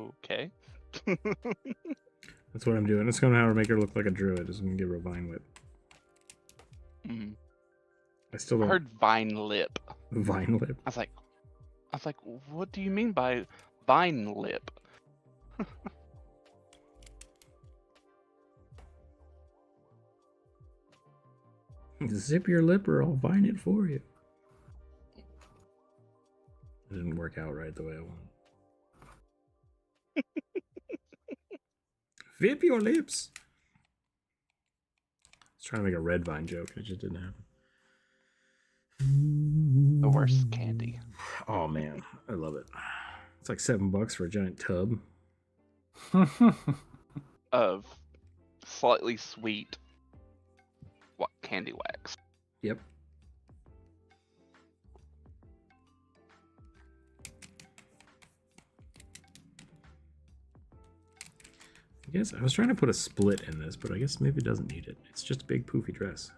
Speaker 3: Okay.
Speaker 1: That's what I'm doing. It's going to make her look like a druid. It's going to give her a vine whip.
Speaker 3: Mm.
Speaker 1: I still
Speaker 3: I
Speaker 1: don't...
Speaker 3: heard vine lip.
Speaker 1: Vine lip?
Speaker 3: I was like, what do you mean by vine lip?
Speaker 1: Zip your lip or I'll vine it for you. It didn't work out right the way I wanted. Vip your lips. I was trying to make a red vine joke and it just didn't happen.
Speaker 3: The worst candy.
Speaker 1: Oh man, I love it. It's like $7 for a giant tub.
Speaker 3: Of slightly sweet candy wax.
Speaker 1: Yep. I guess I was trying to put a split in this, but I guess maybe it doesn't need it. It's just a big poofy dress.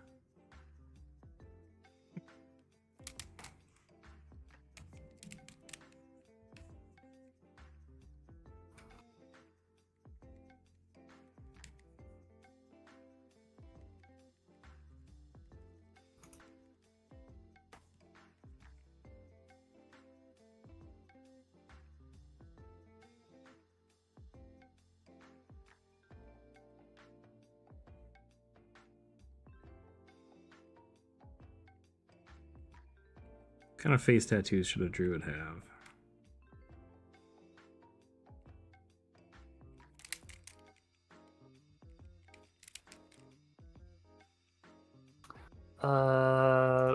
Speaker 1: What kind of face tattoos should a druid have?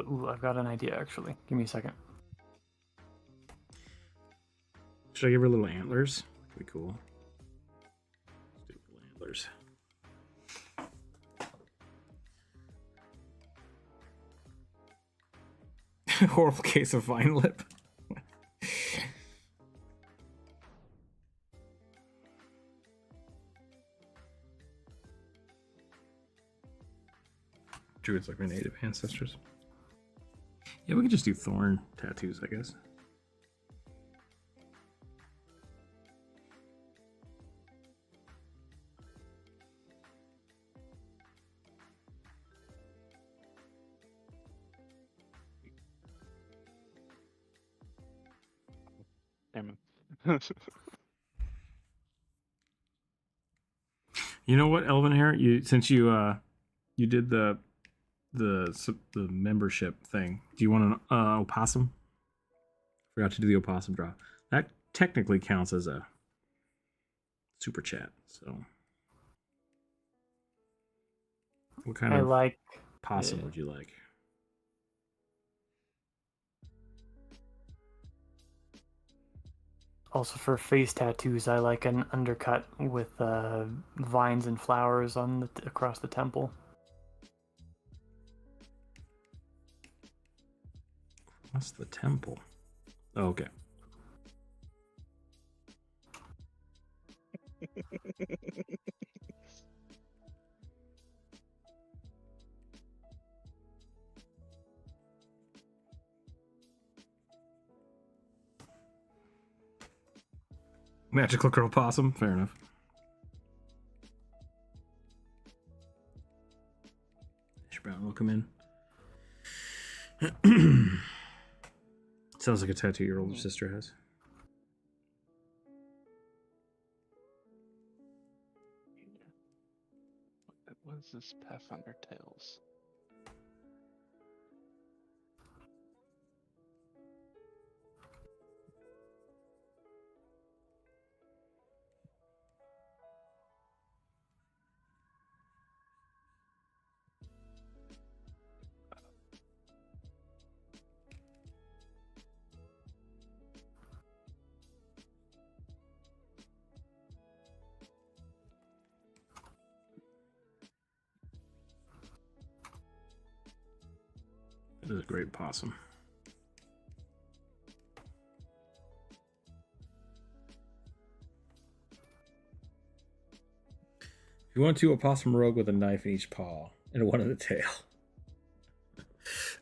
Speaker 2: Ooh, I've got an idea actually. Give me a second.
Speaker 1: Should I give her little antlers? That'd be cool. Let's do little antlers. Horrible case of vine lip. Druids like my native ancestors. Yeah, we could just do thorn tattoos, I guess.
Speaker 3: Damn
Speaker 1: You know what, Elven Hair? Since you did the membership thing, do you want an opossum? Forgot to do the opossum draw. That technically counts as a super chat. So, what kind of possum would you like?
Speaker 2: Also for face tattoos, I like an undercut with vines and flowers on across the temple.
Speaker 1: What's the temple? Oh, okay. Magical girl possum. Fair enough. Brown will come in. Sounds like a tattoo your older sister has.
Speaker 3: What is this Pathfinder Tales?
Speaker 1: It is a great possum. If you want to, a possum rogue with a knife in each paw and one in the tail.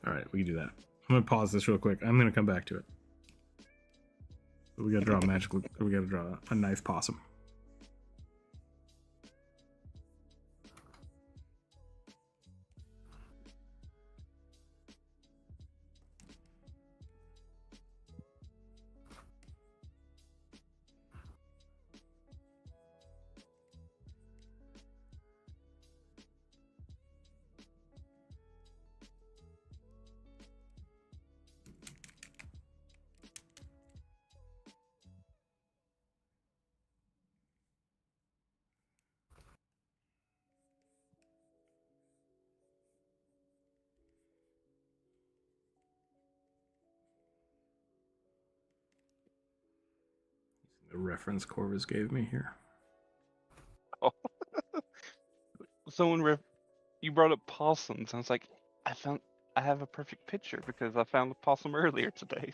Speaker 1: All right, we can do that. I'm going to pause this real quick. I'm going to come back to it. So we gotta draw a magical. We gotta draw a nice possum. The reference Corvus gave me here.
Speaker 3: Oh. You brought up possums. I was like, I have a perfect picture because I found a possum earlier today.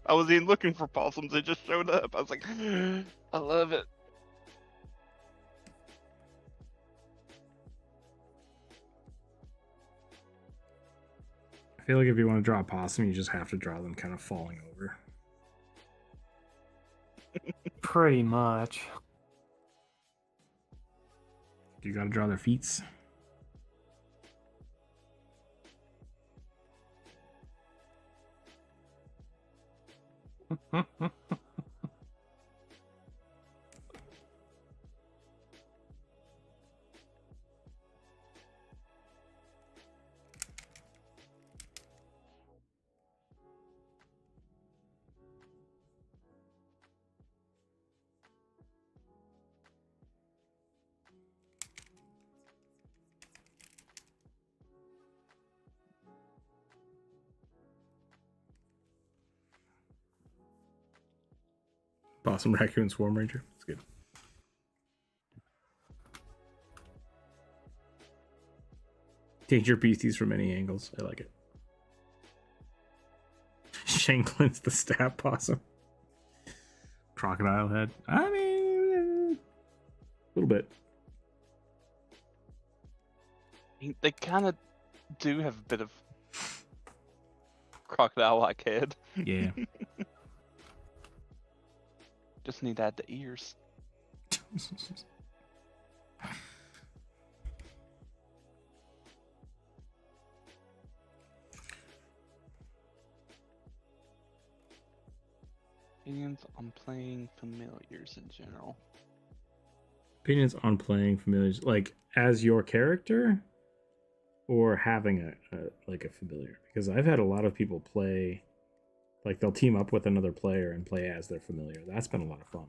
Speaker 3: I was even looking for possums. It just showed up. I was like, I love it.
Speaker 1: I feel like if you want to draw a possum, you just have to draw them kind of falling over.
Speaker 2: Pretty much.
Speaker 1: You gotta draw their feet. Possum, raccoon, swarm ranger. That's good. Danger beasties from any angles. I like it. Shanklin's the stab possum. Crocodile head. I mean, a little bit.
Speaker 3: They kind of do have a bit of crocodile-like head.
Speaker 1: Yeah.
Speaker 3: Just need to add the ears. Opinions on playing familiars in general.
Speaker 1: Opinions on playing familiars, like as your character, or having a familiar. Because I've had a lot of people play, like they'll team up with another player and play as their familiar. That's been a lot of fun.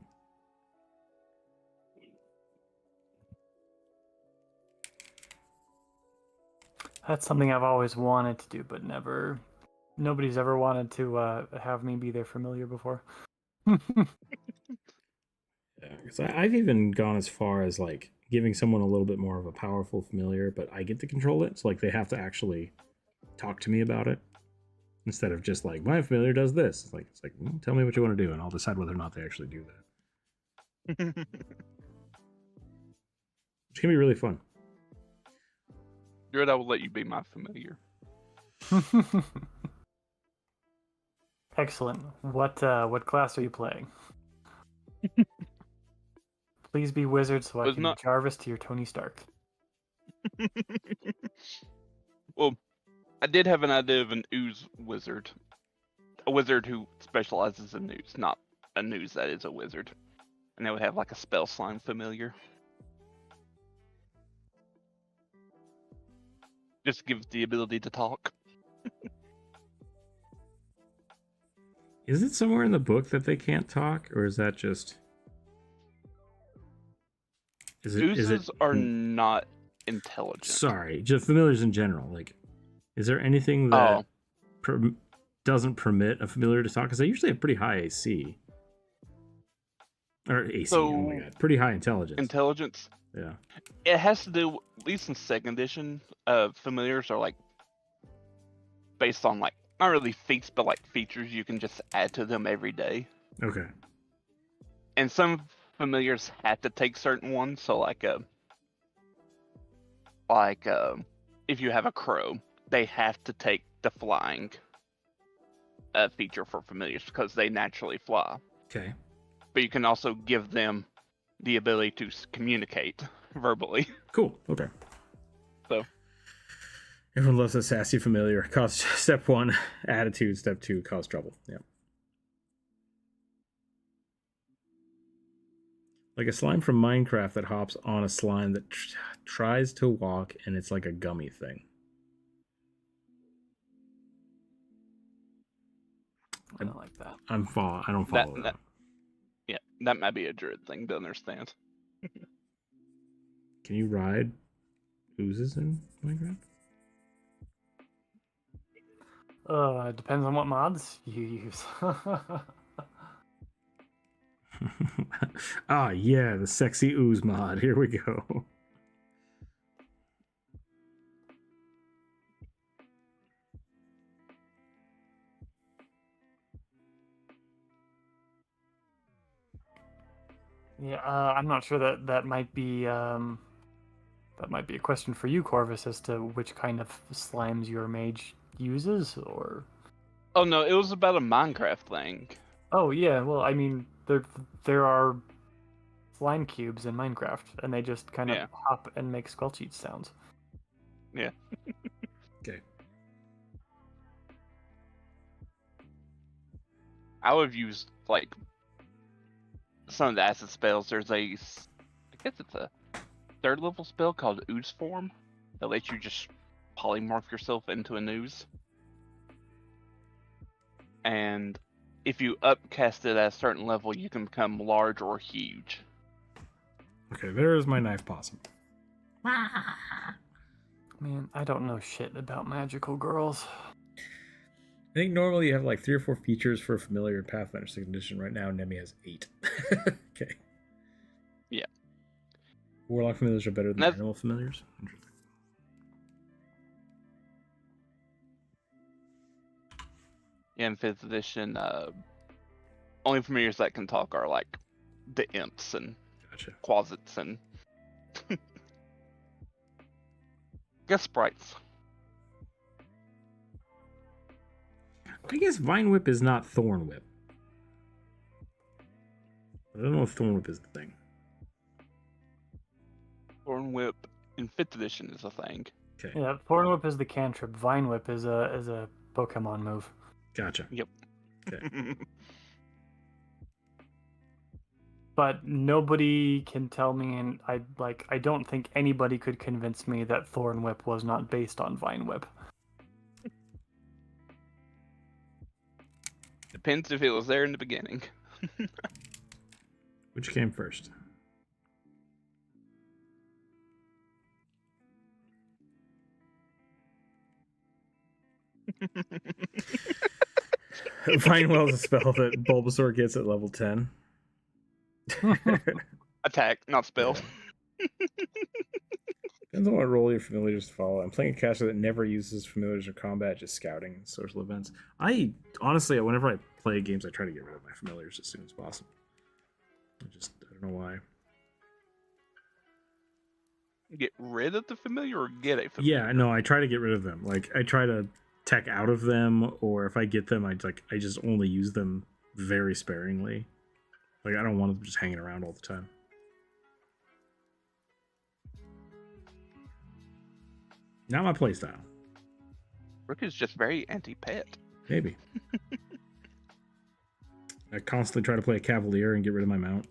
Speaker 2: That's something I've always wanted to do, but nobody's ever wanted to have me be their familiar before.
Speaker 1: Yeah, because I've even gone as far as like giving someone a little bit more of a powerful familiar, but I get to control it. So like they have to actually talk to me about it instead of just like my familiar does this. It's like well, tell me what you want to do, and I'll decide whether or not they actually do that. Which can be really fun.
Speaker 3: Good, I will let you be my familiar.
Speaker 2: Excellent. What class are you playing? Please be wizard so I can Jarvis to your Tony Stark.
Speaker 3: Well, I did have an idea of an ooze wizard. A wizard who specializes in ooze, not a ooze that is a wizard. And they would have like a spell slime familiar. Just give the ability to talk.
Speaker 1: Is it somewhere in the book that they can't talk, or is that just?
Speaker 3: Oozes are not intelligent.
Speaker 1: Sorry, just familiars in general. Like, is there anything that doesn't permit a familiar to talk? Because they usually have pretty high AC. Or AC,
Speaker 3: so,
Speaker 1: oh my god. Pretty high intelligence.
Speaker 3: Intelligence?
Speaker 1: Yeah.
Speaker 3: It has to do, at least in 2nd edition, familiars are like based on like, not really feats, but like features you can just add to them every day.
Speaker 1: Okay.
Speaker 3: And some familiars have to take certain ones, so if you have a crow, they have to take the flying a feature for familiars because they naturally fly.
Speaker 1: Okay.
Speaker 3: But you can also give them the ability to communicate verbally.
Speaker 1: Cool. Okay.
Speaker 3: So
Speaker 1: Everyone loves a sassy familiar. Cause step 1, attitude. Step 2, cause trouble. Yeah. Like a slime from Minecraft that hops on a slime that tries to walk, and it's like a gummy thing.
Speaker 2: I don't like that.
Speaker 1: I don't follow that.
Speaker 3: Yeah, that might be a druid thing to understand.
Speaker 1: Can you ride oozes in Minecraft?
Speaker 2: It depends on what mods you use.
Speaker 1: Ah, yeah, the sexy ooze mod. Here we go.
Speaker 2: Yeah, I'm not sure that might be a question for you, Corvus, as to which kind of slimes your mage uses, or.
Speaker 3: Oh no, it was about a Minecraft thing.
Speaker 2: Oh yeah, well, I mean, there are slime cubes in Minecraft, and they just kind of hop and make skull cheat sounds.
Speaker 3: Yeah.
Speaker 1: Okay.
Speaker 3: I would have used like some of the acid spells. There's I guess it's a 3rd level spell called Ooze Form that lets you just polymorph yourself into an ooze. And if you upcast it at a certain level, you can become large or huge.
Speaker 1: Okay, there's my knife possum.
Speaker 2: Man, I don't know shit about magical girls.
Speaker 1: I think normally you have like 3 or 4 features for familiar and Pathfinder 2nd edition. Right now, Nemi has 8. Okay.
Speaker 3: Yeah.
Speaker 1: Warlock familiars are better than animal familiars. Interesting.
Speaker 3: Yeah, in 5th edition, only familiars that can talk are like the imps and quasits and guess sprites.
Speaker 1: I guess Vine Whip is not Thorn Whip. I don't know if Thorn Whip is the thing.
Speaker 3: Thorn Whip in 5th edition is a thing.
Speaker 1: Okay.
Speaker 2: Yeah, Thorn Whip is the cantrip. Vine Whip is a Pokemon move.
Speaker 1: Gotcha.
Speaker 3: Yep.
Speaker 1: Okay.
Speaker 2: But nobody can tell me, and I don't think anybody could convince me that Thorn Whip was not based on Vine Whip.
Speaker 3: Depends if it was there in the beginning.
Speaker 1: Which came first? Finewell is a spell that Bulbasaur gets at level 10.
Speaker 3: Attack, not spell.
Speaker 1: Depends on what role your familiars follow. I'm playing a caster that never uses familiars or combat, just scouting and social events. I honestly, whenever I play games, I try to get rid of my familiars as soon as possible. I don't know why.
Speaker 3: Get rid of the familiar or get a familiar?
Speaker 1: Yeah, no, I try to get rid of them. Like, I try to tech out of them, or if I get them, I just only use them very sparingly. Like, I don't want them just hanging around all the time. Not my playstyle.
Speaker 3: Rook is just very anti-pet.
Speaker 1: Maybe. I constantly try to play a Cavalier and get rid of my mount.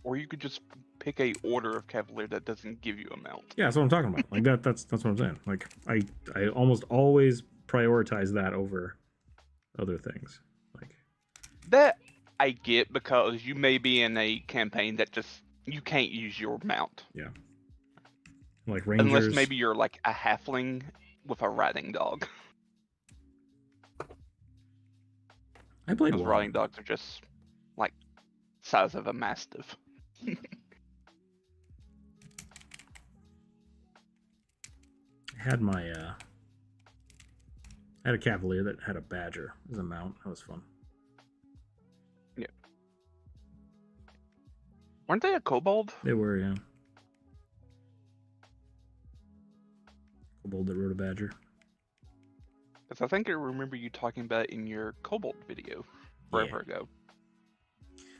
Speaker 3: Or you could just pick a order of Cavalier that doesn't give you a mount.
Speaker 1: Yeah, that's what I'm talking about. Like that's what I'm saying. Like I almost always prioritize that over other things. Like
Speaker 3: that I get because you may be in a campaign that just you can't use your mount.
Speaker 1: Yeah. Like Rangers.
Speaker 3: Unless maybe you're like a halfling with a riding dog.
Speaker 1: I played
Speaker 3: Those
Speaker 1: one.
Speaker 3: riding dogs are just like size of a mastiff.
Speaker 1: I had my I had a Cavalier that had a badger as a mount. That was fun.
Speaker 3: Yeah. Weren't they a kobold?
Speaker 1: They were, yeah. Kobold that rode a badger.
Speaker 3: Because I think I remember you talking about it in your Kobold video forever ago.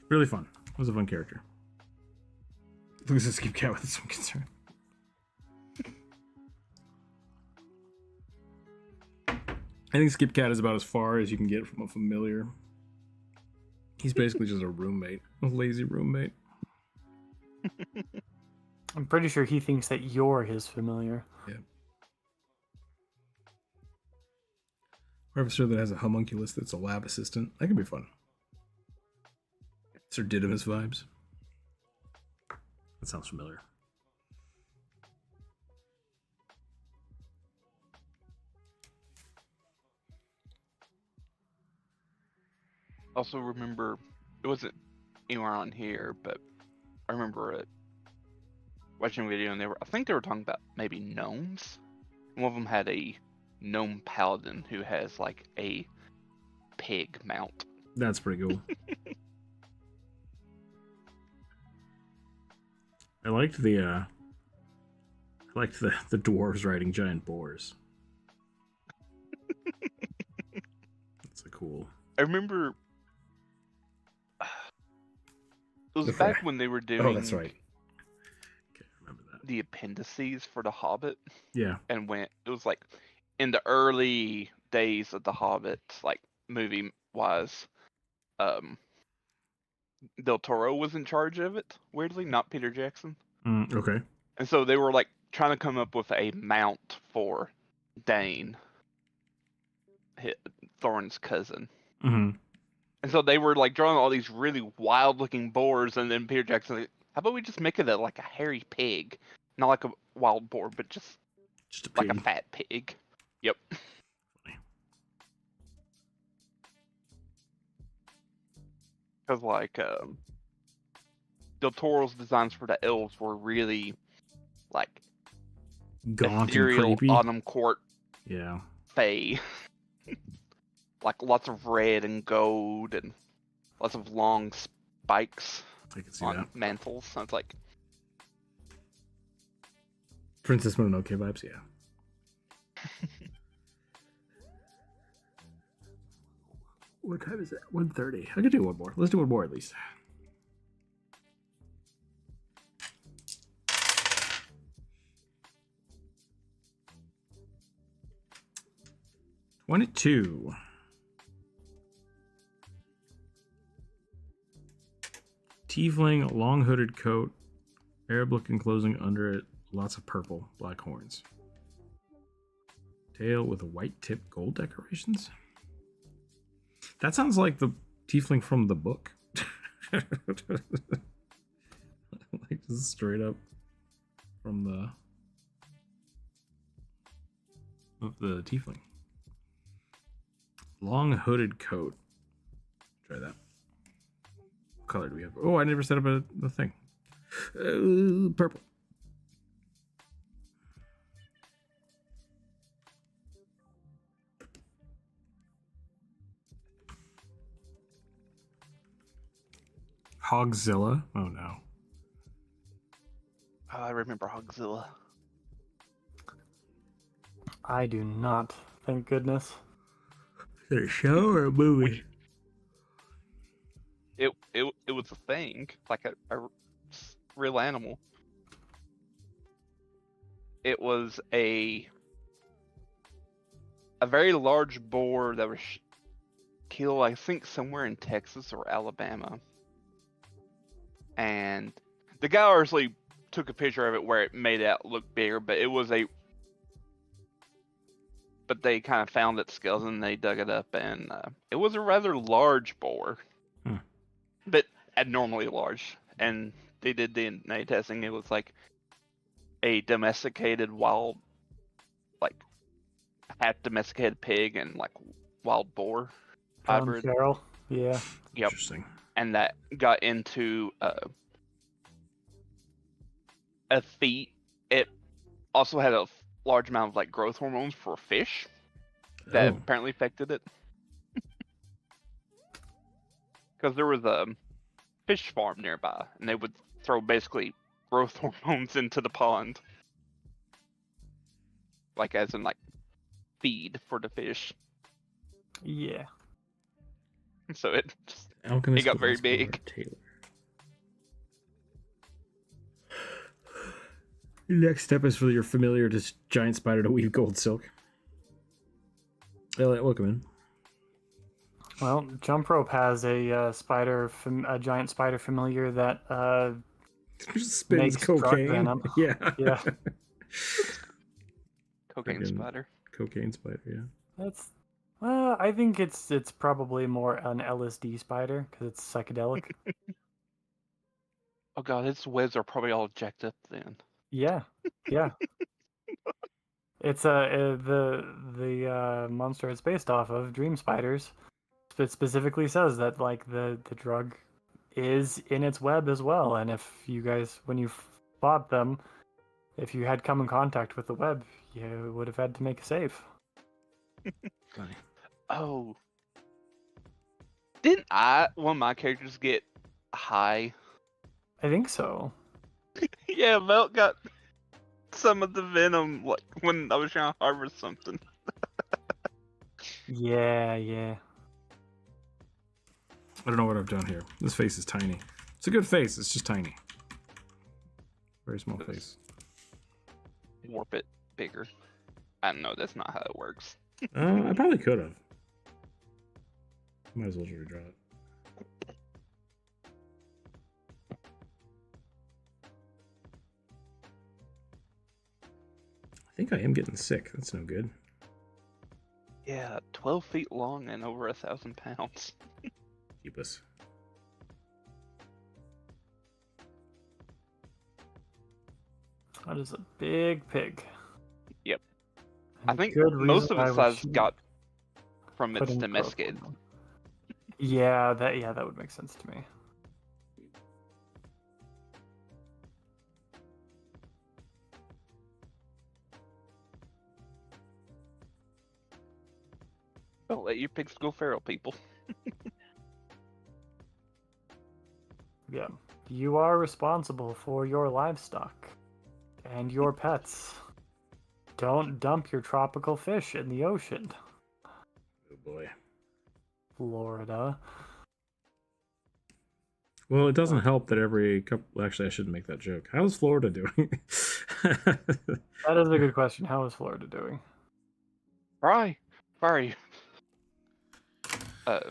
Speaker 1: Really fun. It was a fun character. Look at this Skip Cat with some concern. I think Skip Cat is about as far as you can get from a familiar. He's basically just a roommate, a lazy roommate.
Speaker 2: I'm pretty sure he thinks that you're his familiar.
Speaker 1: Yeah. Officer that has a homunculus that's a lab assistant. That could be fun. Sir Didymus vibes. That sounds familiar.
Speaker 3: Also remember, it wasn't anywhere on here, but I remember it watching a video and I think they were talking about maybe gnomes. One of them had a gnome paladin who has like a pig mount.
Speaker 1: That's pretty cool. I liked the dwarves riding giant boars. That's a cool.
Speaker 3: I remember it was back when they were doing.
Speaker 1: Oh, that's right. Okay, I remember that.
Speaker 3: The appendices for The Hobbit.
Speaker 1: Yeah.
Speaker 3: And it was like in the early days of The Hobbit, like movie wise, Del Toro was in charge of it. Weirdly, not Peter Jackson.
Speaker 1: Okay.
Speaker 3: And so they were like trying to come up with a mount for Dane, Thorin's cousin.
Speaker 1: Mm-hmm.
Speaker 3: And so they were like drawing all these really wild looking boars, and then Peter Jackson like, how about we just make it like a hairy pig? Not like a wild boar, but just
Speaker 1: a pig.
Speaker 3: like a fat pig. Yep. Because like Del Toro's designs for the elves were really like
Speaker 1: gaunt
Speaker 3: ethereal
Speaker 1: and creepy.
Speaker 3: autumn court
Speaker 1: Yeah.
Speaker 3: fae. Like lots of red and gold and lots of long spikes
Speaker 1: I can see
Speaker 3: on
Speaker 1: that.
Speaker 3: mantles. So it's like
Speaker 1: Princess Mononoke vibes, yeah. What time is it? 1:30. I could do one more. Let's do one more at least. $22. Tiefling, long hooded coat, Arab looking clothing under it, lots of purple, black horns. Tail with white tip gold decorations? That sounds like the tiefling from the book. Like just straight up from the tiefling. Long hooded coat. Try that. What color do we have? Oh, I never set up the thing. Purple. Hogzilla? Oh no.
Speaker 3: oh, I remember Hogzilla.
Speaker 2: I do not. Thank goodness.
Speaker 1: Is it a show or a movie?
Speaker 3: It was a thing, like a real animal. It was a very large boar that was killed, I think, somewhere in Texas or Alabama. And the guy actually took a picture of it where it made it look bigger, but it was but they kind of found its skeleton and they dug it up, and it was a rather large boar. But abnormally large. And they did DNA testing. It was like a domesticated wild, like half domesticated pig and like wild boar hybrid.
Speaker 2: Feral. Yeah.
Speaker 3: Yep.
Speaker 1: Interesting.
Speaker 3: And that got into a feat. It also had a large amount of like growth hormones for fish that apparently affected it. Because there was a fish farm nearby, and they would throw basically growth hormones into the pond. Like as in like feed for the fish.
Speaker 2: Yeah.
Speaker 3: So it
Speaker 1: Alchemist
Speaker 3: got very
Speaker 1: Glassblower
Speaker 3: big.
Speaker 1: Tailor. Your next step is for your familiar giant spider to weave gold silk. Elliot, welcome in.
Speaker 2: Well, Jump Rope has a a giant spider familiar that
Speaker 1: Spins
Speaker 2: makes drug
Speaker 1: cocaine.
Speaker 2: venom.
Speaker 1: Yeah.
Speaker 2: Yeah.
Speaker 3: Cocaine
Speaker 1: Friggin'
Speaker 3: spider.
Speaker 1: Cocaine spider, yeah.
Speaker 2: That's. I think it's probably more an LSD spider because it's psychedelic.
Speaker 3: Oh god, its webs are probably all jacked up then.
Speaker 2: Yeah. Yeah. It's the monster it's based off of, Dream Spiders. It specifically says that like the drug is in its web as well, and if you guys, when you fought them, if you had come in contact with the web, you would have had to make a save.
Speaker 1: Funny.
Speaker 3: Oh. Didn't one of my characters get high?
Speaker 2: I think so.
Speaker 3: Yeah, Melt got some of the venom like when I was trying to harvest something.
Speaker 2: Yeah.
Speaker 1: I don't know what I've done here. This face is tiny. It's a good face, it's just tiny. Very small face.
Speaker 3: Warp it bigger. I don't know, that's not how it works.
Speaker 1: I probably could have. Might as well just redraw it. I think I am getting sick. That's no good.
Speaker 3: Yeah, 12 feet long and over 1,000 pounds.
Speaker 1: Keep us.
Speaker 2: That is a big pig.
Speaker 3: Yep.
Speaker 2: And
Speaker 3: I think
Speaker 2: good
Speaker 3: most of
Speaker 2: reason
Speaker 3: its
Speaker 2: why we
Speaker 3: size
Speaker 2: should
Speaker 3: got from
Speaker 2: put
Speaker 3: its
Speaker 2: in
Speaker 3: domesticated.
Speaker 2: growth hormone. Yeah, that would make sense to me.
Speaker 3: Don't let your pigs go feral, people.
Speaker 2: Yeah. You are responsible for your livestock and your pets. Don't dump your tropical fish in the ocean.
Speaker 1: Oh boy.
Speaker 2: Florida.
Speaker 1: Well, it doesn't help that every couple. Actually, I shouldn't make that joke. How's Florida doing?
Speaker 2: That is a good question. How is Florida doing?
Speaker 3: Sorry. I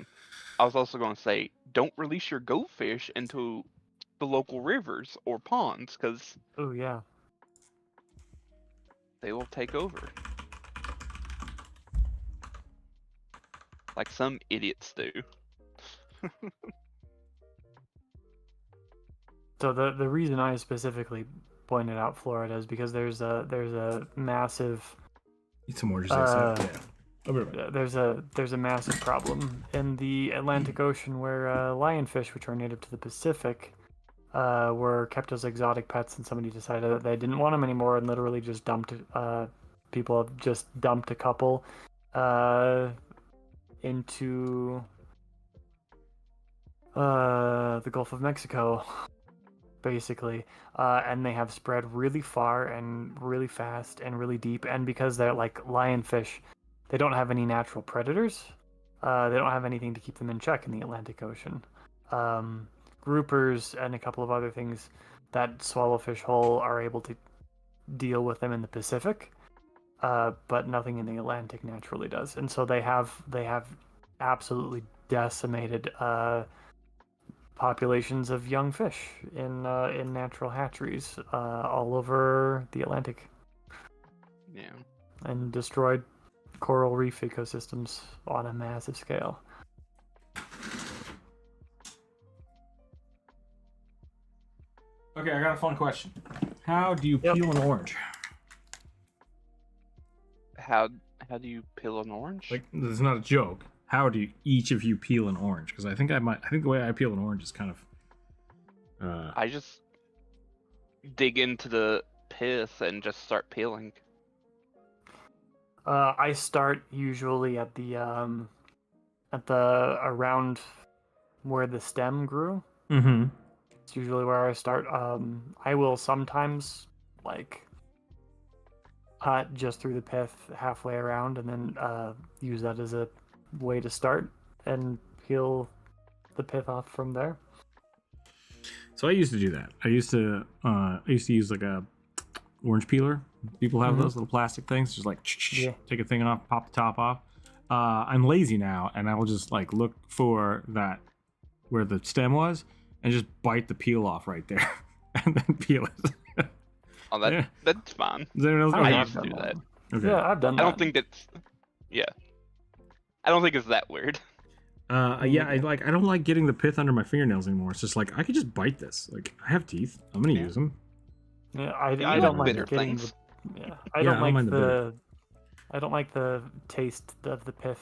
Speaker 3: was also going to say, don't release your goldfish into the local rivers or ponds, because
Speaker 2: Oh, yeah.
Speaker 3: they will take over. Like some idiots do.
Speaker 2: So the reason I specifically pointed out Florida is because there's a massive
Speaker 1: Need some more just yeah. I'll be right back.
Speaker 2: there's a massive problem in the Atlantic Ocean where lionfish, which are native to the Pacific, were kept as exotic pets, and somebody decided that they didn't want them anymore and literally just dumped people have just dumped a couple into the Gulf of Mexico, basically, and they have spread really far and really fast and really deep. And because they're like lionfish, they don't have any natural predators. They don't have anything to keep them in check in the Atlantic Ocean. Groupers and a couple of other things that swallowfish whole are able to deal with them in the Pacific, but nothing in the Atlantic naturally does. And so they have absolutely decimated populations of young fish in natural hatcheries all over the Atlantic.
Speaker 3: Yeah.
Speaker 2: And destroyed coral reef ecosystems on a massive scale.
Speaker 1: Okay, I got a fun question. How do you peel an orange?
Speaker 3: How do you peel an orange?
Speaker 1: Like, this is not a joke. How do each of you peel an orange? Because I think the way I peel an orange is kind of.
Speaker 3: I just dig into the pith and just start peeling.
Speaker 2: I start usually at the around where the stem grew.
Speaker 1: Mm-hmm.
Speaker 2: It's usually where I start. I will sometimes cut just through the pith halfway around, and then use that as a way to start and peel the pith off from there.
Speaker 1: So I used to do that. I used to use like a orange peeler. People have those little plastic things, just like take a thing off, pop the top off. I'm lazy now, and I will just like look for that where the stem was and just bite the peel off right there and then peel it.
Speaker 3: Oh, that's fine.
Speaker 1: Is anyone else?
Speaker 3: I used to do that.
Speaker 1: Okay.
Speaker 2: Yeah, I've done that.
Speaker 3: I don't think that's. Yeah. I don't think it's that weird.
Speaker 1: Yeah, I don't like getting the pith under my fingernails anymore. It's just like I could just bite this. Like I have teeth. I'm gonna use them.
Speaker 2: Yeah, I
Speaker 3: like
Speaker 2: don't like
Speaker 3: bitter
Speaker 2: getting
Speaker 3: things.
Speaker 2: I don't like
Speaker 1: mind the bitter.
Speaker 2: I don't like the taste of the pith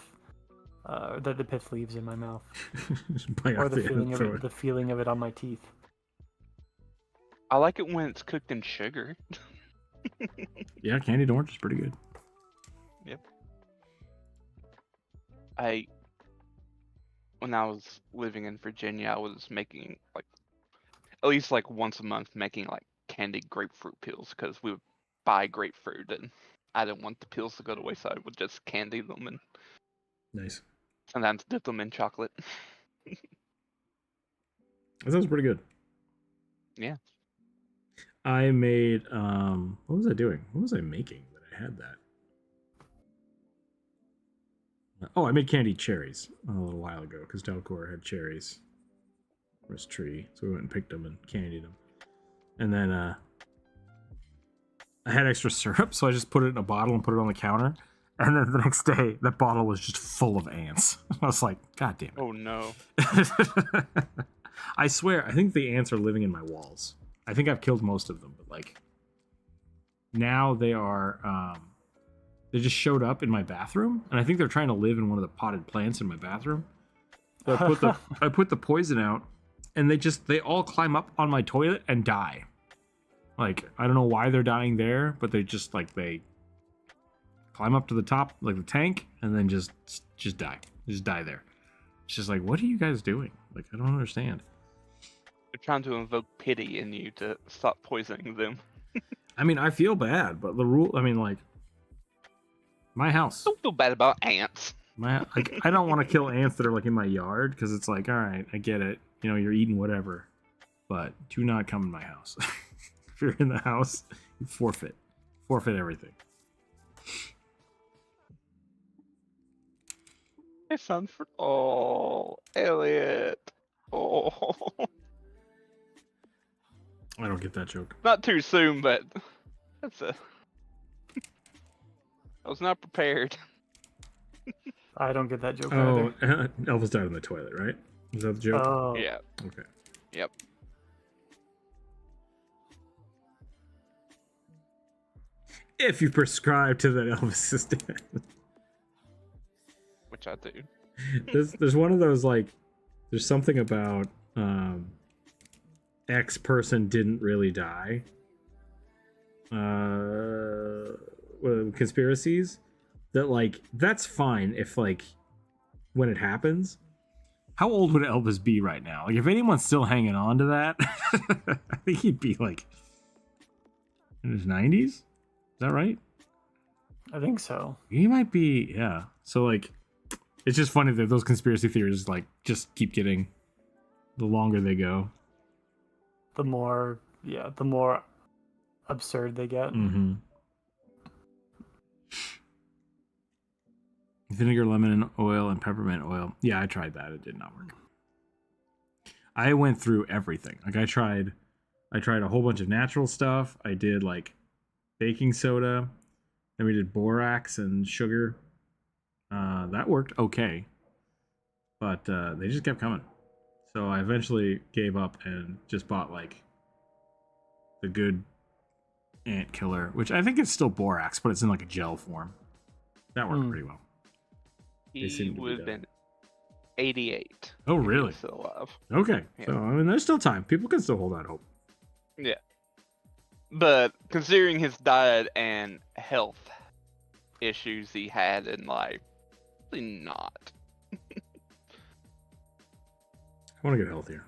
Speaker 2: that the pith leaves in my mouth,
Speaker 1: Just bite
Speaker 2: or
Speaker 1: off
Speaker 2: the
Speaker 1: the
Speaker 2: feeling
Speaker 1: end,
Speaker 2: of
Speaker 1: throw
Speaker 2: it, the feeling of it on my teeth.
Speaker 3: I like it when it's cooked in sugar.
Speaker 1: Yeah, candied orange is pretty good.
Speaker 3: When I was living in Virginia, I was making like at least like once a month making like candied grapefruit peels because we would buy grapefruit and I didn't want the peels to go to waste, so I would just candy them and
Speaker 1: Nice.
Speaker 3: sometimes dip them in chocolate.
Speaker 1: That sounds pretty good.
Speaker 3: Yeah.
Speaker 1: I made what was I doing? What was I making that I had that? Oh, I made candied cherries a little while ago because Delcor had cherries for his tree, so we went and picked them and candied them. And then I had extra syrup, so I just put it in a bottle and put it on the counter. And then the next day, that bottle was just full of ants. I was like, God damn it.
Speaker 3: Oh no.
Speaker 1: I swear, I think the ants are living in my walls. I think I've killed most of them, but like now they are they just showed up in my bathroom, and I think they're trying to live in one of the potted plants in my bathroom. So I put the poison out, and they all climb up on my toilet and die. Like I don't know why they're dying there, but they just like they climb up to the top like the tank and then just die. Just die there. It's just like, what are you guys doing? Like I don't understand.
Speaker 3: They're trying to invoke pity in you to stop poisoning them.
Speaker 1: I mean, I feel bad, but the rule, I mean, like, my house.
Speaker 3: Don't feel bad about ants.
Speaker 1: Like, I don't want to kill ants that are, like, in my yard, because it's like, all right, I get it. You know, you're eating whatever. But do not come in my house. If you're in the house, you forfeit. Forfeit everything.
Speaker 3: It sounds for... Oh, Elliot. Oh.
Speaker 1: I don't get that joke.
Speaker 3: Not too soon, but that's a... I was not prepared.
Speaker 2: I don't get that joke
Speaker 1: Oh,
Speaker 2: either.
Speaker 1: Elvis died in the toilet, right? Is that the joke?
Speaker 2: Oh,
Speaker 3: Yeah.
Speaker 1: Okay.
Speaker 3: Yep.
Speaker 1: If you prescribe to that Elvis is dead.
Speaker 3: Which I do.
Speaker 1: There's one of those, like, there's something about X person didn't really die. Conspiracies that, like, that's fine if, like, when it happens. How old would Elvis be right now? Like, if anyone's still hanging on to that, I think he'd be like in his 90s. Is that right?
Speaker 2: I think so.
Speaker 1: He might be, yeah. So, like, it's just funny that those conspiracy theories, like, just keep getting, the longer they go.
Speaker 2: The more absurd they get.
Speaker 1: Mm-hmm. Vinegar, lemon oil, and peppermint oil. Yeah, I tried that. It did not work. I went through everything. Like, I tried a whole bunch of natural stuff. I did, like, baking soda. Then we did borax and sugar. That worked okay. But they just kept coming. So I eventually gave up and just bought, like, the good ant killer, which I think is still borax, but it's in, like, a gel form. That worked pretty well.
Speaker 3: He would have been 88.
Speaker 1: Oh,
Speaker 3: if he
Speaker 1: really?
Speaker 3: was still alive.
Speaker 1: Okay.
Speaker 3: Yeah.
Speaker 1: So, I mean, there's still time. People can still hold out hope.
Speaker 3: Yeah. But considering his diet and health issues he had in life, probably not.
Speaker 1: I want to get healthier.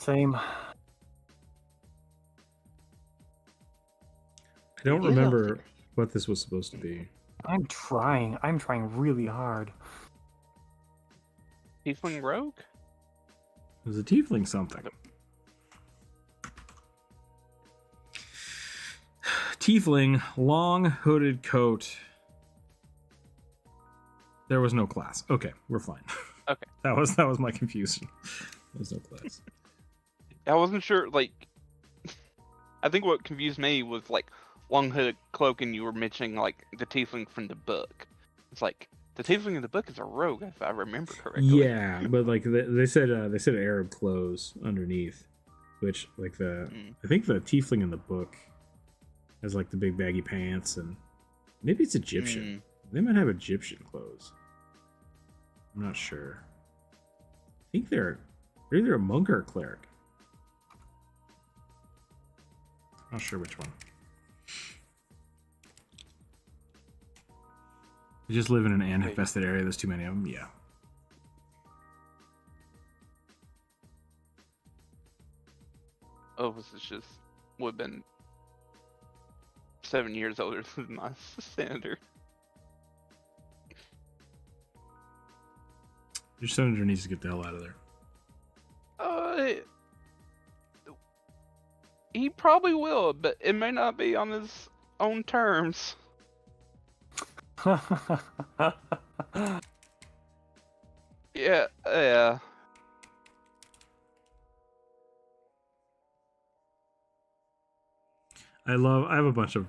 Speaker 2: Same.
Speaker 1: I don't
Speaker 3: Yeah.
Speaker 1: remember what this was supposed to be.
Speaker 2: I'm trying. I'm trying really hard.
Speaker 3: Tiefling rogue?
Speaker 1: It was a tiefling something. Tiefling, long hooded coat. There was no class. Okay, we're fine.
Speaker 3: Okay.
Speaker 1: that was my confusion. There was no class.
Speaker 3: I wasn't sure, like... I think what confused me was, like, long hooded cloak, and you were mentioning, like, the tiefling from the book. It's like, the tiefling in the book is a rogue, if I remember correctly.
Speaker 1: Yeah, but like they said Arab clothes underneath, which like I think the tiefling in the book has like the big baggy pants, and maybe it's Egyptian. They might have Egyptian clothes. I'm not sure. I think they're either a monk or a cleric. Not sure which one. You just live in an ant-infested area. There's too many of them. Yeah.
Speaker 3: Oh, this is just would have been 7 years older than my senator.
Speaker 1: Your senator needs to get the hell out of there.
Speaker 3: He probably will, but it may not be on his own terms. Yeah.
Speaker 1: I have a bunch of,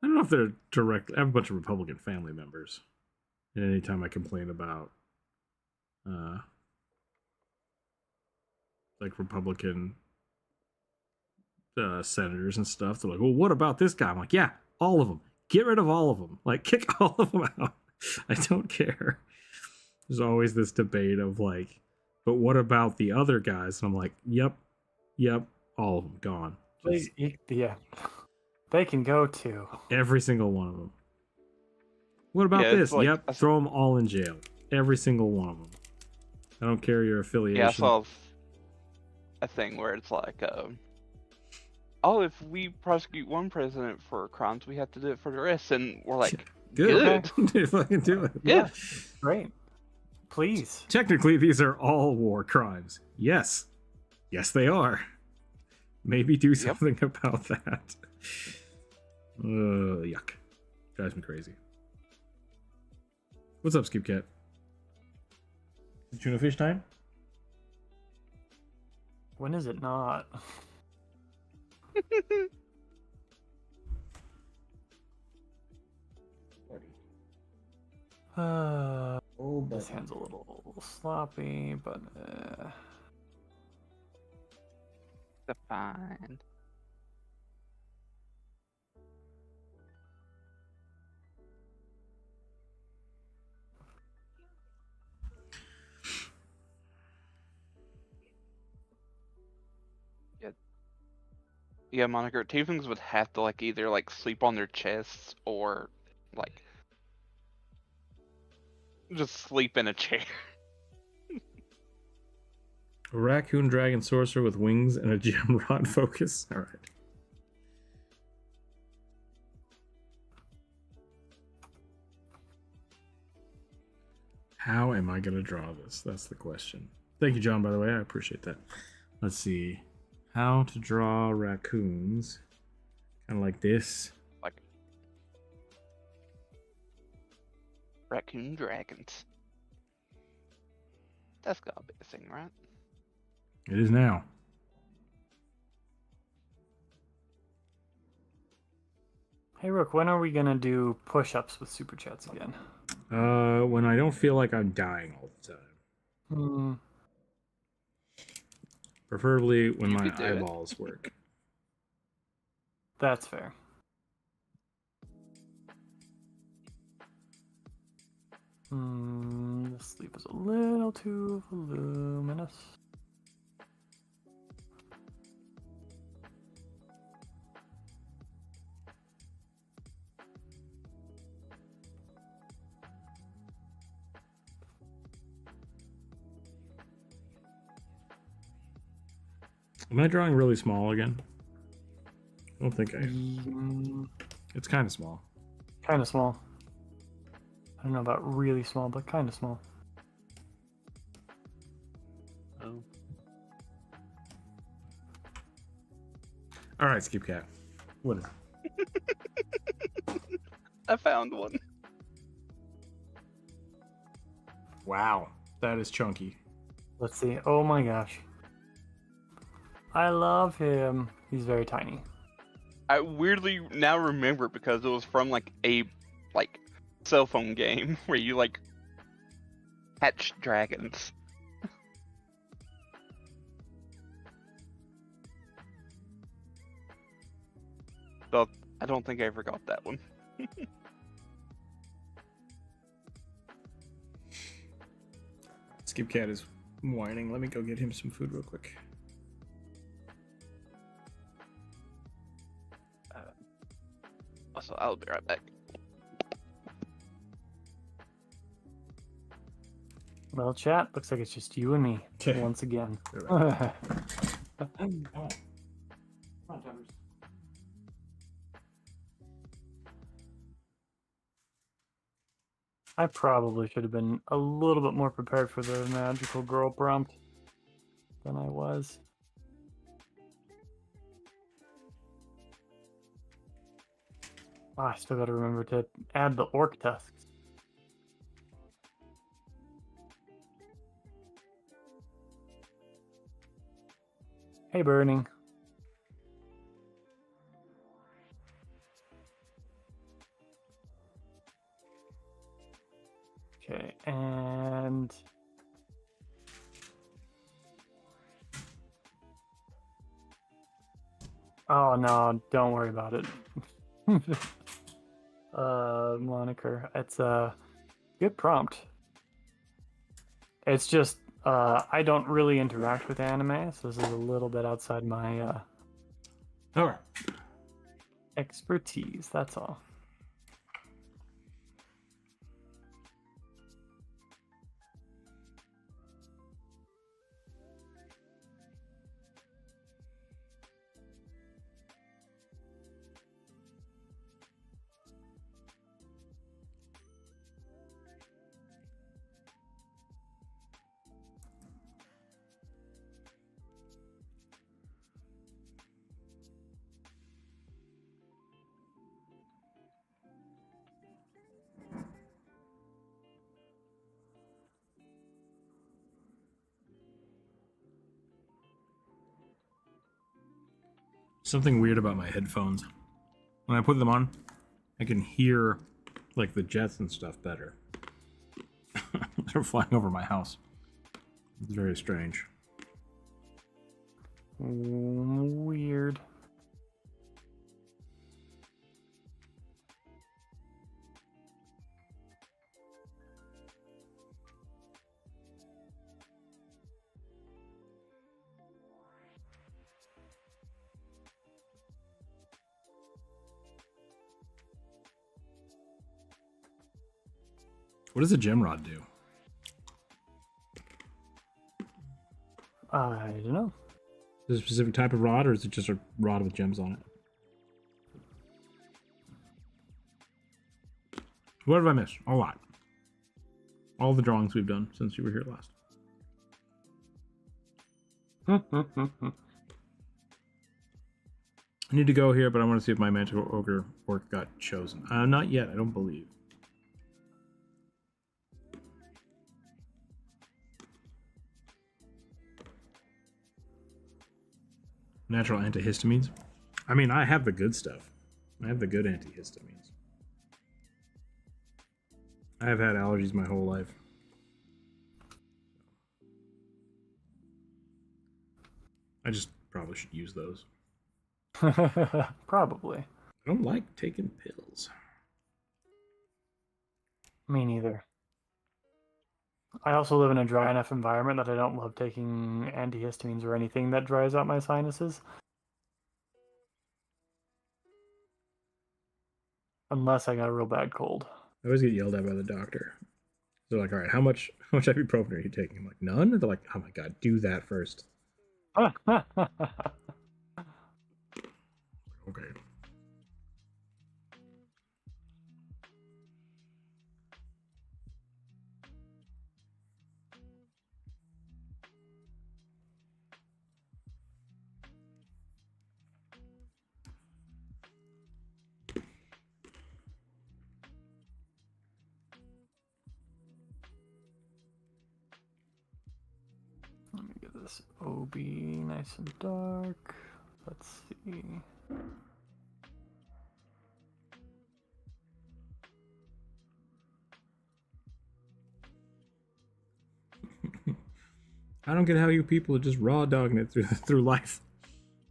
Speaker 1: I don't know if they're direct, I have a bunch of Republican family members. And anytime I complain about, like Republican senators and stuff, they're like, well, what about this guy? I'm like, yeah, all of them. Get rid of all of them. Like, kick all of them out. I don't care. There's always this debate of like, but what about the other guys? And I'm like, yep, all of them gone. Just
Speaker 2: Yeah, they can go too.
Speaker 1: every single one of them. What about
Speaker 3: Yeah, it's
Speaker 1: this?
Speaker 3: like-
Speaker 1: Yep, throw them all in jail. Every single one of them. I don't care your affiliation.
Speaker 3: Yeah, I saw a thing where it's like, oh, if we prosecute one president for crimes, we have to do it for the rest, and we're like,
Speaker 1: Good. Fucking do it.
Speaker 3: Yeah.
Speaker 2: Great. Please.
Speaker 1: Technically, these are all war crimes. Yes, they are. Maybe do something about that. Yuck. Drives me crazy. What's up, Skip Cat? Tuna fish time?
Speaker 2: When is it not? This hand's a little sloppy, but
Speaker 3: fine. Yeah, Moniker, tieflings would have to like either like sleep on their chests or like just sleep in a chair.
Speaker 1: A raccoon dragon sorcerer with wings and a gem rod focus. All right. How am I going to draw this? That's the question. Thank you, John, by the way. I appreciate that. Let's see. How to draw raccoons. Kind of like this.
Speaker 3: Like raccoon dragons. That's gotta be a thing, right?
Speaker 1: It is now.
Speaker 2: hey, Rook, when are we gonna do push-ups with super chats again?
Speaker 1: When I don't feel like I'm dying all the time. Preferably when my eyeballs work.
Speaker 2: That's fair. The sleep is a little too voluminous.
Speaker 1: Am I drawing really small again? I don't think I... It's kind of small.
Speaker 2: Kind of small. I don't know about really small, but kind of small.
Speaker 3: Oh.
Speaker 1: All right, Skip Cat. What is it?
Speaker 3: I found one.
Speaker 1: Wow, that is chunky.
Speaker 2: Let's see. Oh my gosh. I love him. He's very tiny.
Speaker 3: I weirdly now remember because it was from like a cell phone game where you like hatch dragons. So I don't think I ever got that one.
Speaker 1: Skip Cat is whining. Let me go get him some food real quick.
Speaker 3: Also, I'll be right back.
Speaker 2: Well, chat, looks like it's just you and me
Speaker 1: Okay.
Speaker 2: once again.
Speaker 1: Right.
Speaker 2: Come on, Tubbers. I probably should have been a little bit more prepared for the magical girl prompt than I was. Oh, I still gotta remember to add the orc tusks. Hey, Burning. Okay, and... Oh, no, don't worry about it. Moniker. It's a good prompt. It's just, I don't really interact with anime, so this is a little bit outside my
Speaker 1: All right.
Speaker 2: expertise, that's all.
Speaker 1: Something weird about my headphones. When I put them on, I can hear like the jets and stuff better. They're flying over my house. It's very strange.
Speaker 2: Weird.
Speaker 1: What does a gem rod do?
Speaker 2: I don't know.
Speaker 1: Is it a specific type of rod, or is it just a rod with gems on it? What have I missed? A lot. All the drawings we've done since you were here last. I need to go here, but I want to see if my magical ogre orc got chosen. Not yet, I don't believe. Natural antihistamines. I mean, I have the good stuff. I have the good antihistamines. I have had allergies my whole life. I just probably should use those.
Speaker 2: Probably.
Speaker 1: I don't like taking pills.
Speaker 2: Me neither. I also live in a dry enough environment that I don't love taking antihistamines or anything that dries out my sinuses. Unless I got a real bad cold.
Speaker 1: I always get yelled at by the doctor. They're like, all right, how much ibuprofen are you taking? I'm like, none? They're like, oh my god, do that first. What Okay.
Speaker 2: Let me get this OB nice and dark. Let's see.
Speaker 1: I don't get how you people are just raw dogging it through life,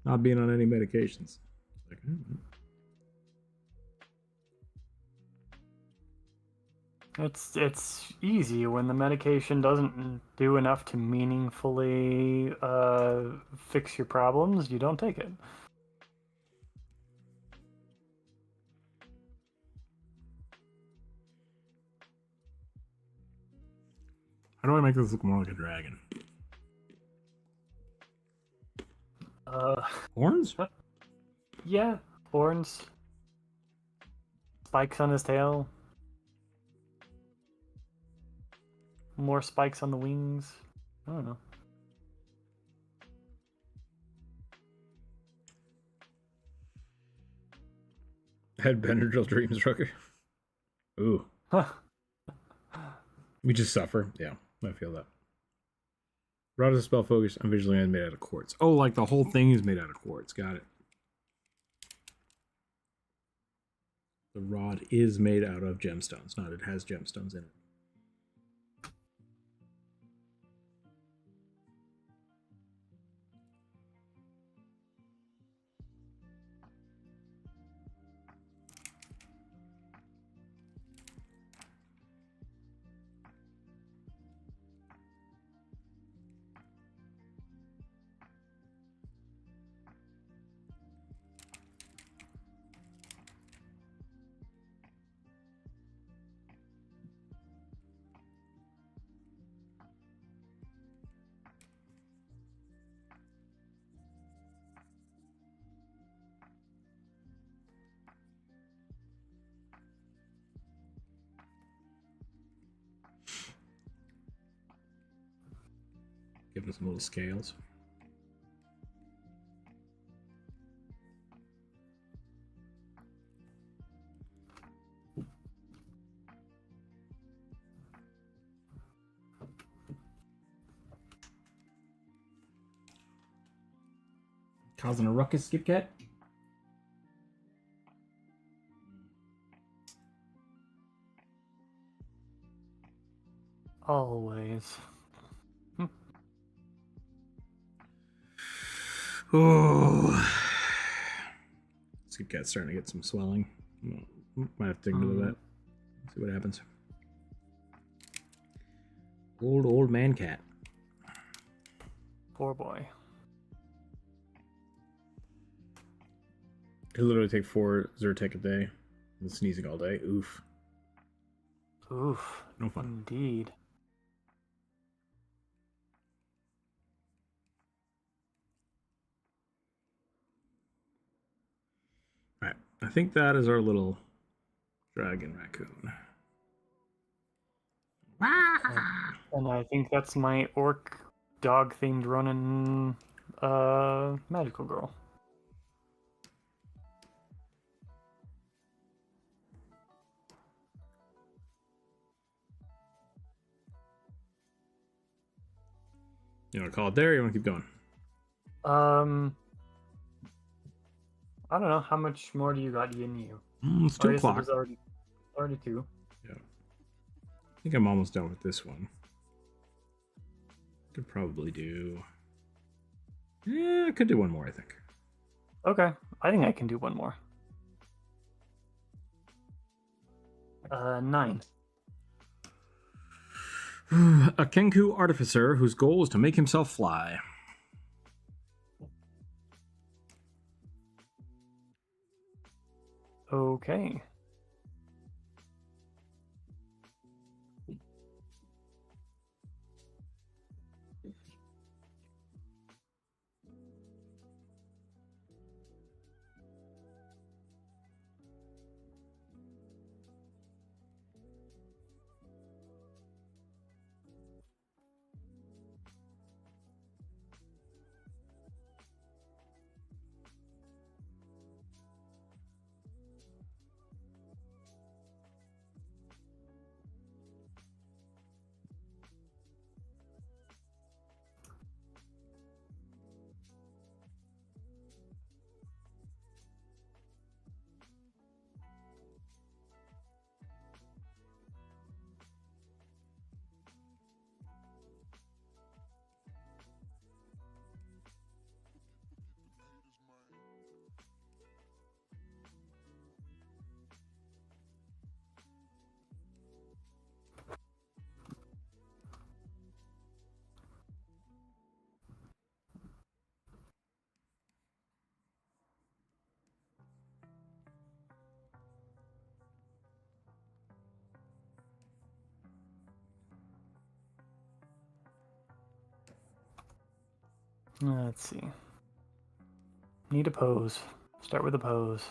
Speaker 1: not being on any medications. Like,
Speaker 2: It's easy when the medication doesn't do enough to meaningfully fix your problems. You don't take it.
Speaker 1: how do I make this look more like a dragon? Horns?
Speaker 2: Yeah, horns, spikes on his tail, more spikes on the wings. I don't know.
Speaker 1: Had Benadryl dreams, Rucker. Ooh. We just suffer. Yeah, I feel that. Rod is a spell focus. I'm visually made out of quartz. Oh, like the whole thing is made out of quartz. Got it. The rod is made out of gemstones. Not it has gemstones in it. Give them some little scales. Causing a ruckus, Skip Cat?
Speaker 2: Always.
Speaker 1: Oh. Skip Cat's starting to get some swelling. Might have to take him to the vet. See what happens. Old man cat.
Speaker 2: Poor boy.
Speaker 1: He'll literally take 4 Zyrtec a day. And sneezing all day. Oof.
Speaker 2: Oof.
Speaker 1: No fun.
Speaker 2: Indeed.
Speaker 1: Alright. I think that is our little dragon raccoon.
Speaker 2: And I think that's my orc dog themed running magical girl.
Speaker 1: You want to call it there or you want to keep going?
Speaker 2: I don't know. How much more do you got in you?
Speaker 1: It's 2 o'clock.
Speaker 2: There's already 2.
Speaker 1: Yeah. I think I'm almost done with this one. Could probably do... Yeah, I could do one more, I think.
Speaker 2: Okay. I think I can do one more. 9.
Speaker 1: A Kenku artificer whose goal is to make himself fly.
Speaker 2: Okay. Let's see. Need a pose. Start with a pose.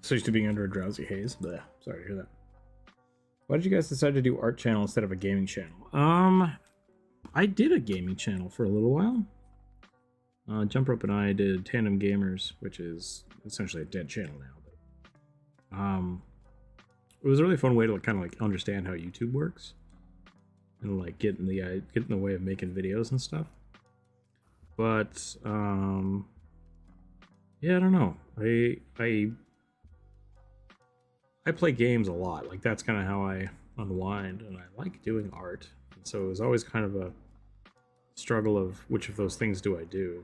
Speaker 1: So used to being under a drowsy haze. Blech. Sorry to hear that. Why did you guys decide to do art channel instead of a gaming channel? I did a gaming channel for a little while. Jump Rope and I did Tandem Gamers, which is essentially a dead channel now. But, it was a really fun way to kind of like understand how YouTube works and like get in the way of making videos and stuff. But yeah, I don't know. I play games a lot. Like that's kind of how I unwind, and I like doing art. And so it was always kind of a struggle of which of those things do I do.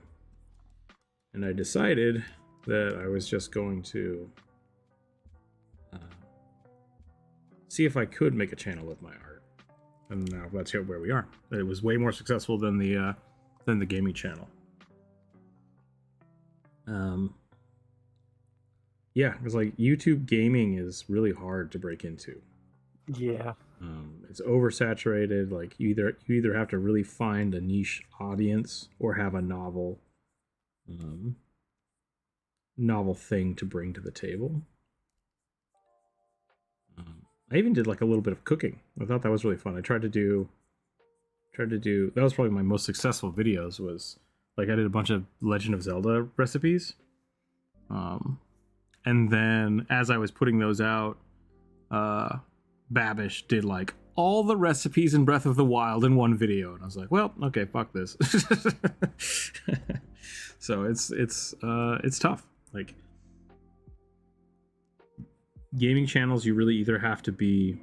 Speaker 1: And I decided that I was just going to see if I could make a channel with my art. And now that's where we are. It was way more successful than the gaming channel. Yeah, because like YouTube gaming is really hard to break into.
Speaker 2: Yeah.
Speaker 1: It's oversaturated. Like you either have to really find a niche audience or have a novel thing to bring to the table. I even did like a little bit of cooking. I thought that was really fun. I tried to do that was probably my most successful videos. Was like I did a bunch of Legend of Zelda recipes. And then as I was putting those out, Babish did like all the recipes in Breath of the Wild in one video, and I was like, well, okay, fuck this. So it's tough. Like gaming channels, you really either have to be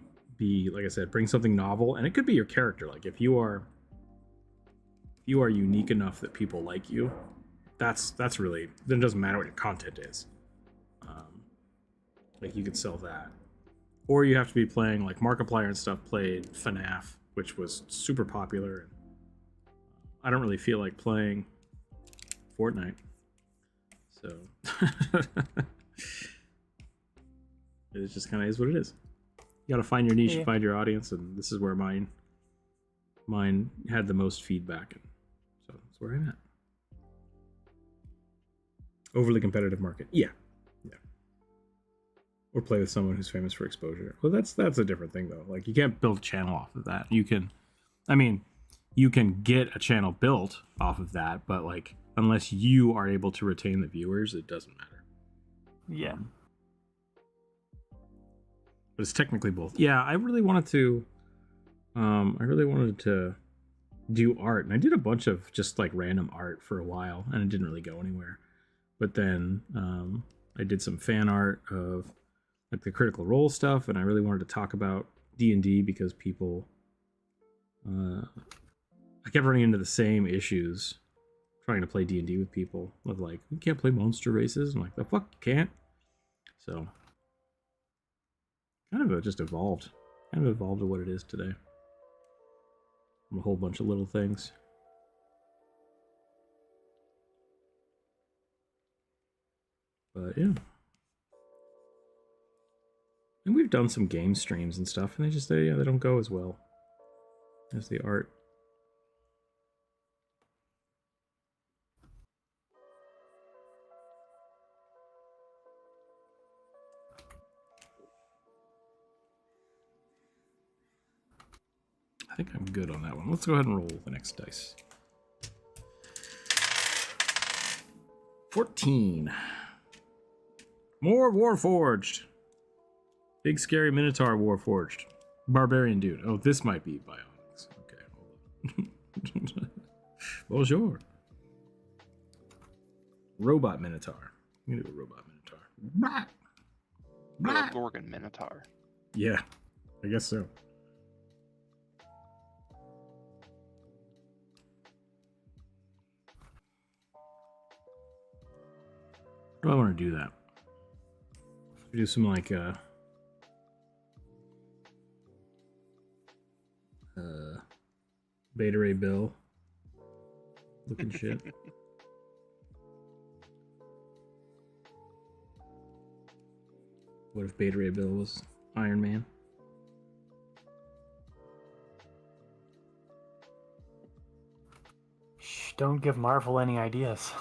Speaker 1: like I said, bring something novel, and it could be your character. Like if you are unique enough that people like you, that's really, then it doesn't matter what your content is. Like you could sell that, or you have to be playing like Markiplier and stuff. Played FNAF, which was super popular. I don't really feel like playing Fortnite, so it just kind of is what it is. You got to find your niche, find your audience, and this is where mine had the most feedback, and so that's where I'm at. Overly competitive market, yeah. Or play with someone who's famous for exposure. Well, that's a different thing though. Like you can't build a channel off of that. You can get a channel built off of that, but like unless you are able to retain the viewers, it doesn't matter.
Speaker 2: Yeah.
Speaker 1: But it's technically both. Yeah, I really wanted to do art, and I did a bunch of just like random art for a while, and it didn't really go anywhere. But then I did some fan art of like the Critical Role stuff, and I really wanted to talk about D&D because people I kept running into the same issues trying to play D&D with people of like, we can't play monster races. I'm like, the fuck you can't? So kind of just evolved to what it is today. From a whole bunch of little things. But yeah. And we've done some game streams and stuff, and they don't go as well as the art. I think I'm good on that one. Let's go ahead and roll the next dice. 14. More Warforged. Big scary Minotaur Warforged. Barbarian dude. Oh, this might be Bionics. Okay, hold on. Bonjour. Robot Minotaur. I'm gonna do a Robot Minotaur. Blah. Blah.
Speaker 3: Gorgon Minotaur.
Speaker 1: Yeah, I guess so. How do I want to do that? We do some like Beta Ray Bill looking shit. What if Beta Ray Bill was Iron Man?
Speaker 2: Shh, don't give Marvel any ideas.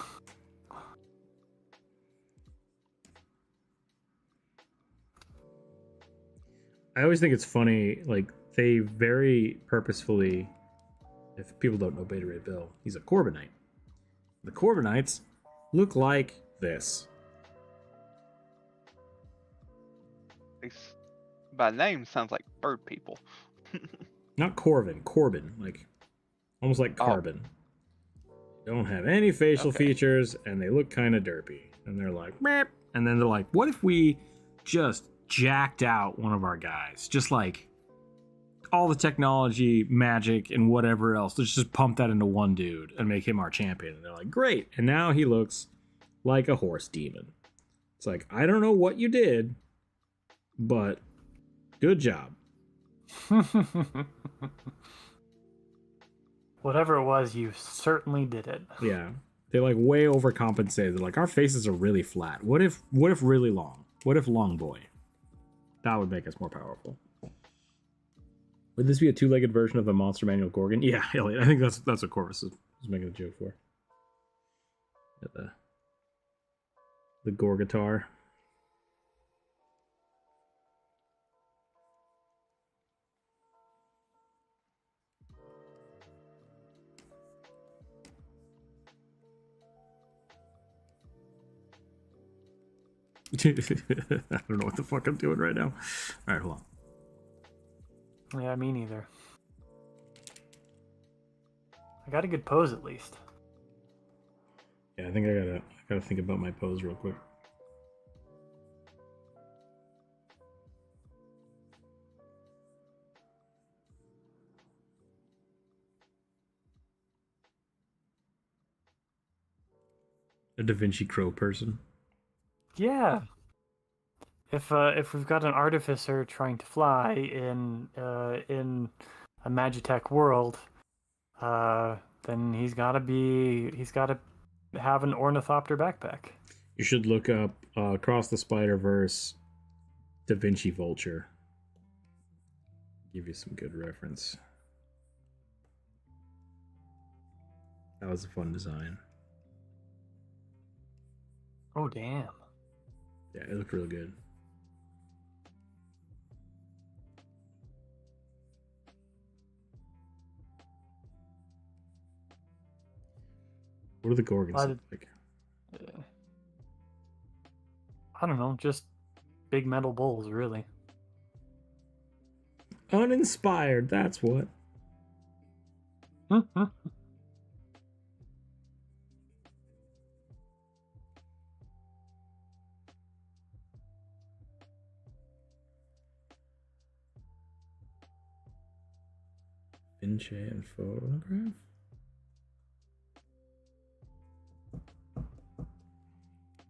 Speaker 1: I always think it's funny, like, they very purposefully, if people don't know Beta Ray Bill, he's a Corbinite. The Corbinites look like this.
Speaker 4: By name, sounds like bird people.
Speaker 1: Not Corvin, Corbin, like, almost like carbon. Don't have any facial features, and they look kind of derpy. And they're like, meh. And then they're like, what if we just jacked out one of our guys? Just like all the technology, magic, and whatever else. Let's just pump that into one dude and make him our champion. And they're like, great. And now he looks like a horse demon. It's like, I don't know what you did, but good job.
Speaker 2: Whatever it was, you certainly did it.
Speaker 1: Yeah. They like way overcompensated. They're like, our faces are really flat. What if really long? What if long boy? That would make us more powerful. Would this be a two-legged version of the Monster Manual Gorgon? Yeah, Elliot, I think that's what Corvus is making a joke for. Yeah, the Gorgatar. I don't know what the fuck I'm doing right now. All right, hold on.
Speaker 2: Yeah, me neither. I got a good pose at least.
Speaker 1: Yeah, I think I gotta think about my pose real quick. A Da Vinci Crow person.
Speaker 2: Yeah. If we've got an artificer trying to fly in a Magitech world, then he's gotta have an ornithopter backpack.
Speaker 1: You should look up Across the Spider-Verse Da Vinci Vulture. Give you some good reference. That was a fun design.
Speaker 2: Oh damn.
Speaker 1: Yeah, it looked real good. What do the Gorgons look like?
Speaker 2: I don't know, just big metal bowls, really.
Speaker 1: Uninspired, that's what. Vinci and photograph?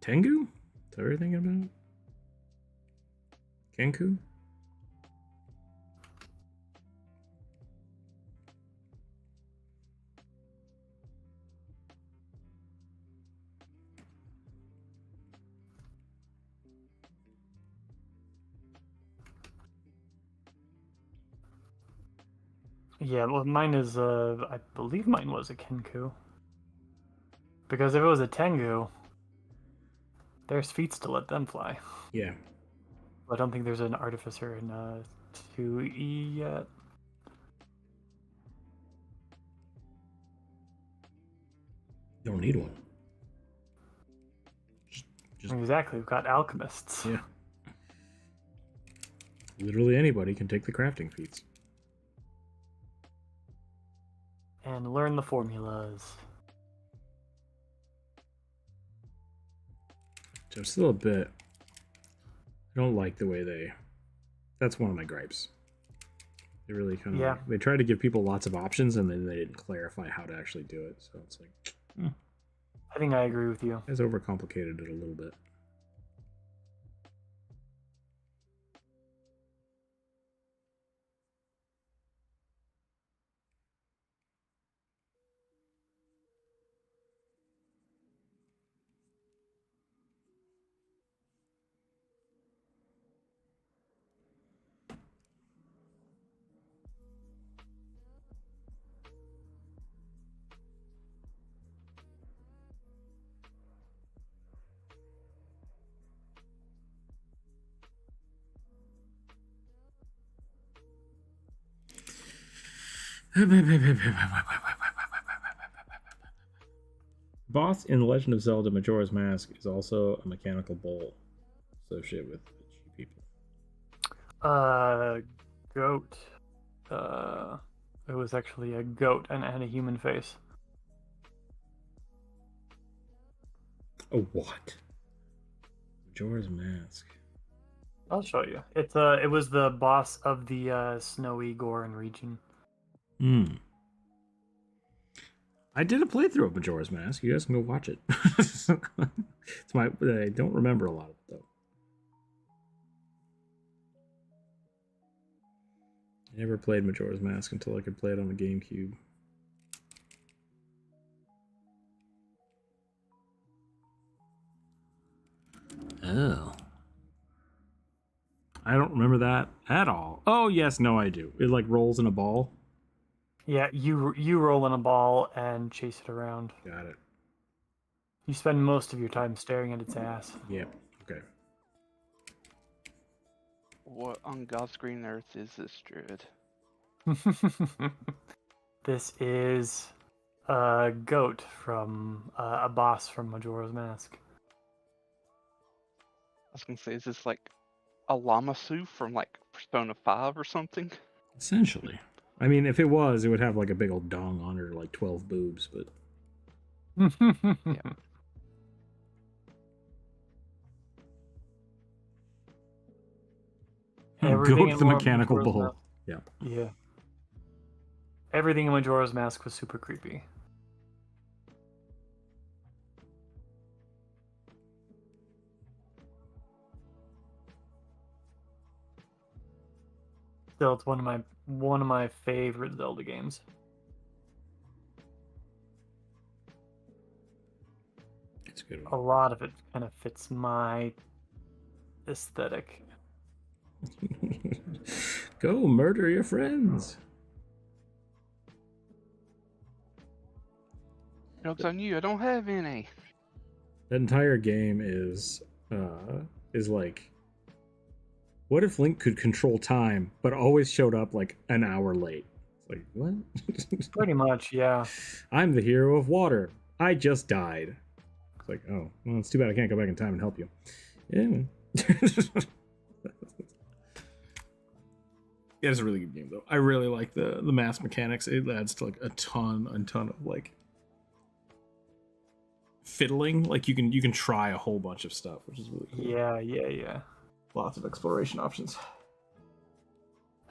Speaker 1: Tengu? Is that what you're thinking about? Kenku?
Speaker 2: Yeah, well, mine is, I believe mine was a Kenku. Because if it was a Tengu, there's feet to let them fly.
Speaker 1: Yeah.
Speaker 2: I don't think there's an artificer in 2E yet.
Speaker 1: You don't need one. Just
Speaker 2: Exactly, we've got alchemists.
Speaker 1: yeah. Literally anybody can take the crafting feats.
Speaker 2: And learn the formulas.
Speaker 1: I'm still a bit... I don't like the way they... That's one of my gripes. They really kind of...
Speaker 2: Yeah.
Speaker 1: They try to give people lots of options, and then they didn't clarify how to actually do it. So it's like...
Speaker 2: I think I agree with you.
Speaker 1: It's overcomplicated it a little bit. Boss in The Legend of Zelda Majora's Mask is also a mechanical bowl associated with people.
Speaker 2: Goat. It was actually a goat and had a human face.
Speaker 1: A what? Majora's Mask.
Speaker 2: I'll show you. It was the boss of the snowy Goron region.
Speaker 1: I did a playthrough of Majora's Mask. You guys can go watch it. It's I don't remember a lot of it though. I never played Majora's Mask until I could play it on the GameCube. Oh. I don't remember that at all. Oh, yes, no, I do. It like rolls in a ball.
Speaker 2: Yeah, you roll in a ball and chase it around.
Speaker 1: Got it.
Speaker 2: You spend most of your time staring at its ass.
Speaker 1: Yep. Okay.
Speaker 4: What on God's green earth is this druid?
Speaker 2: This is a goat from a boss from Majora's Mask.
Speaker 4: I was gonna say, is this like a Lamasu from like Persona 5 or something?
Speaker 1: Essentially. I mean, if it was, it would have like a big old dong on her, like 12 boobs, but...
Speaker 2: Yeah.
Speaker 1: Goat with the mechanical bull. Yeah.
Speaker 2: Yeah. Everything in Majora's Mask was super creepy. Still, it's one of my favorite Zelda games.
Speaker 1: It's a good
Speaker 2: A
Speaker 1: one.
Speaker 2: lot of it kind of fits my aesthetic.
Speaker 1: Go murder your friends.
Speaker 4: Joke's on you, I don't have any.
Speaker 1: That entire game is like, what if Link could control time, but always showed up like an hour late? It's like, what?
Speaker 2: Pretty much, yeah.
Speaker 1: I'm the hero of water. I just died. It's like, oh, well, it's too bad I can't go back in time and help you. Yeah. Yeah, it's a really good game though. I really like the mass mechanics. It adds to like a ton of like fiddling. Like you can try a whole bunch of stuff, which is really cool.
Speaker 2: Yeah.
Speaker 1: Lots of exploration options.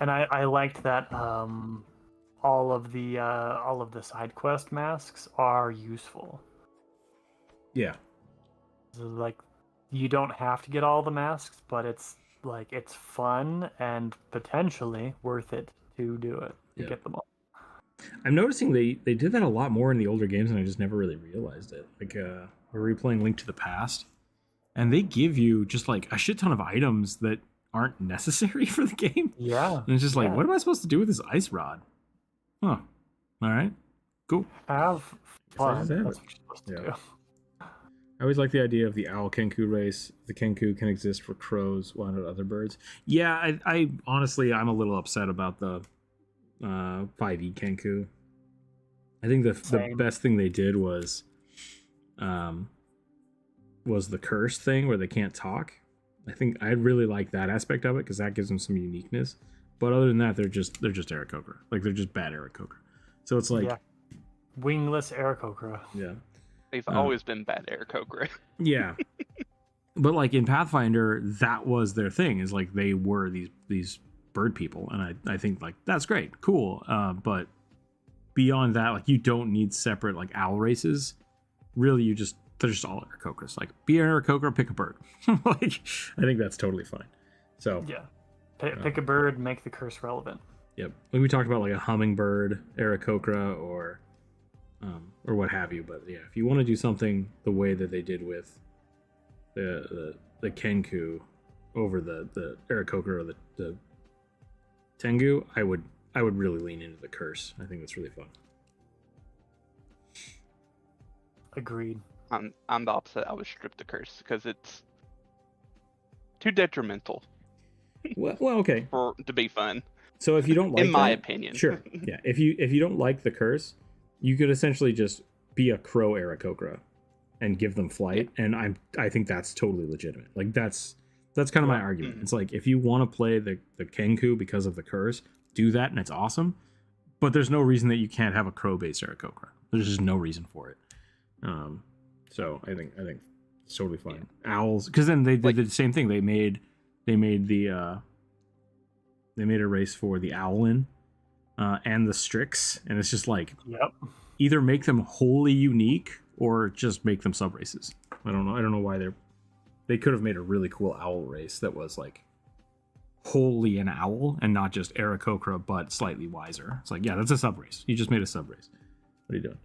Speaker 2: And I liked that all of the side quest masks are useful.
Speaker 1: Yeah.
Speaker 2: So, like, you don't have to get all the masks, but it's fun and potentially worth it to do it, to get them all.
Speaker 1: I'm noticing they did that a lot more in the older games, and I just never really realized it. Like, we're replaying Link to the Past, and they give you just like a shit ton of items that aren't necessary for the game.
Speaker 2: Yeah.
Speaker 1: And it's just like, what am I supposed to do with this ice rod? Huh. All right. Cool.
Speaker 2: Have fun.
Speaker 1: Have
Speaker 2: That's
Speaker 1: it.
Speaker 2: what you're supposed to do.
Speaker 1: I always like the idea of the owl Kenku race. The Kenku can exist for crows, why not other birds? Yeah, I honestly, I'm a little upset about the 5e Kenku. I think the best thing they did was the curse thing where they can't talk. I think I really like that aspect of it because that gives them some uniqueness. But other than that, they're just Aarakocra. Like they're just bad Aarakocra. So it's like
Speaker 2: wingless Aarakocra.
Speaker 1: Yeah.
Speaker 4: They've always been bad Aarakocra.
Speaker 1: Yeah. But like in Pathfinder, that was their thing, is like they were these bird people, and I think like that's great, cool. But beyond that, like you don't need separate like owl races. Really, they're just all Aarakocras. Like be an Aarakocra, pick a bird. Like I think that's totally fine. So
Speaker 2: yeah, pick a bird, make the curse relevant.
Speaker 1: Yep. Like we talked about like a hummingbird Aarakocra or what have you. But yeah, if you want to do something the way that they did with the Kenku over the Aarakocra or the Tengu, I would really lean into the curse. I think that's really fun.
Speaker 2: Agreed.
Speaker 4: I'm the opposite. I would strip the curse because it's too detrimental
Speaker 1: Well, okay.
Speaker 4: to be fun.
Speaker 1: So if you don't like
Speaker 3: In my
Speaker 1: that,
Speaker 3: opinion.
Speaker 1: sure, yeah. If you don't like the curse, you could essentially just be a crow Aarakocra and give them flight, and I think that's totally legitimate. Like that's kind of my argument. It's like if you want to play the Kenku because of the curse, do that, and it's awesome. But there's no reason that you can't have a crow based Aarakocra. There's just no reason for it. So I think it's totally fine. Owls, because then they did the same thing. They made a race for the Owlin and the Strix, and it's just like either make them wholly unique or just make them sub races. I don't know why they could have made a really cool owl race that was like wholly an owl and not just Aarakocra but slightly wiser. It's like, yeah, that's a sub race. You just made a sub race. What are you doing?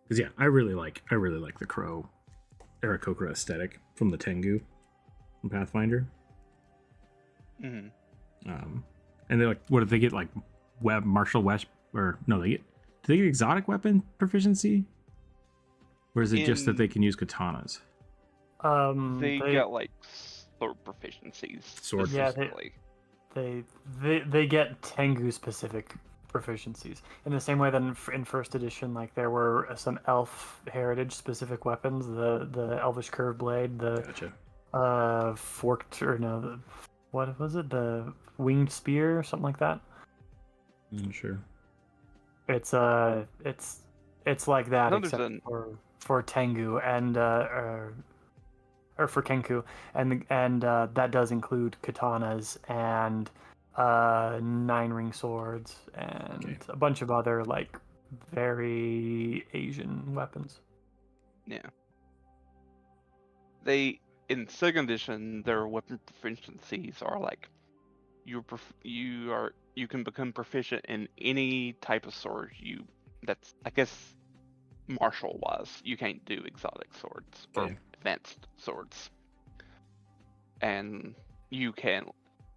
Speaker 1: Because yeah, I really like the crow Aarakocra aesthetic from the Tengu from Pathfinder.
Speaker 3: Mhm.
Speaker 1: And they're like, what did they get, like martial west, or no, do they get exotic weapon proficiency, or is it just that they can use katanas?
Speaker 3: They got like sword proficiencies.
Speaker 1: Sword,
Speaker 2: yeah,
Speaker 3: specifically.
Speaker 2: they get Tengu specific proficiencies in the same way that in first edition, like there were some elf heritage specific weapons, the elvish curved blade, the
Speaker 1: Gotcha.
Speaker 2: forked, or no, what was it, the winged spear or something like that.
Speaker 1: Sure.
Speaker 2: It's like that,
Speaker 3: No,
Speaker 2: except for Tengu and or for Kenku, and that does include katanas and 9-ring swords and a bunch of other like very Asian weapons.
Speaker 3: Yeah. In second edition, their weapon proficiencies are like you can become proficient in any type of sword that's, I guess, martial wise. You can't do exotic swords or advanced swords. And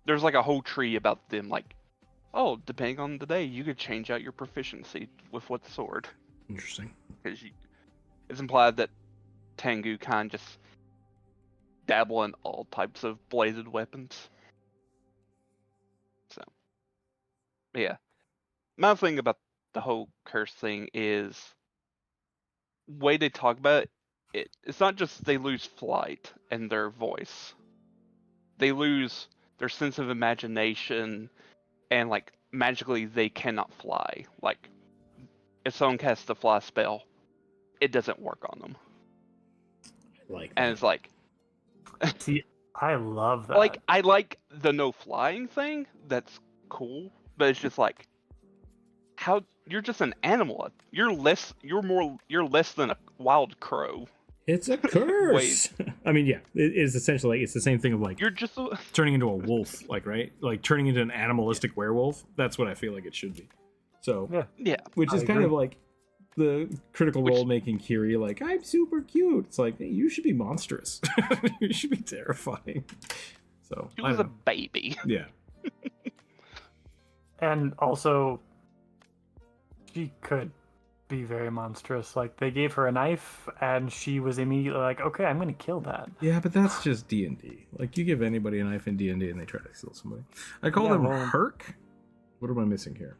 Speaker 3: there's like a whole tree about them, like, oh, depending on the day, you could change out your proficiency with what sword.
Speaker 1: Interesting.
Speaker 3: Because it's implied that Tengu kind of just dabble in all types of bladed weapons. So, yeah. My thing about the whole curse thing is way they talk about it. It's not just they lose flight and their voice. They lose their sense of imagination, and like magically they cannot fly. Like if someone casts a fly spell, it doesn't work on them.
Speaker 1: I like that.
Speaker 3: And it's like,
Speaker 2: see, I love that.
Speaker 3: like I like the no flying thing. That's cool, but it's just like, how you're just an animal. You're less than a wild crow.
Speaker 1: It's a curse. I mean, yeah, it is essentially like, it's the same thing of like
Speaker 3: You're just
Speaker 1: turning into a wolf, like, right? Like turning into an animalistic werewolf. That's what I feel like it should be. So
Speaker 3: yeah,
Speaker 1: which is kind of like the critical role making Kiri, like, I'm super cute. It's like, hey, you should be monstrous. You should be terrifying. So
Speaker 3: she was a baby.
Speaker 1: Yeah.
Speaker 2: And also, she could be very monstrous. Like, they gave her a knife, and she was immediately like, okay, I'm going to kill that.
Speaker 1: Yeah, but that's just D&D. Like, you give anybody a knife in D&D and they try to kill somebody. I call them Herc. What am I missing here?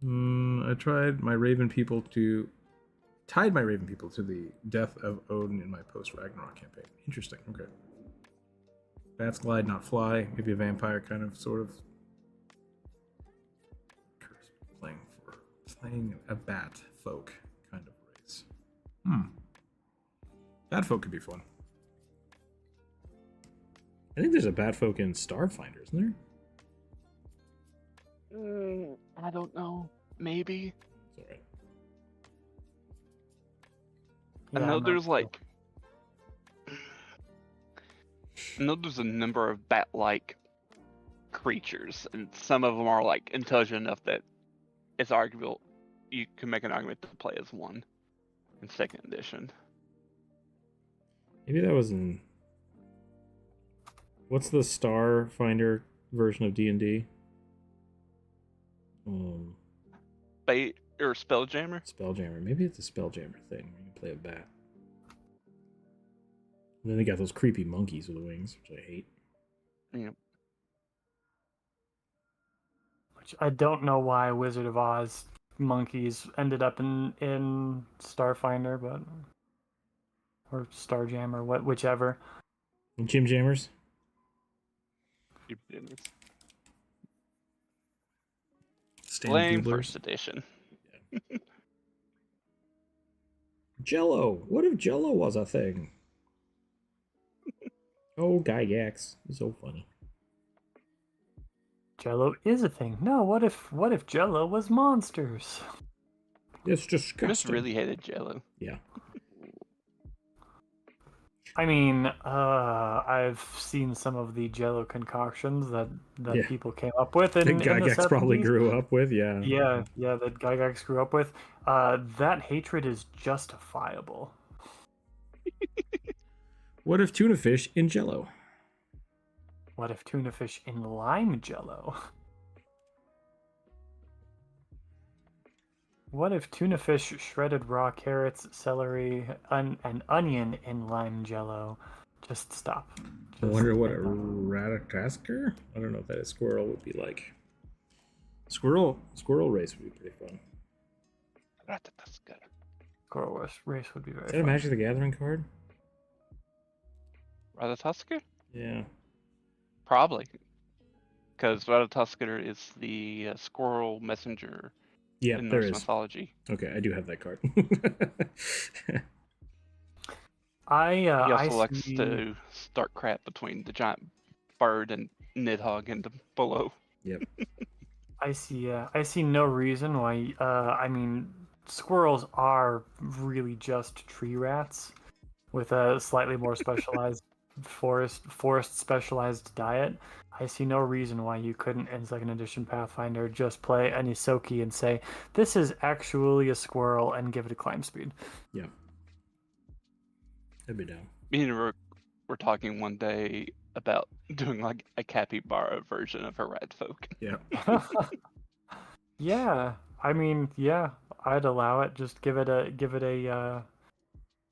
Speaker 1: I tied my Raven people to the death of Odin in my post-Ragnarok campaign. Interesting. Okay. Bats glide, not fly. Maybe a vampire kind of, sort of. Playing a bat folk kind of race. Bat folk could be fun. I think there's a bat folk in Starfinder, isn't there?
Speaker 3: I don't know. Maybe.
Speaker 1: It's alright.
Speaker 3: I know there's like. I know there's a number of bat-like creatures, and some of them are like intelligent enough that it's arguable. You can make an argument to play as one in second edition.
Speaker 1: Maybe that was in. What's the Starfinder version of D&D?
Speaker 3: Bait or Spelljammer?
Speaker 1: Spelljammer. Maybe it's a Spelljammer thing where you can play a bat. And then they got those creepy monkeys with wings, which I hate.
Speaker 4: you know,
Speaker 2: Which I don't know why Wizard of Oz monkeys ended up in Starfinder, but or Starjammer, whichever.
Speaker 1: Jim Jammers. Stan
Speaker 3: Blame
Speaker 1: Bublers.
Speaker 3: first edition.
Speaker 1: Jello. What if Jello was a thing? Oh, Gygax. So funny.
Speaker 2: Jello is a thing. No, what if Jello was monsters?
Speaker 1: It's
Speaker 3: I just
Speaker 1: disgusting.
Speaker 3: really hated Jello.
Speaker 1: Yeah.
Speaker 2: I mean, I've seen some of the Jello concoctions that
Speaker 1: Yeah.
Speaker 2: people came up with in
Speaker 1: That
Speaker 2: the
Speaker 1: Gygax probably
Speaker 2: 70s.
Speaker 1: grew up with, yeah.
Speaker 2: Yeah, that Gygax grew up with. That hatred is justifiable.
Speaker 1: What if tuna fish in Jello?
Speaker 2: What if tuna fish in lime Jello? What if tuna fish shredded raw carrots, celery, and onion in lime Jello? Just stop.
Speaker 1: I wonder what a Ratatasker? I don't know what that is. Squirrel would be like. Squirrel race would be pretty fun.
Speaker 2: Squirrel race would be very
Speaker 1: Is that a
Speaker 2: fun.
Speaker 1: Magic the Gathering card?
Speaker 3: Ratatosker?
Speaker 1: Yeah.
Speaker 3: Probably. Because Ratatosker is the squirrel messenger
Speaker 1: Yeah,
Speaker 3: in
Speaker 1: there
Speaker 3: Norse
Speaker 1: is.
Speaker 3: mythology.
Speaker 1: Okay, I do have that card.
Speaker 3: He also
Speaker 2: I
Speaker 3: likes
Speaker 2: see.
Speaker 3: to start crap between the giant bird and Nidhogg and below.
Speaker 1: Yep.
Speaker 2: I see no reason why. I mean, squirrels are really just tree rats with a slightly more specialized forest specialized diet. I see no reason why you couldn't, in second edition Pathfinder, just play an Isoki and say this is actually a squirrel and give it a climb speed.
Speaker 1: Yeah. That'd be down.
Speaker 3: Me and Rook were talking one day about doing like a capybara version of a rat folk.
Speaker 1: Yeah.
Speaker 2: Yeah, I mean, yeah, I'd allow it. Just give it a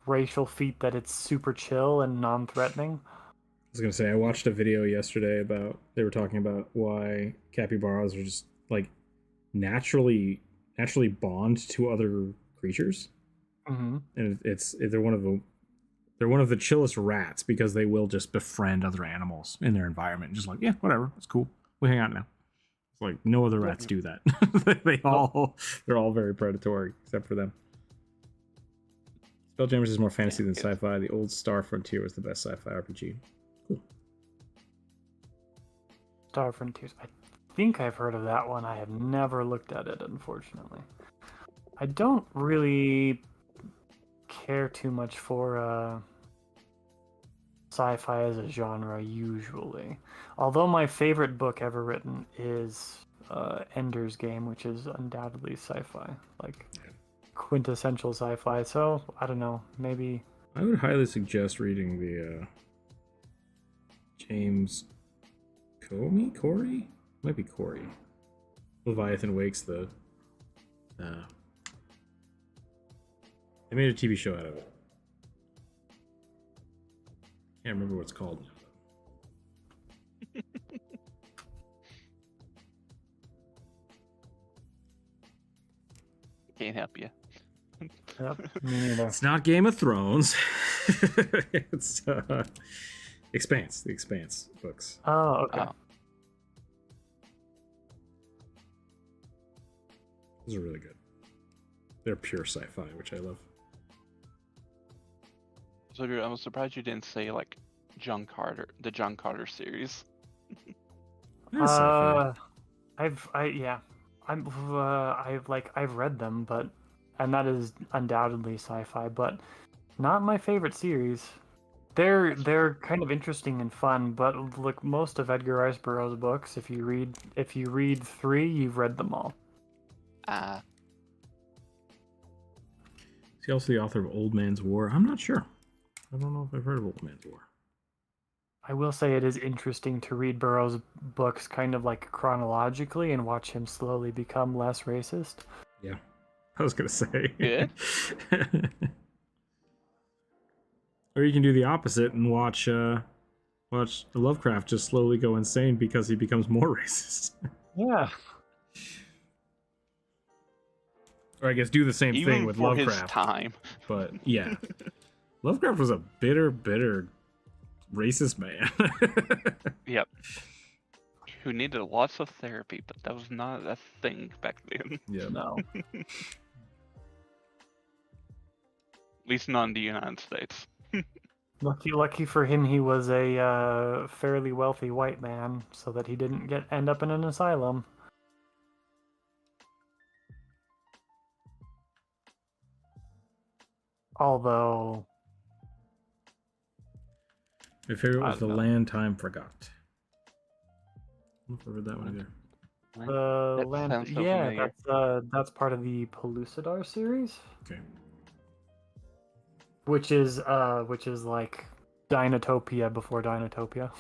Speaker 2: racial feat that it's super chill and non-threatening.
Speaker 1: I was gonna say I watched a video yesterday about they were talking about why capybaras are just like naturally bond to other creatures,
Speaker 2: Mm-hmm.
Speaker 1: and they're one of the chillest rats because they will just befriend other animals in their environment, just like, yeah, whatever, it's cool, we hang out now. It's like no other rats do that. They're all very predatory except for them. Spelljammers is more fantasy than sci-fi. The old Star Frontier was the best sci-fi RPG. Cool.
Speaker 2: Star Frontiers. I think I've heard of that one. I have never looked at it, unfortunately. I don't really care too much for sci-fi as a genre usually. Although my favorite book ever written is Ender's Game, which is undoubtedly sci-fi, like quintessential sci-fi. So I don't know, maybe
Speaker 1: I would highly suggest reading the James Corey? Might be Corey. Leviathan Wakes, the they made a TV show out of it. Can't remember what it's called now.
Speaker 3: Can't help you.
Speaker 2: yep, me neither.
Speaker 1: It's not Game of Thrones. It's Expanse, the Expanse books.
Speaker 2: Oh, okay.
Speaker 3: Oh.
Speaker 1: Those are really good. They're pure sci-fi, which I love.
Speaker 3: So I was surprised you didn't say like John Carter, the John Carter series.
Speaker 1: That's sci-fi.
Speaker 2: I've read them, but and that is undoubtedly sci-fi, but not my favorite series. They're kind of interesting and fun, but look, most of Edgar Rice Burroughs' books, if you read 3, you've read them all.
Speaker 3: Ah,
Speaker 1: Is he also the author of Old Man's War? I'm not sure. I don't know if I've heard of Old Man's War.
Speaker 2: I will say it is interesting to read Burroughs' books kind of like chronologically and watch him slowly become less racist.
Speaker 1: Yeah, I was gonna say.
Speaker 3: Good.
Speaker 1: Or you can do the opposite and watch Watch Lovecraft just slowly go insane because he becomes more racist.
Speaker 2: Yeah.
Speaker 1: Or I guess do the same
Speaker 3: Even
Speaker 1: thing with
Speaker 3: for his
Speaker 1: Lovecraft.
Speaker 3: time.
Speaker 1: But yeah, Lovecraft was a bitter racist man.
Speaker 3: Yep. Who needed lots of therapy, but that was not a thing back then.
Speaker 1: Yeah.
Speaker 2: No.
Speaker 3: At least not in the United States.
Speaker 2: Lucky for him, he was a fairly wealthy white man, so that he didn't end up in an asylum. Although,
Speaker 1: My favorite was
Speaker 2: I
Speaker 1: The
Speaker 2: don't know.
Speaker 1: Land Time Forgot. I don't know if I read that one either.
Speaker 3: That sounds so familiar.
Speaker 2: that's part of the Pellucidar series,
Speaker 1: Okay.
Speaker 2: which is like Dinotopia before Dinotopia.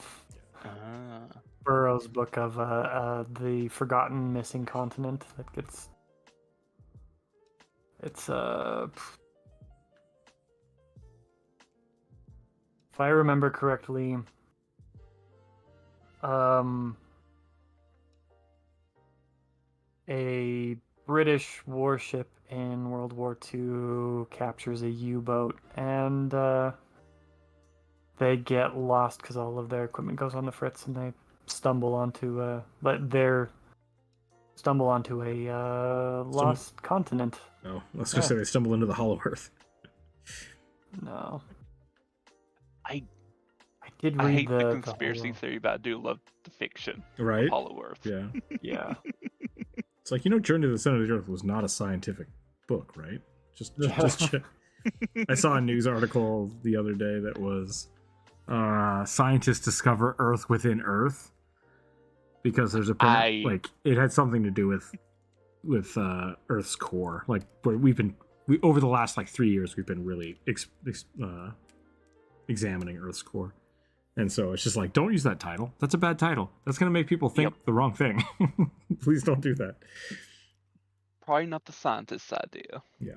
Speaker 3: Ah.
Speaker 2: Burroughs' book of the forgotten missing continent that gets. It's if I remember correctly, a British warship in World War II captures a U-boat, and they get lost because all of their equipment goes on the fritz, and they stumble onto a lost continent.
Speaker 1: Oh, I was gonna say they stumble into the Hollow Earth.
Speaker 2: No,
Speaker 3: I
Speaker 2: did
Speaker 3: I
Speaker 2: read
Speaker 3: hate the
Speaker 2: the
Speaker 3: conspiracy theory, but I do love the fiction
Speaker 1: Right?
Speaker 3: of Hollow Earth.
Speaker 1: Yeah.
Speaker 2: Yeah.
Speaker 1: It's like, Journey to the Center of the Earth was not a scientific book, right? Just check. I saw a news article the other day that was scientists discover Earth within Earth because there's it had something to do with Earth's core. Like we over the last 3 years we've been really examining Earth's core. And so it's just like, don't use that title. That's a bad title. That's going to make people think the wrong thing. Please don't do that.
Speaker 3: Probably not the scientist's idea.
Speaker 1: Yeah.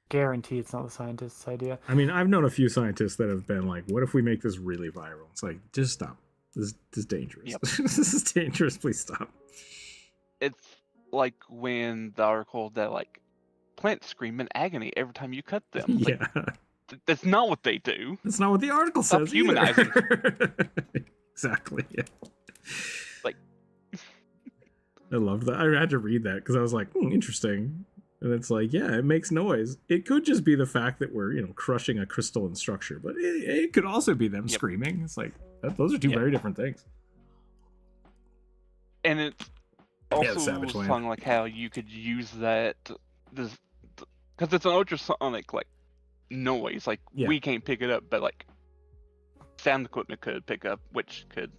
Speaker 2: Guarantee it's not the scientist's idea.
Speaker 1: I mean, I've known a few scientists that have been like, what if we make this really viral? It's like, just stop. This is dangerous.
Speaker 3: Yep.
Speaker 1: This is dangerous. Please stop.
Speaker 3: It's like when the article that plants scream in agony every time you cut them.
Speaker 1: Yeah.
Speaker 3: That's not what they do.
Speaker 1: That's not what the article
Speaker 3: Stop
Speaker 1: says.
Speaker 3: humanizing.
Speaker 1: Exactly. Yeah.
Speaker 3: Like,
Speaker 1: I loved that. I had to read that because I was like, interesting. And it's like, yeah, it makes noise. It could just be the fact that we're, crushing a crystalline structure, but it could also be them screaming. It's like, those are two very different things.
Speaker 3: And it's also
Speaker 1: Savage Land.
Speaker 3: song how you could use that because it's an ultrasonic noise. We can't pick it up, but sound equipment could pick up, which could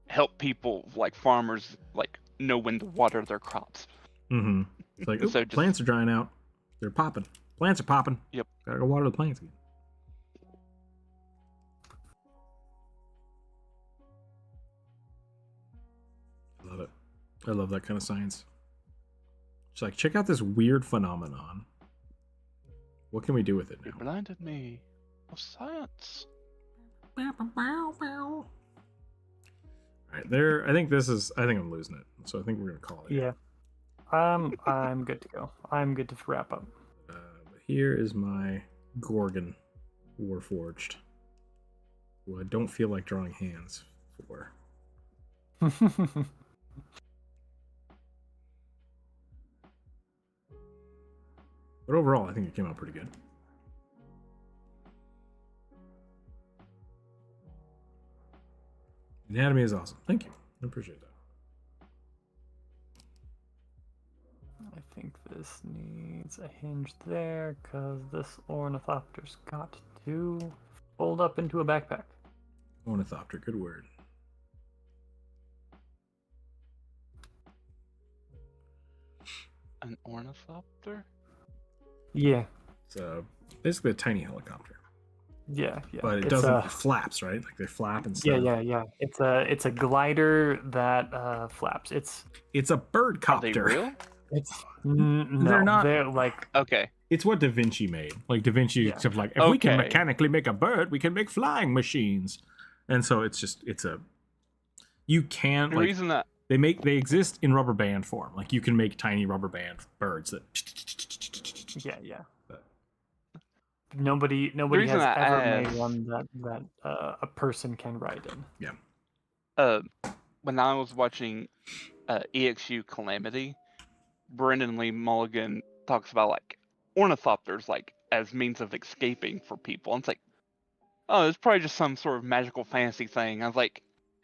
Speaker 3: help people farmers know when to water their crops.
Speaker 1: Mm-hmm. It's like,
Speaker 3: So
Speaker 1: plants are drying out. They're popping. Plants are popping.
Speaker 3: Yep.
Speaker 1: Gotta go water the plants again. I love it. I love that kind of science. It's like, check out this weird phenomenon. What can we do with it
Speaker 3: You
Speaker 1: now?
Speaker 3: reminded me of science.
Speaker 1: All right, there. I think I'm losing it. So I think we're gonna call it.
Speaker 2: Yeah. I'm good to go. I'm good to wrap up.
Speaker 1: But here is my Gorgon Warforged, who I don't feel like drawing hands for. But overall, I think it came out pretty good. Anatomy is awesome. Thank you. I appreciate that.
Speaker 2: I think this needs a hinge there because this ornithopter's got to fold up into a backpack.
Speaker 1: Ornithopter, good word.
Speaker 3: An ornithopter?
Speaker 2: Yeah.
Speaker 1: It's basically a tiny helicopter.
Speaker 2: Yeah.
Speaker 1: But it doesn't. It flaps, right? Like they flap and stuff.
Speaker 2: Yeah. It's a glider that flaps.
Speaker 1: It's a bird copter.
Speaker 3: Are they real?
Speaker 2: No,
Speaker 1: They're not.
Speaker 2: They're
Speaker 3: Okay.
Speaker 1: It's what Da Vinci made. Like Da Vinci, except if we can mechanically make a bird, we can make flying machines. And so you can't
Speaker 3: The
Speaker 1: like
Speaker 3: reason that
Speaker 1: they exist in rubber band form. Like you can make tiny rubber band birds that.
Speaker 2: Yeah.
Speaker 1: But-
Speaker 2: Nobody
Speaker 3: reason
Speaker 2: has
Speaker 3: I
Speaker 2: ever made
Speaker 3: asked-
Speaker 2: one that a person can ride in.
Speaker 3: when I was watching EXU Calamity, Brendan Lee Mulligan talks about like ornithopters like as means of escaping for people. And it's like, oh, it's probably just some sort of magical fantasy thing. I was like,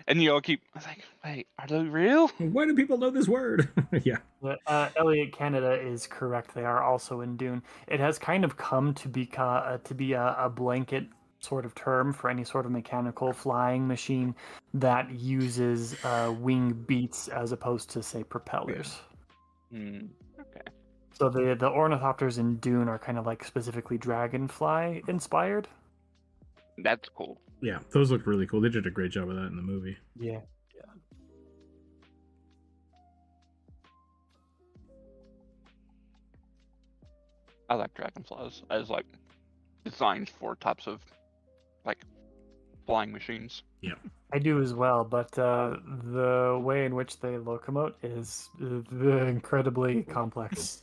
Speaker 3: and I was like, wait, are they real?
Speaker 1: Why do people know this word? Yeah.
Speaker 2: But, Elliot Canada is correct. They are also in Dune. It has kind of come to be a blanket sort of term for any sort of mechanical flying machine that uses wing beats as opposed to, say, propellers.
Speaker 3: Hmm. Okay.
Speaker 2: So the ornithopters in Dune are kind of like specifically dragonfly inspired.
Speaker 3: That's cool.
Speaker 1: Yeah, those look really cool. They did a great job of that in the movie.
Speaker 2: Yeah.
Speaker 3: I like dragonflies as like designs for types of like flying machines.
Speaker 1: Yeah.
Speaker 2: I do as well, but the way in which they locomote is incredibly complex.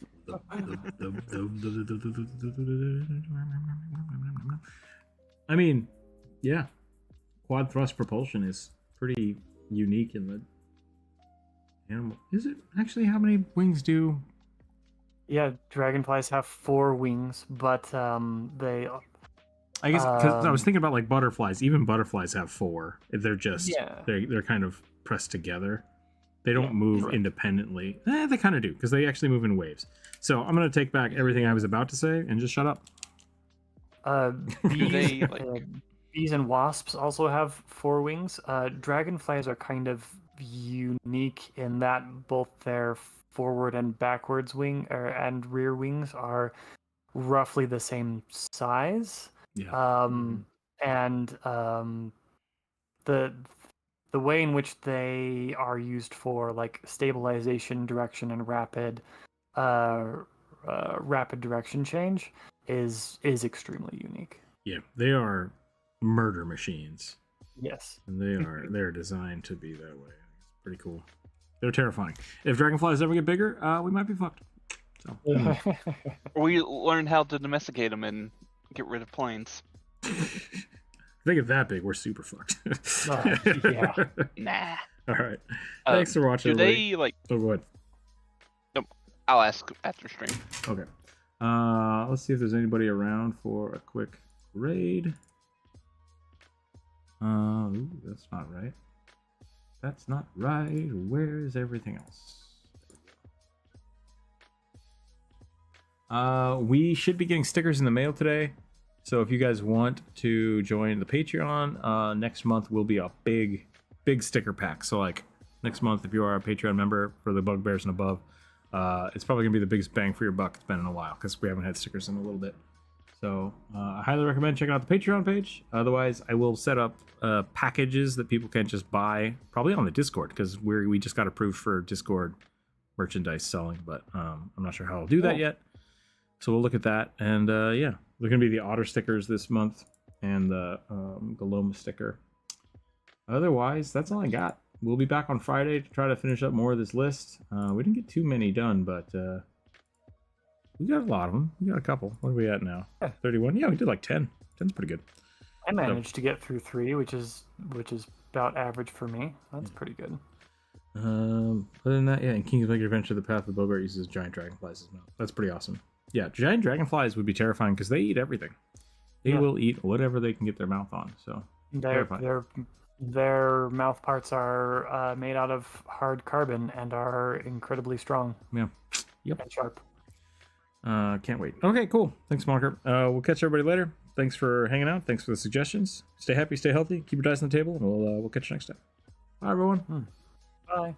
Speaker 1: I mean, yeah, quad thrust propulsion is pretty unique in the animal. Is it actually? How many wings do?
Speaker 2: Yeah, dragonflies have 4 wings, but they
Speaker 1: I guess because I was thinking about like butterflies. Even butterflies have 4. They're just they're kind of pressed together. They don't move independently. They kind of do because they actually move in waves. So I'm gonna take back everything I was about to say and just shut up.
Speaker 2: Bees, bees and wasps also have 4 wings. Dragonflies are kind of unique in that both their forward and backwards wing and rear wings are roughly the same size.
Speaker 1: Yeah.
Speaker 2: And the way in which they are used for like stabilization, direction, and rapid direction change is extremely unique.
Speaker 1: Yeah, they are murder machines.
Speaker 2: Yes.
Speaker 1: And they're designed to be that way. It's pretty cool. They're terrifying. If dragonflies ever get bigger, we might be fucked. So
Speaker 3: We learned how to domesticate them and get rid of planes.
Speaker 1: if they get that big, we're super fucked.
Speaker 2: Yeah.
Speaker 3: Nah.
Speaker 1: All right. Thanks for watching.
Speaker 3: Do they like?
Speaker 1: Oh, go ahead.
Speaker 3: I'll ask after stream.
Speaker 1: Okay. Let's see if there's anybody around for a quick raid. Ooh, that's not right. That's not right. Where is everything else? We should be getting stickers in the mail today. So if you guys want to join the Patreon, next month will be a big sticker pack. So like next month, if you are a Patreon member for the Bugbears and above, it's probably gonna be the biggest bang for your buck it's been in a while because we haven't had stickers in a little bit. So I highly recommend checking out the Patreon page. Otherwise, I will set up packages that people can just buy, probably on the Discord, because we just got approved for Discord merchandise selling, but I'm not sure how I'll do that yet. So we'll look at that. And yeah, they're going to be the otter stickers this month and the Galoma sticker. Otherwise, that's all I got. We'll be back on Friday to try to finish up more of this list. We didn't get too many done, but we got a lot of them. We got a couple. What are we at now? 31? Yeah, we did like 10. 10's pretty good.
Speaker 2: I managed to get through 3, which is about average for me. That's pretty good.
Speaker 1: Other than that, yeah, in King's Make Adventure, the Path of the Bogart uses giant dragonflies as well. That's pretty awesome. Yeah, giant dragonflies would be terrifying because they eat everything. They will eat whatever they can get their mouth on. So
Speaker 2: their mouth parts are made out of hard carbon and are incredibly strong.
Speaker 1: Yeah. Yep.
Speaker 2: And sharp.
Speaker 1: Can't wait. Okay, cool. Thanks, Moniker. We'll catch everybody later. Thanks for hanging out. Thanks for the suggestions. Stay happy, stay healthy. Keep your dice on the table, and we'll catch you next time. Bye, everyone.
Speaker 2: Bye.